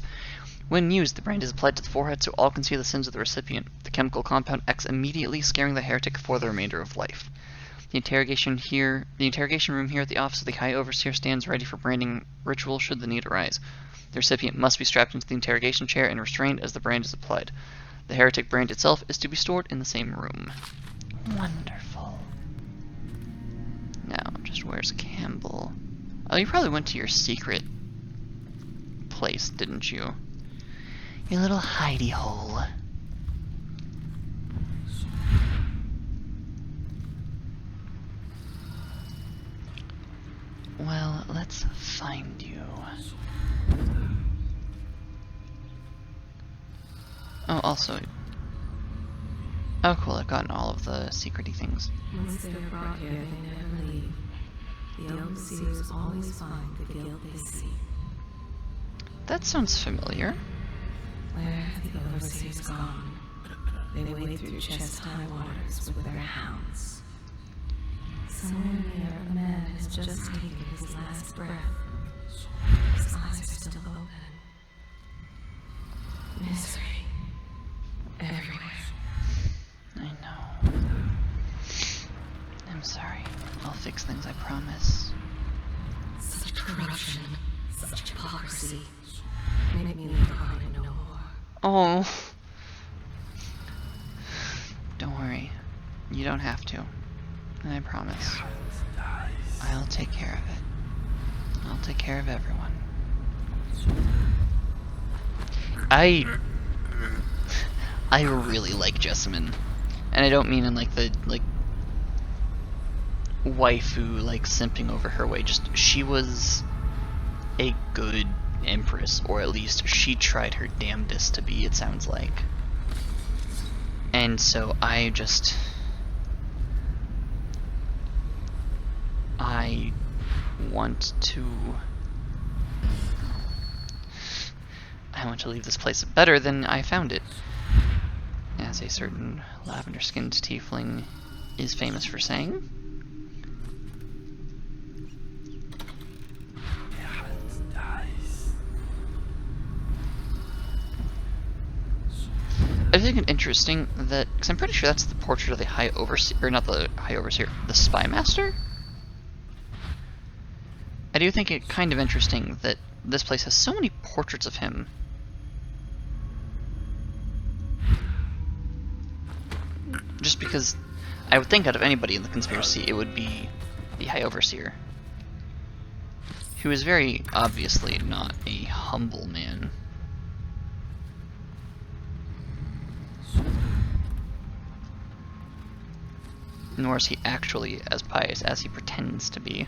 When used, the brand is applied to the forehead so all can see the sins of the recipient. The chemical compound acts immediately, scaring the heretic for the remainder of life. The interrogation room here at the office of the High Overseer stands ready for branding ritual should the need arise. The recipient must be strapped into the interrogation chair and restrained as the brand is applied. The heretic brand itself is to be stored in the same room. Wonderful. Now, just where's Campbell? Oh, you probably went to your secret place, didn't you? Your little hidey hole. Well, let's find you. Oh, also... Oh, cool, I've gotten all of the secret-y things.
Once they're brought here, they never leave. The overseers always find the guilt they see.
That sounds familiar.
Where have the overseers gone? They wade through chest-high waters with their hounds. Somewhere near, a man has just taken his last breath. His eyes are still open. Misery. Everywhere.
I know. I'm sorry. I'll fix things, I promise.
Such corruption. Such hypocrisy. Make me leave behind no more.
Oh. Don't worry. You don't have to. I promise. I'll take care of it. I'll take care of everyone. I really like Jessamine. And I don't mean in like the waifu like simping over her way. Just she was a good empress, or at least she tried her damnedest to be, it sounds like. And so I want to leave this place better than I found it, as a certain lavender-skinned tiefling is famous for saying. I think it's interesting that, because I'm pretty sure that's the portrait of the High Overseer, or not the High Overseer, the Spy Master? I do think it kind of interesting that this place has so many portraits of him. Just because I would think out of anybody in the conspiracy, it would be the High Overseer, who is very obviously not a humble man. Nor is he actually as pious as he pretends to be.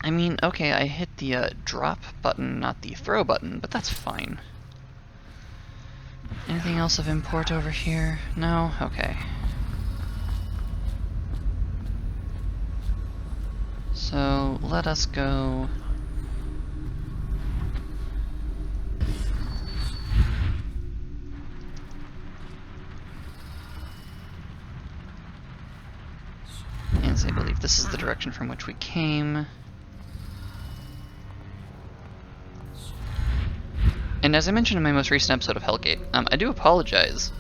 I mean, okay, I hit the drop button, not the throw button, but that's fine. Anything else of import over here? No? Okay. So, let us go... And I believe this is the direction from which we came. And as I mentioned in my most recent episode of Hellgate, I do apologize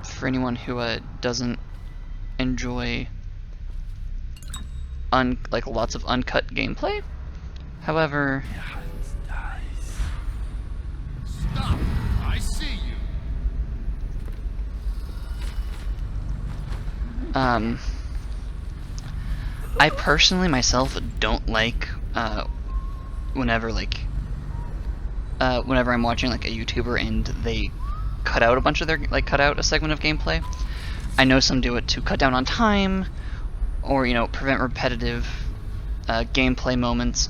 for anyone who doesn't enjoy lots of uncut gameplay. However,
Stop! I see you.
I personally myself don't like whenever I'm watching like a YouTuber and they cut out a bunch of their cut out a segment of gameplay. I know some do it to cut down on time, or prevent repetitive gameplay moments.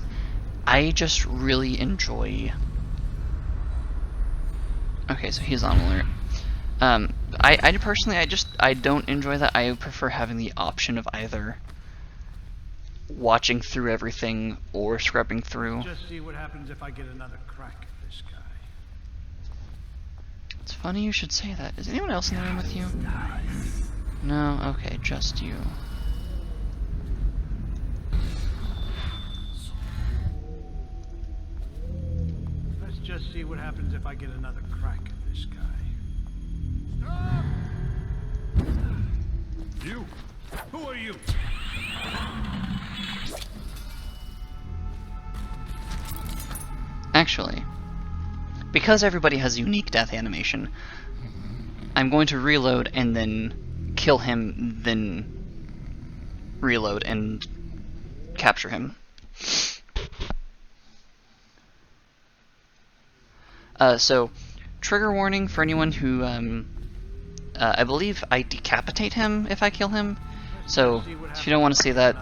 I just really enjoy. Okay, so he's on alert. I personally I don't enjoy that. I prefer having the option of either watching through everything or scrubbing through.
Just see what happens if I get another crack at this guy.
It's funny you should say that. Is anyone else in the room with you? No? Okay, just you.
see what happens if I get another crack at this guy.
Stop! You? Who are you?
Actually, because everybody has a unique death animation, I'm going to reload and then kill him, then reload and capture him. So, trigger warning for anyone who, I believe I decapitate him if I kill him, so if you don't want to see that,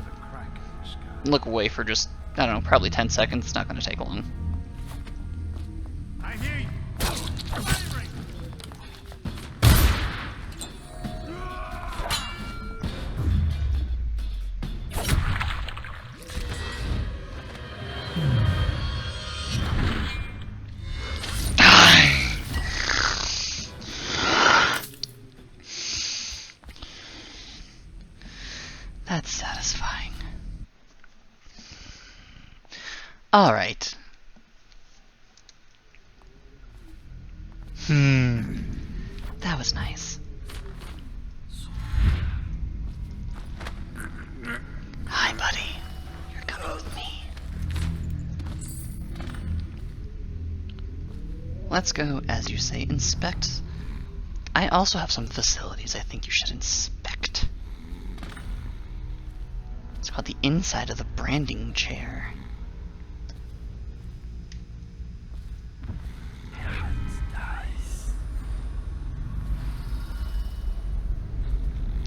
look away for just, I don't know, probably 10 seconds, it's not going to take long.
I hear you.
That's satisfying. Alright. That was nice. Hi, buddy. You're coming with me. Let's go, as you say, inspect. I also have some facilities I think you should inspect. It's called the inside of the branding chair.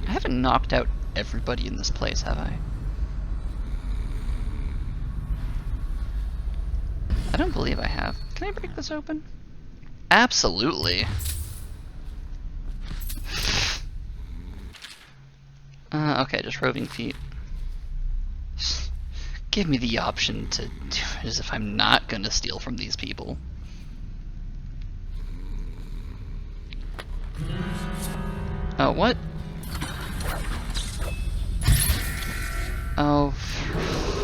I haven't knocked out everybody in this place, have I? I don't believe I have. Can I break this open? Absolutely. Okay, just roving feet. Give me the option to do it as if I'm not gonna steal from these people. Oh, what? Oh, for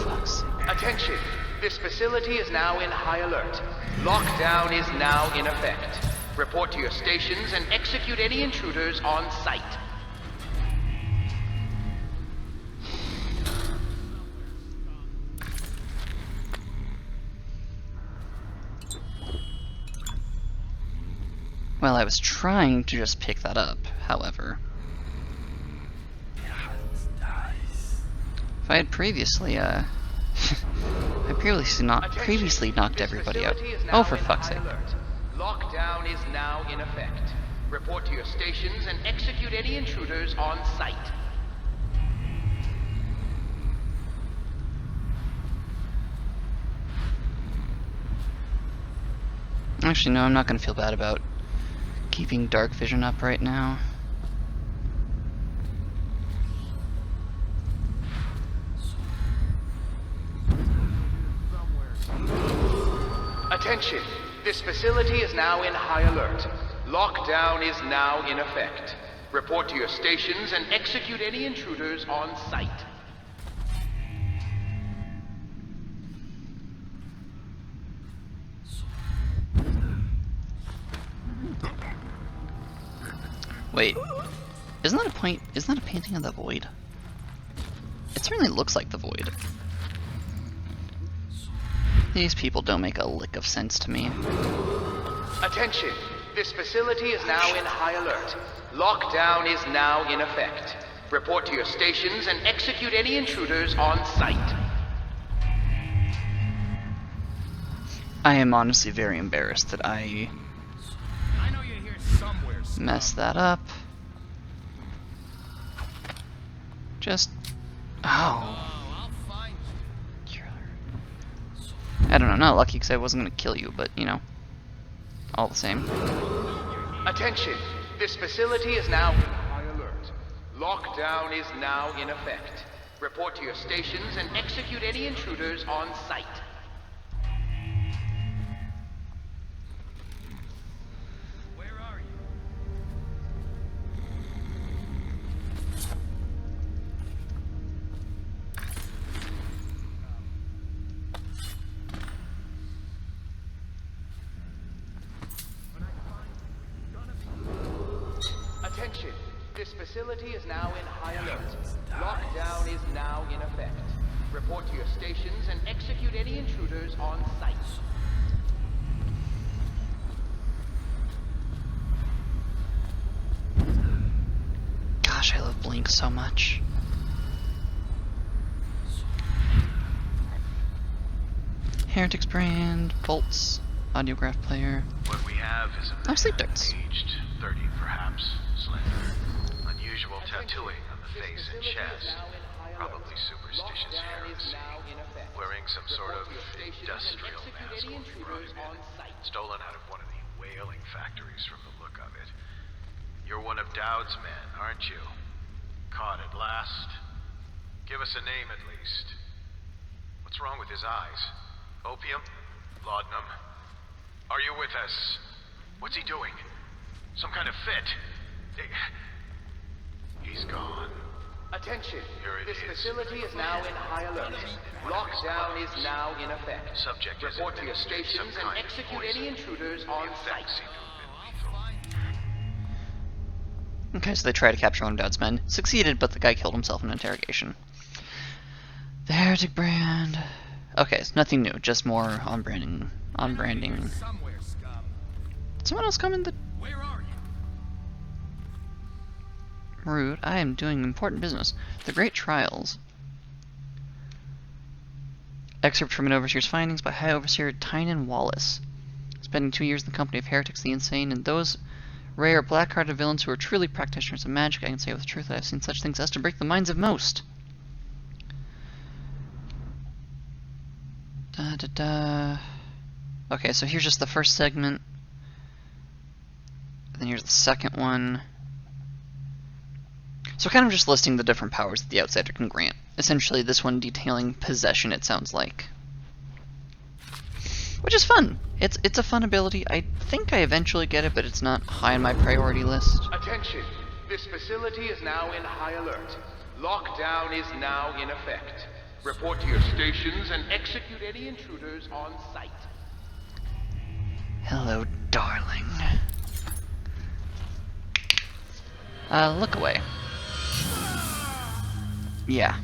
fuck's sake.
Attention! This facility is now in high alert. Lockdown is now in effect. Report to your stations and execute any intruders on site.
Well, I was trying to just pick that up, however. If I had previously, I previously knocked everybody out. Oh, for fuck's sake.
Lockdown is now in effect. Report to your stations and execute any intruders on site.
Actually, no, I'm not gonna feel bad about keeping dark vision up right now.
Attention! This facility is now in high alert. Lockdown is now in effect. Report to your stations and execute any intruders on site.
Wait, isn't that a painting of the Void? It certainly looks like the Void. These people don't make a lick of sense to me.
Attention! This facility is now in high alert. Lockdown is now in effect. Report to your stations and execute any intruders on site.
I am honestly very embarrassed that I
know you're here somewhere.
messed that up. Just... Oh.
I'll find you.
I don't know, not lucky because I wasn't going to kill you, but, you know, all the same.
Attention! This facility is now in high alert. Lockdown is now in effect. Report to your stations and execute any intruders on site.
Where are you?
Attention! This facility is now in high alert. Lockdown is now in effect. Report to your stations and execute any intruders on site.
Gosh, I love Blink so much. Heretics brand, bolts, audiograph player.
What we have is a man,
sleep darts.
aged 30 perhaps, slender, unusual tattooing on the face and chest, probably superstitious heresy, wearing some sort of industrial mask when we brought him in, stolen out of one of the whaling factories from the look of it. You're one of Dowd's men, aren't you? Caught at last? Give us a name at least. What's wrong with his eyes? Opium? Laudanum? Are you with us? What's he doing? Some kind of fit? He's gone.
Attention!
Here it
This
is.
facility is now in high alert. Lockdown is now in effect.
Subject has
Report to your
administered
stations
some
and
kind of
execute
poison.
any intruders on site.
Seem to have been lethal.
Okay, so they try to capture one of Dowd's men. Succeeded, but the guy killed himself in interrogation. The Heretic brand. Okay, so nothing new, just more on branding. Did someone else come in the...
Where are you?
Rude. I am doing important business. The Great Trials. Excerpt from an Overseer's findings by High Overseer Tynan Wallace. Spending 2 years in the company of heretics, the insane, and those rare black-hearted villains who are truly practitioners of magic, I can say with truth that I've seen such things as to break the minds of most. Okay, so here's just the first segment. Then here's the second one. So kind of just listing the different powers that the Outsider can grant. Essentially, this one detailing possession, it sounds like. Which is fun. It's a fun ability. I think I eventually get it, but it's not high on my priority list.
Attention! This facility is now in high alert. Lockdown is now in effect. Report to your stations and execute any intruders on site.
Hello, darling. Look away. Yeah.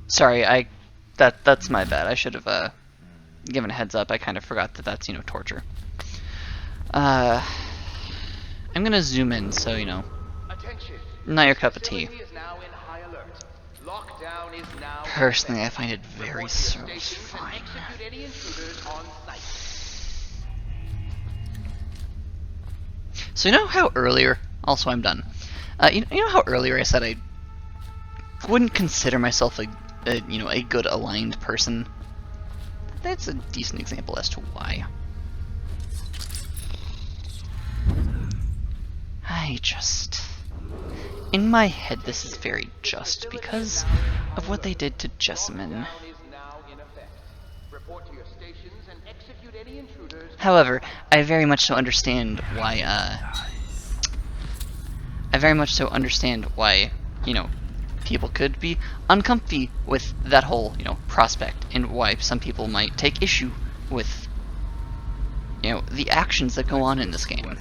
Sorry, that's my bad. I should have, given a heads up. I kind of forgot that that's, torture. I'm gonna zoom in, so, not your cup of tea. Personally, I find it very satisfying. So you know how earlier, also I'm done, you know how earlier I said I wouldn't consider myself a good aligned person? That's a decent example as to why. In my head this is very just because of what they did to Jessamine. However, I very much so understand why, people could be uncomfy with that whole, prospect, and why some people might take issue with, the actions that go on in this game.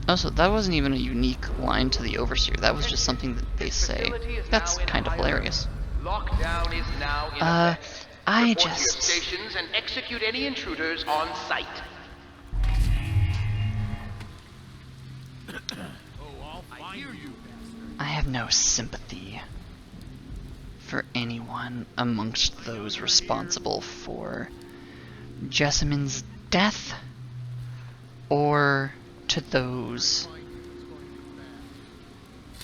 Also, that wasn't even a unique line to the Overseer, that was just something that they say. That's kind of hilarious.
Lockdown is now in effect. Report to your stations and execute any intruders on site.
I have no sympathy for anyone amongst those responsible for Jessamine's death, or to those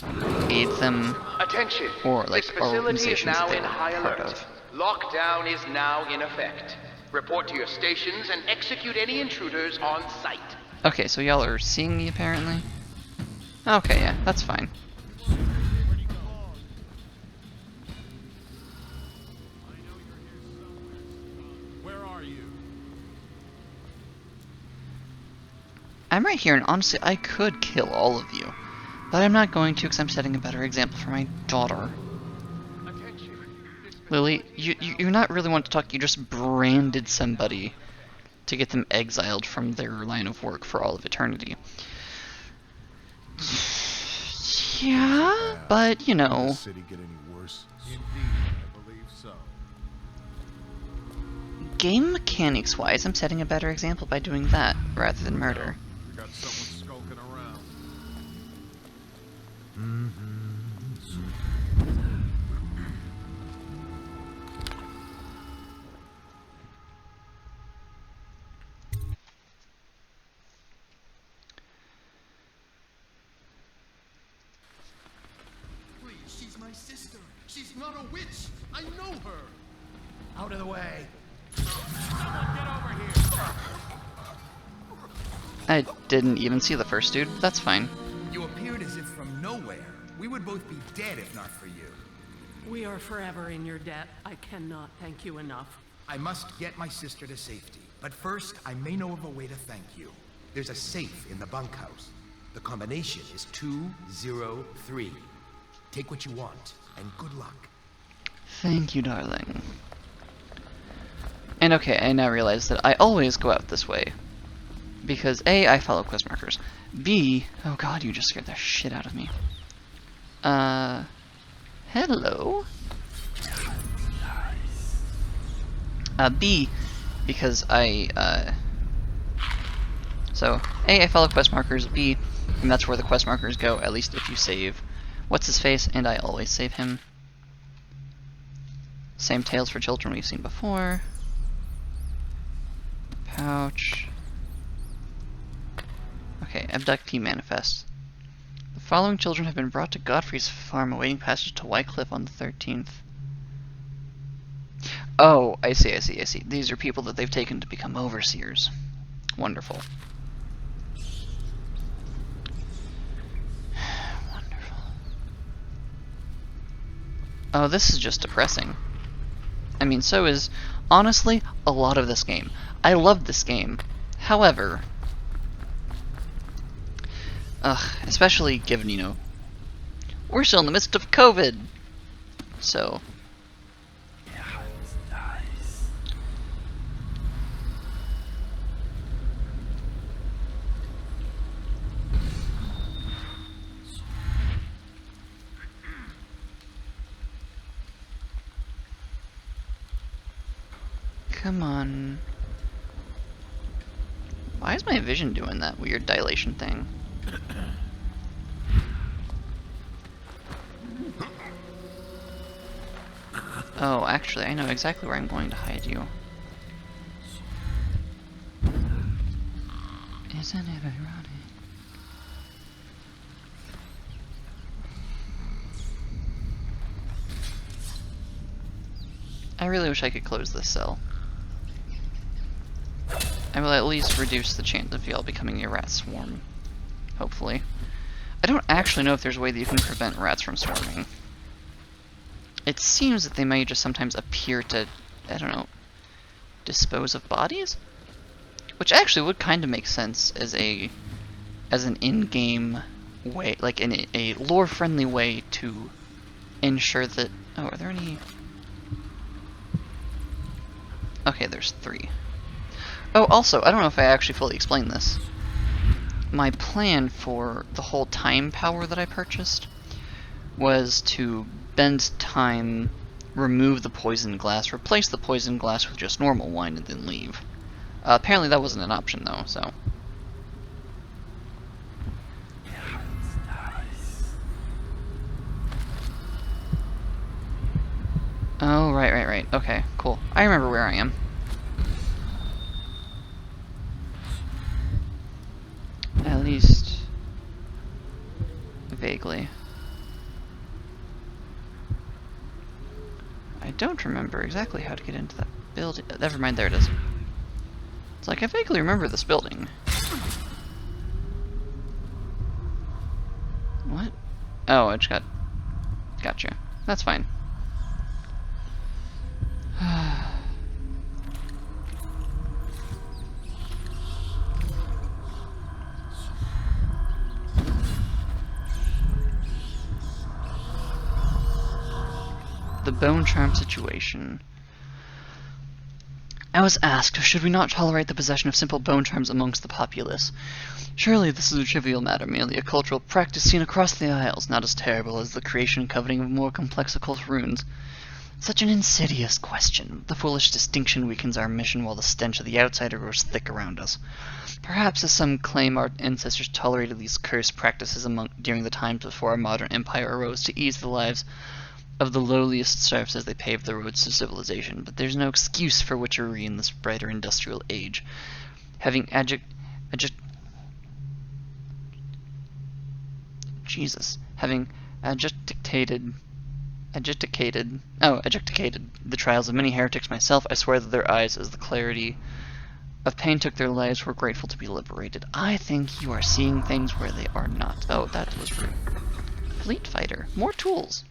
who aid them,
Attention.
or
This facility
organizations
is now
that they
in
were
high
part
alert.
of.
Lockdown is now in effect. Report to your stations and execute any intruders on site.
Okay, so y'all are seeing me apparently? Okay, yeah, that's fine.
Where are you?
I'm right here, and honestly, I could kill all of you. But I'm not going to, because I'm setting a better example for my daughter. Lily, you're not really wanting to talk, you just branded somebody to get them exiled from their line of work for all of eternity. Yeah, but you know.
Did the city get any worse? Indeed, I believe so.
Game mechanics wise, I'm setting a better example by doing that rather than murder.
We got someone skulking around.
Please, she's my sister. She's not a witch. I know her. Out of the way. Someone get over here.
I didn't even see the first dude, but that's fine.
You appeared as if from nowhere. We would both be dead if not for you.
We are forever in your debt. I cannot thank you enough.
I must get my sister to safety. But first, I may know of a way to thank you. There's a safe in the bunkhouse. The combination is 203. Take what you want, and good luck.
Thank you, darling. And okay, I now realize that I always go out this way. Because A, I follow quest markers. B, oh god, you just scared the shit out of me. Hello? B, because so, A, I follow quest markers, B, and that's where the quest markers go, at least if you save What's-His-Face, and I always save him. Same tales for children we've seen before. Pouch. Okay, abductee manifest. The following children have been brought to Godfrey's farm awaiting passage to Wycliffe on the 13th. Oh, I see. These are people that they've taken to become overseers. Wonderful. Wonderful. Oh, this is just depressing. I mean, so is, honestly, a lot of this game. I love this game. However, especially given, you know, we're still in the midst of COVID. So. Come on. Why is my vision doing that weird dilation thing? Oh, actually, I know exactly where I'm going to hide you. Isn't it ironic? I really wish I could close this cell. I will at least reduce the chance of y'all becoming a rat swarm. Hopefully. I don't actually know if there's a way that you can prevent rats from swarming. It seems that they may just sometimes appear to, I don't know, dispose of bodies? Which actually would kind of make sense as an in-game way, like in a lore-friendly way to ensure that... Oh, are there any... Okay, there's 3. Oh, also, I don't know if I actually fully explained this. My plan for the whole time power that I purchased was to bend time, remove the poison glass, replace the poison glass with just normal wine, and then leave. Apparently that wasn't an option, though, so... Oh, right. Okay, cool. I remember where I am. At least... vaguely. I don't remember exactly how to get into that building. Never mind, there it is. It's like, I vaguely remember this building. What? Oh, I just got... Gotcha. That's fine. The bone charm situation. I was asked, should we not tolerate the possession of simple bone charms amongst the populace? Surely this is a trivial matter, merely a cultural practice seen across the Isles, not as terrible as the creation and coveting of more complex occult runes. Such an insidious question. The foolish distinction weakens our mission while the stench of the outsider grows thick around us. Perhaps, as some claim, our ancestors tolerated these cursed practices during the times before our modern empire arose to ease the lives of the lowliest serfs as they paved the roads to civilization, but there's no excuse for witchery in this brighter industrial age. Having ejecticated the trials of many heretics myself, I swear that their eyes, as the clarity of pain took their lives, were grateful to be liberated. I think you are seeing things where they are not. Oh, that was rude. Fleet fighter. More tools.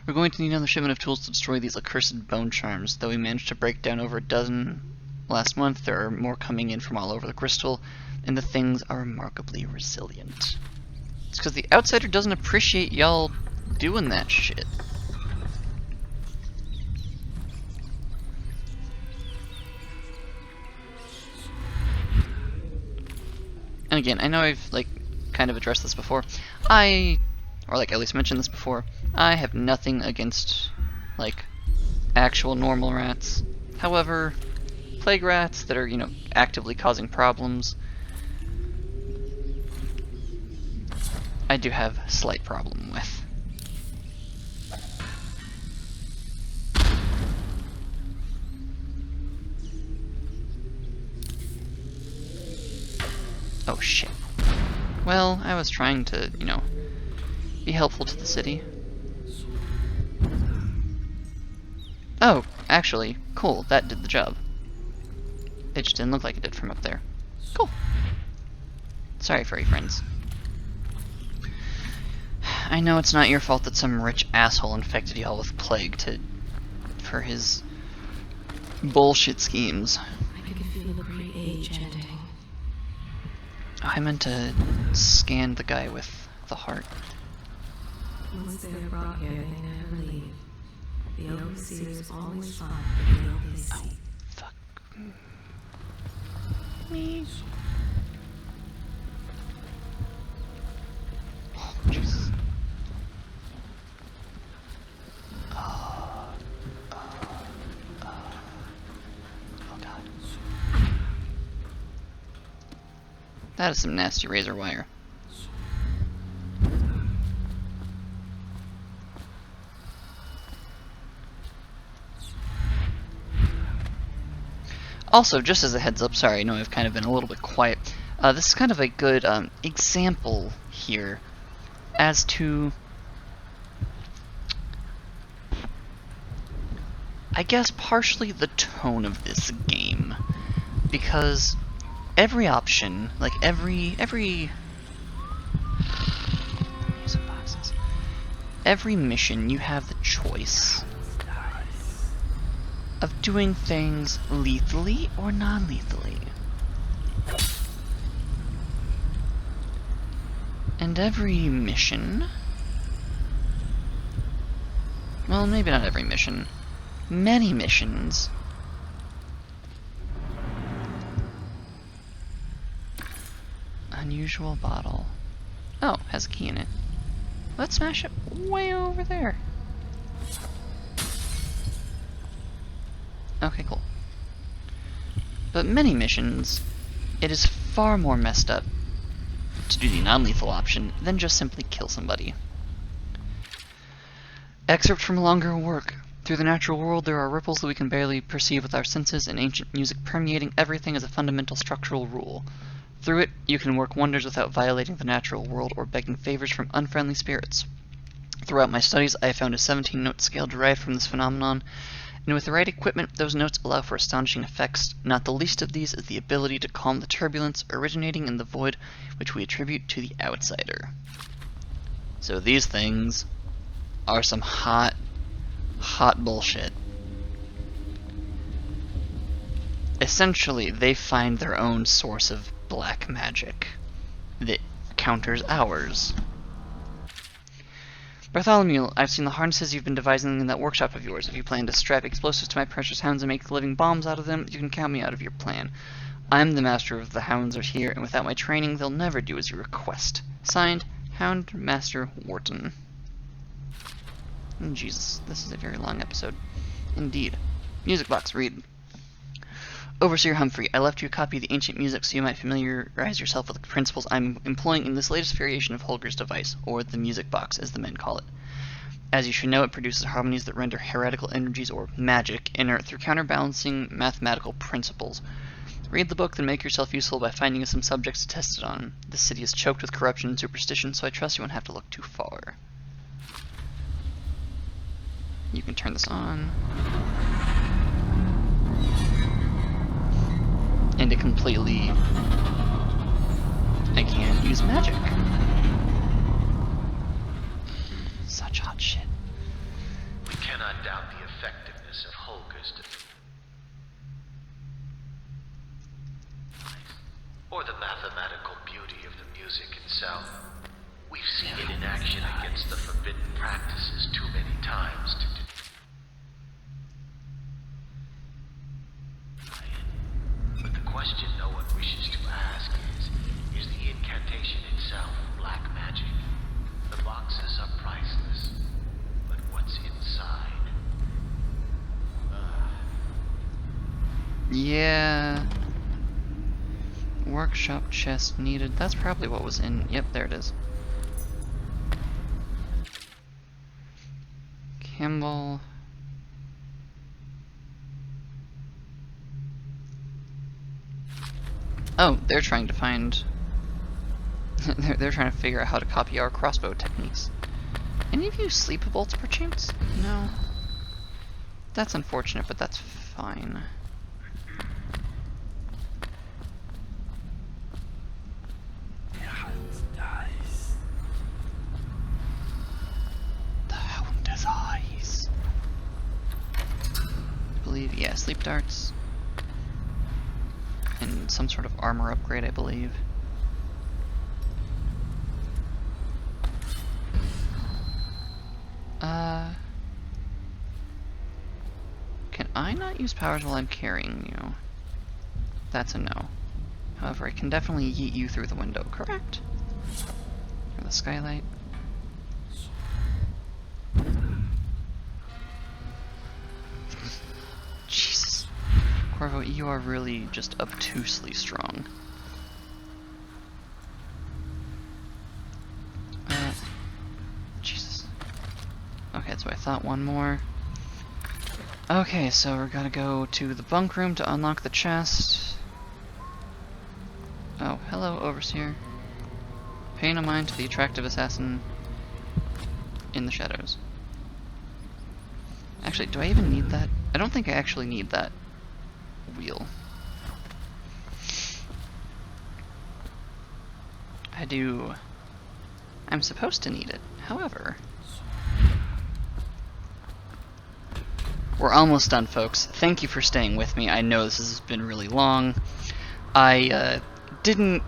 We're going to need another shipment of tools to destroy these accursed bone charms. Though we managed to break down over a dozen last month, there are more coming in from all over the crystal, and the things are remarkably resilient. It's because the outsider doesn't appreciate y'all doing that shit. And again, I know I've kind of addressed this before. Or at least mentioned this before. I have nothing against actual normal rats. However, plague rats that are, actively causing problems, I do have a slight problem with. Oh shit. Well, I was trying to, be helpful to the city. Oh, actually, cool, that did the job. It just didn't look like it did from up there. Cool. Sorry, furry friends. I know it's not your fault that some rich asshole infected y'all with plague for his bullshit schemes.
I can feel the great age ending.
I meant to scan the guy with the heart.
Once they're brought here, they never leave. The overseers always find the real they see.
Oh, fuck. Me. Oh, Jesus. Oh, God. That is some nasty razor wire. Also, just as a heads up, sorry, I know I've kind of been a little bit quiet. This is kind of a good example here as to, I guess, partially the tone of this game. Because every option, every mission, you have the choice of doing things lethally or non-lethally. And every mission, well, maybe not every mission, many missions unusual bottle. Oh, has a key in it. Let's smash it way over there. Okay, cool. But many missions, it is far more messed up to do the non-lethal option than just simply kill somebody. Excerpt from longer work. Through the natural world, there are ripples that we can barely perceive with our senses, and ancient music permeating everything is a fundamental structural rule. Through it, you can work wonders without violating the natural world or begging favors from unfriendly spirits. Throughout my studies, I have found a 17-note scale derived from this phenomenon, and with the right equipment, those notes allow for astonishing effects. Not the least of these is the ability to calm the turbulence originating in the void which we attribute to the outsider. So these things are some hot bullshit. Essentially, they find their own source of black magic that counters ours. Bartholomew, I've seen the harnesses you've been devising in that workshop of yours. If you plan to strap explosives to my precious hounds and make living bombs out of them, you can count me out of your plan. I'm the master of the hounds are here, and without my training, they'll never do as you request. Signed, Hound Master Wharton. Jesus, this is a very long episode. Indeed. Music box, read. Overseer Humphrey, I left you a copy of the ancient music so you might familiarize yourself with the principles I'm employing in this latest variation of Holger's device, or the music box, as the men call it. As you should know, it produces harmonies that render heretical energies, or magic, inert through counterbalancing mathematical principles. Read the book, then make yourself useful by finding some subjects to test it on. This city is choked with corruption and superstition, so I trust you won't have to look too far. You can turn this on. And it completely... I can't use magic. Such hot shit.
We cannot doubt the effectiveness of Holger's or the mathematical beauty of the music itself. We've seen it in action against the forbidden practices too many times to But the question no one wishes to ask is the incantation itself black magic? The boxes are priceless, but what's inside?
Yeah. Workshop chest needed. That's probably what was in. Yep, there it is. Campbell. Oh, they're trying to find... they're trying to figure out how to copy our crossbow techniques. Any of you sleep bolts, perchance? No? That's unfortunate, but that's fine. The hound has eyes. I believe, yeah, sleep darts. And some sort of armor upgrade, I believe. Can I not use powers while I'm carrying you? That's a no. However, I can definitely yeet you through the window, correct? Or the skylight. Jesus. Corvo, you are really just obtusely strong. Jesus. Okay, that's what I thought. One more. Okay, so we're gonna go to the bunk room to unlock the chest. Oh, hello, Overseer. Pay no mind to the attractive assassin in the shadows. Actually, do I even need that? I don't think I actually need that wheel. I do. I'm supposed to need it. However, we're almost done, folks. Thank you for staying with me. I know this has been really long. I didn't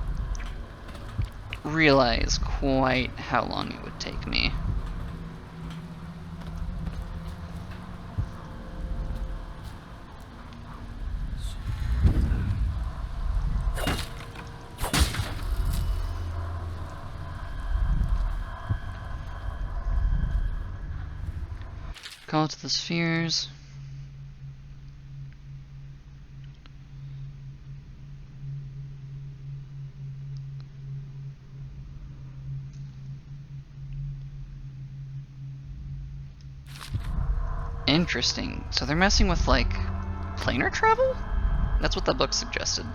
realize quite how long it would take me. Call to the spheres. Interesting. So they're messing with, like, planar travel? That's what the book suggested.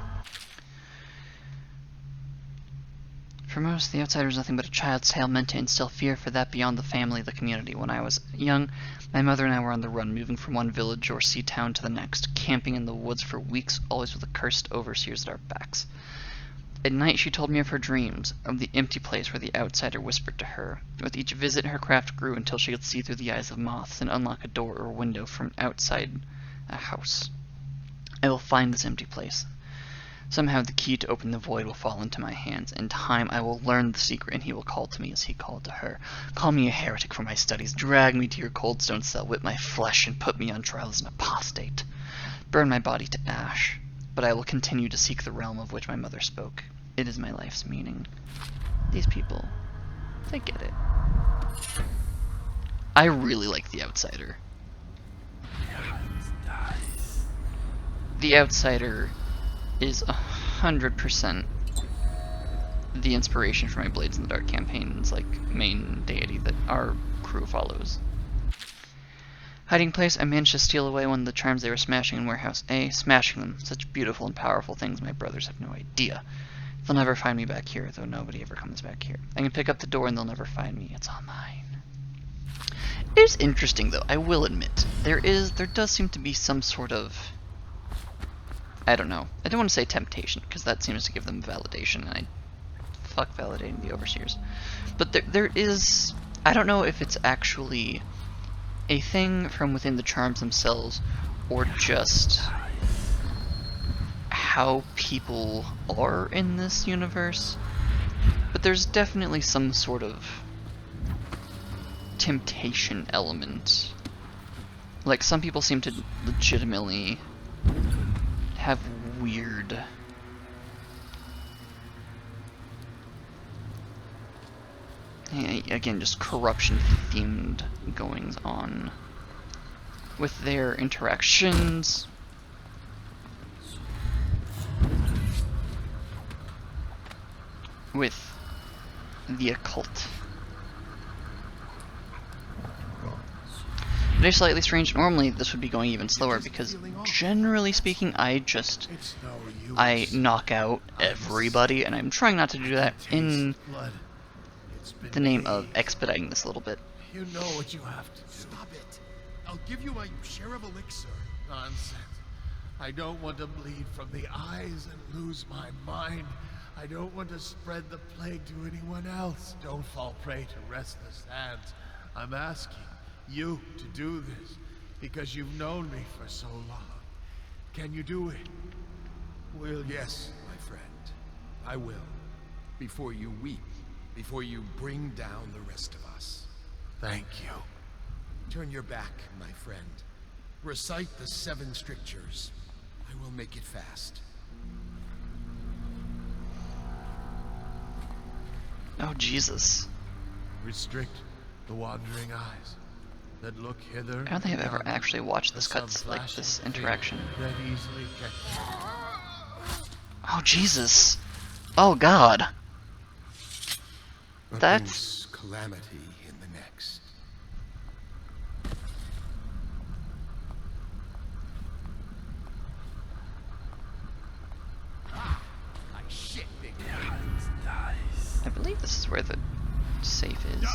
For most, the outsider is nothing but a child's tale meant to instill fear for that beyond the family, the community. When I was young, my mother and I were on the run, moving from one village or sea town to the next, camping in the woods for weeks, always with the cursed overseers at our backs. At night, she told me of her dreams, of the empty place where the outsider whispered to her. With each visit, her craft grew until she could see through the eyes of moths and unlock a door or window from outside a house. I will find this empty place. Somehow the key to open the void will fall into my hands. In time I will learn the secret, and he will call to me as he called to her. Call me a heretic for my studies, drag me to your cold stone cell, whip my flesh, and put me on trial as an apostate. Burn my body to ash, but I will continue to seek the realm of which my mother spoke. It is my life's meaning. These people, they get it. I really like The Outsider. The Outsider is 100% the inspiration for my Blades in the Dark campaign's like main deity that our crew follows. Hiding place, I managed to steal away one of the charms they were smashing in Warehouse A. Smashing them, such beautiful and powerful things my brothers have no idea. They'll never find me back here, though nobody ever comes back here. I can pick up the door and they'll never find me. It's all mine. It is interesting, though, I will admit. There does seem to be some sort of, I don't know. I don't want to say temptation, because that seems to give them validation, and I fuck validating the Overseers. But there is, I don't know if it's actually a thing from within the charms themselves, or just how people are in this universe. But there's definitely some sort of temptation element. Like, some people seem to legitimately have weird again, just corruption themed goings on with their interactions with the occult. It is slightly strange. Normally this would be going even slower because generally speaking I knock out everybody, and I'm trying not to do that in the name of expediting this a little bit.
You know what you have to do. Stop it. I'll give you my share of elixir. Nonsense. I don't want to bleed from the eyes and lose my mind. I don't want to spread the plague to anyone else. Don't fall prey to restless hands. I'm asking you to do this because you've known me for so long. Can you do it?
Well, yes, my friend. I will. Before you weep. Before you bring down the rest of us.
Thank you.
Turn your back, my friend. Recite the Seven Strictures. I will make it fast.
Oh, Jesus.
Restrict the wandering eyes that look hither.
I don't think I've ever actually watched this this interaction.
That easily
Oh, Jesus. Oh, God.
That's calamity in the next.
I believe this is where the safe is.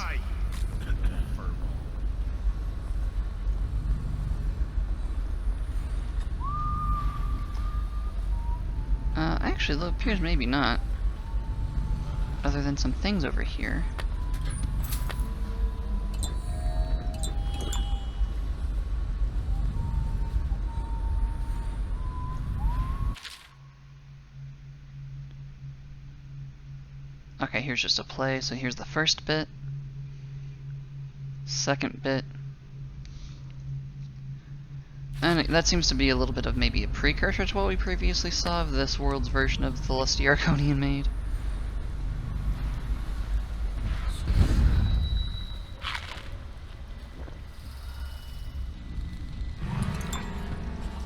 Actually, it appears maybe not. Other than some things over here. Okay, here's just a play. So here's the first bit. Second bit. And that seems to be a little bit of maybe a precursor to what we previously saw of this world's version of the Lusty Arconian Maid.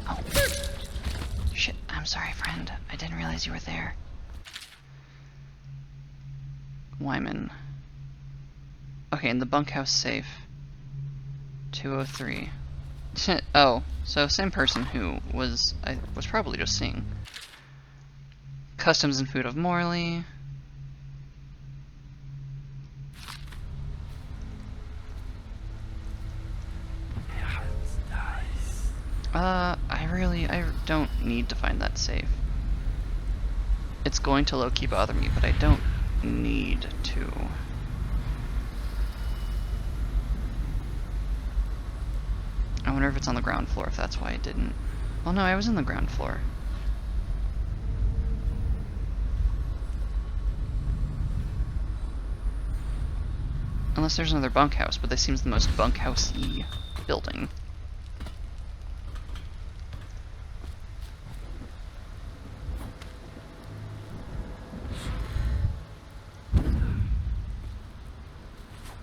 Oh. Shit, I'm sorry, friend. I didn't realize you were there. Wyman. Okay, in the bunkhouse safe. 203. Oh, so same person who I was probably just seeing. Customs and food of Morley. I don't need to find that safe. It's going to low-key bother me, but I don't need to. I wonder if it's on the ground floor, if that's why I didn't. Well, no, I was in the ground floor. Unless there's another bunkhouse, but this seems the most bunkhouse-y building.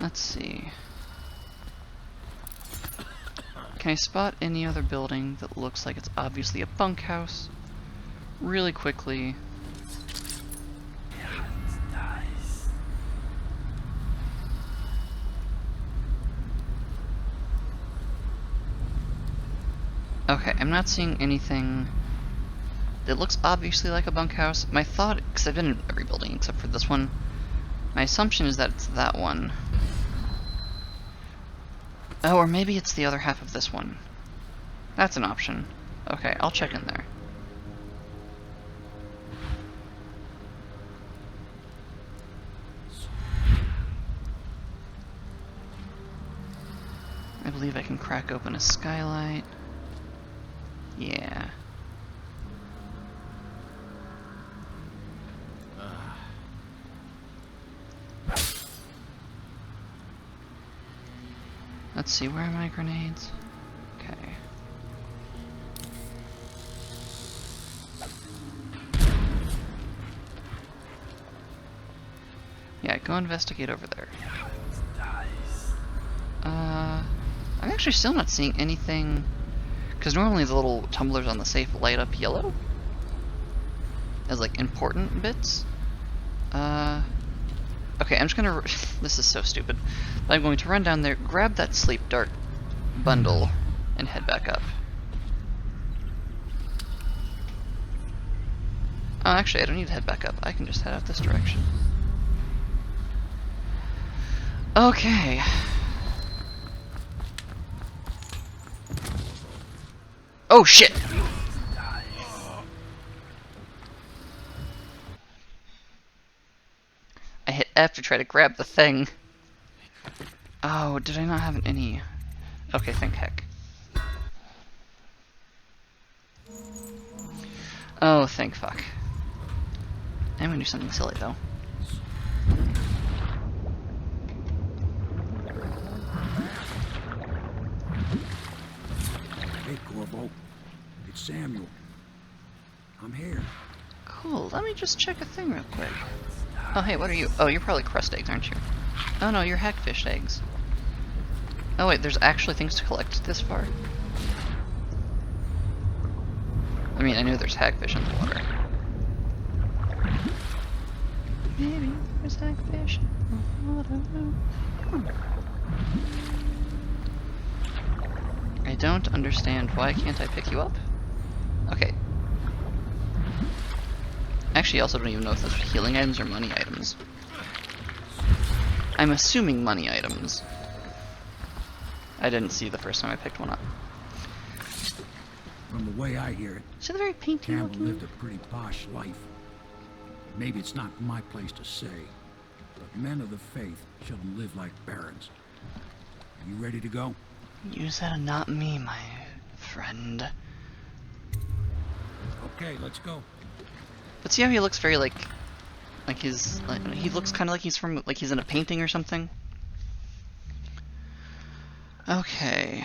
Let's see. Can I spot any other building that looks like it's obviously a bunkhouse? Really quickly. Okay, I'm not seeing anything that looks obviously like a bunkhouse. My thought, because I've been in every building except for this one, my assumption is that it's that one. Oh, or maybe it's the other half of this one. That's an option. Okay, I'll check in there. I believe I can crack open a skylight. Yeah. Let's see, where are my grenades? Okay. Yeah, go investigate over there. I'm actually still not seeing anything, because normally the little tumblers on the safe light up yellow as like important bits. Okay, I'm just gonna this is so stupid. But I'm going to run down there, grab that sleep dart bundle, and head back up. Oh, actually, I don't need to head back up. I can just head out this direction. Okay. Oh shit! I hit F to try to grab the thing. Oh, did I not have any? Okay, thank heck. Oh, thank fuck. I'm gonna do something silly though.
Hey, Corvo. It's Samuel. I'm here.
Cool, let me just check a thing real quick. Oh, hey, what are you? Oh, you're probably crust eggs, aren't you? Oh no, you're hackfish eggs. Oh wait, there's actually things to collect this far? I mean, I knew there's hagfish in the water. Maybe there's hagfish in the water. I don't understand. Why can't I pick you up? Okay. Actually, I also don't even know if those are healing items or money items. I'm assuming money items. I didn't see the first time I picked one up.
From the way I hear it,
so very painty
Campbell
looking.
lived a pretty posh life. Maybe it's not my place to say, but men of the faith shouldn't live like barons. Are you ready to go?
You said not me, my friend.
Okay, let's go.
But see how he looks very like he's like, he looks kind of like he's from like he's in a painting or something. Okay.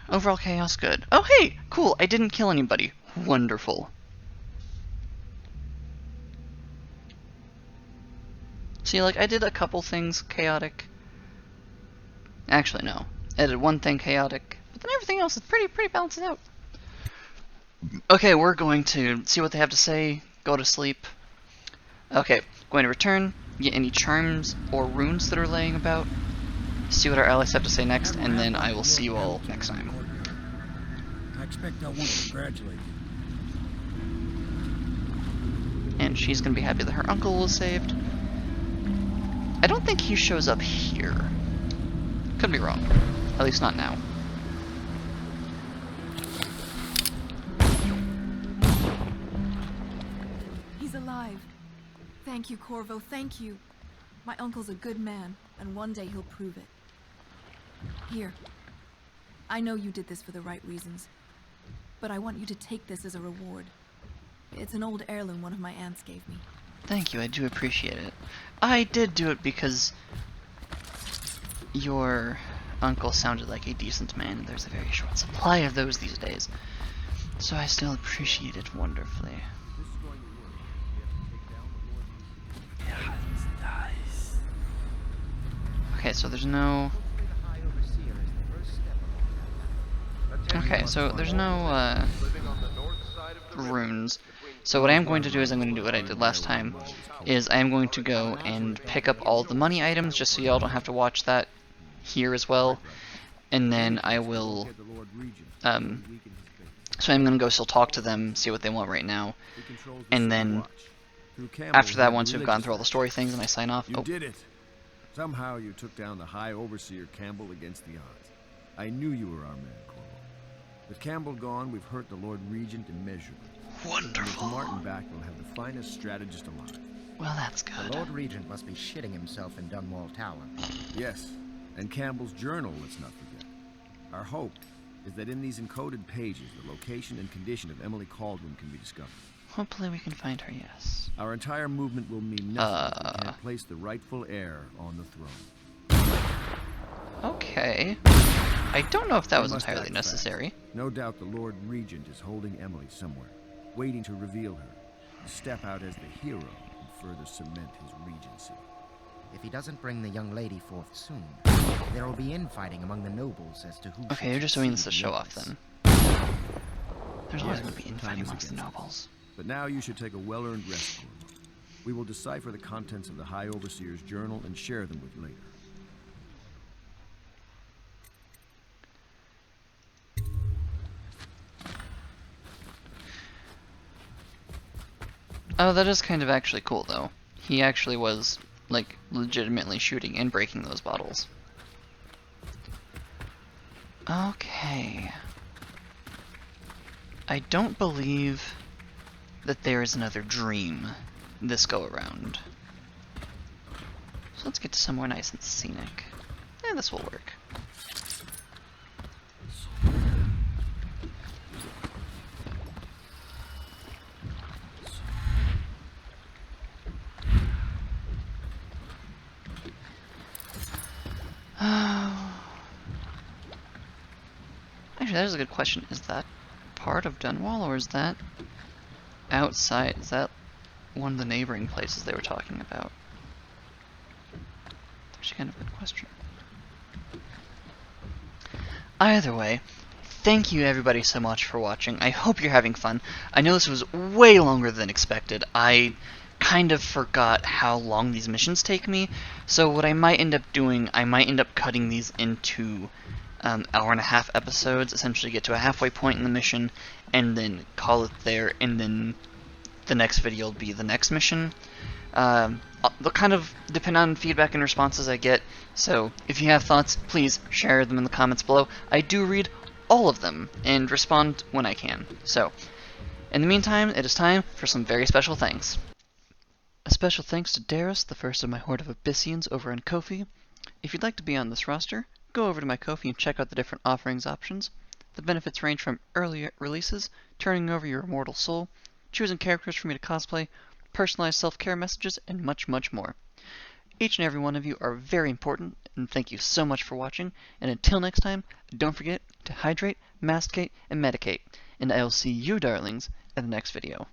Overall chaos good. Oh hey, cool. I didn't kill anybody. Wonderful. See, like I did a couple things chaotic. Actually, no. I did one thing chaotic, but then everything else is pretty balanced out. Okay, we're going to see what they have to say. Go to sleep. Okay, going to return, get any charms or runes that are laying about, see what our allies have to say next, and then I will see you all next time.
I expect I'll want to congratulate you.
And she's going to be happy that her uncle was saved. I don't think he shows up here. Could be wrong. At least not now.
He's alive. Thank you, Corvo, thank you. My uncle's a good man, and one day he'll prove it. Here. I know you did this for the right reasons, but I want you to take this as a reward. It's an old heirloom one of my aunts gave me.
Thank you, I do appreciate it. I did do it because your uncle sounded like a decent man, and there's a very short supply of those these days. So I still appreciate it wonderfully. Okay, so there's no... Okay, so there's no, runes. So what I am going to do is I'm going to do what I did last time, is I am going to go and pick up all the money items, just so y'all don't have to watch that here as well. And then I will, so I'm going to go still talk to them, see what they want right now. And then, after that, once we've gone through all the story things and I sign off...
You did it! Somehow you took down the High Overseer Campbell against the odds. I knew you were our man, Corvo. With Campbell gone, we've hurt the Lord Regent immeasurably.
Wonderful.
And with Martin back, we'll have the finest strategist alive.
Well, that's good.
The Lord Regent must be shitting himself in Dunwall Tower.
Yes, and Campbell's journal, let's not forget. Our hope is that in these encoded pages, the location and condition of Emily Caldwin can be discovered.
Hopefully we can find her, yes.
Our entire movement will mean nothing if we can't place the rightful heir on the throne.
Okay. I don't know if that was entirely necessary.
No doubt the Lord Regent is holding Emily somewhere, waiting to reveal her, to step out as the hero and further cement his regency.
If he doesn't bring the young lady forth soon, there will be infighting among the nobles as to who...
Okay, you're just doing this to show off then. There's always going to be infighting amongst the nobles.
But now you should take a well-earned rest, Corvo. We will decipher the contents of the High Overseer's journal and share them with later.
Oh, that is kind of actually cool, though. He actually was, like, legitimately shooting and breaking those bottles. Okay. I don't believe that there is another dream this go-around. So let's get to somewhere nice and scenic. And this will work. Actually, that is a good question. Is that part of Dunwall, or is that outside? Is that one of the neighboring places they were talking about? That's kind of a good question. Either way, thank you everybody so much for watching. I hope you're having fun. I know this was way longer than expected. I kind of forgot how long these missions take me, so what I might end up doing, I might end up cutting these into hour-and-a-half episodes, essentially get to a halfway point in the mission, and then call it there, and then the next video will be the next mission. They'll kind of depend on feedback and responses I get, so if you have thoughts, please share them in the comments below. I do read all of them, and respond when I can. So, in the meantime, it is time for some very special thanks. A special thanks to Darius, the first of my horde of Abyssians over on Ko-fi. If you'd like to be on this roster, go over to my Ko-fi and check out the different offerings options. The benefits range from early releases, turning over your immortal soul, choosing characters for me to cosplay, personalized self-care messages, and much, much more. Each and every one of you are very important, and thank you so much for watching, and until next time, don't forget to hydrate, masticate, and medicate, and I will see you darlings in the next video.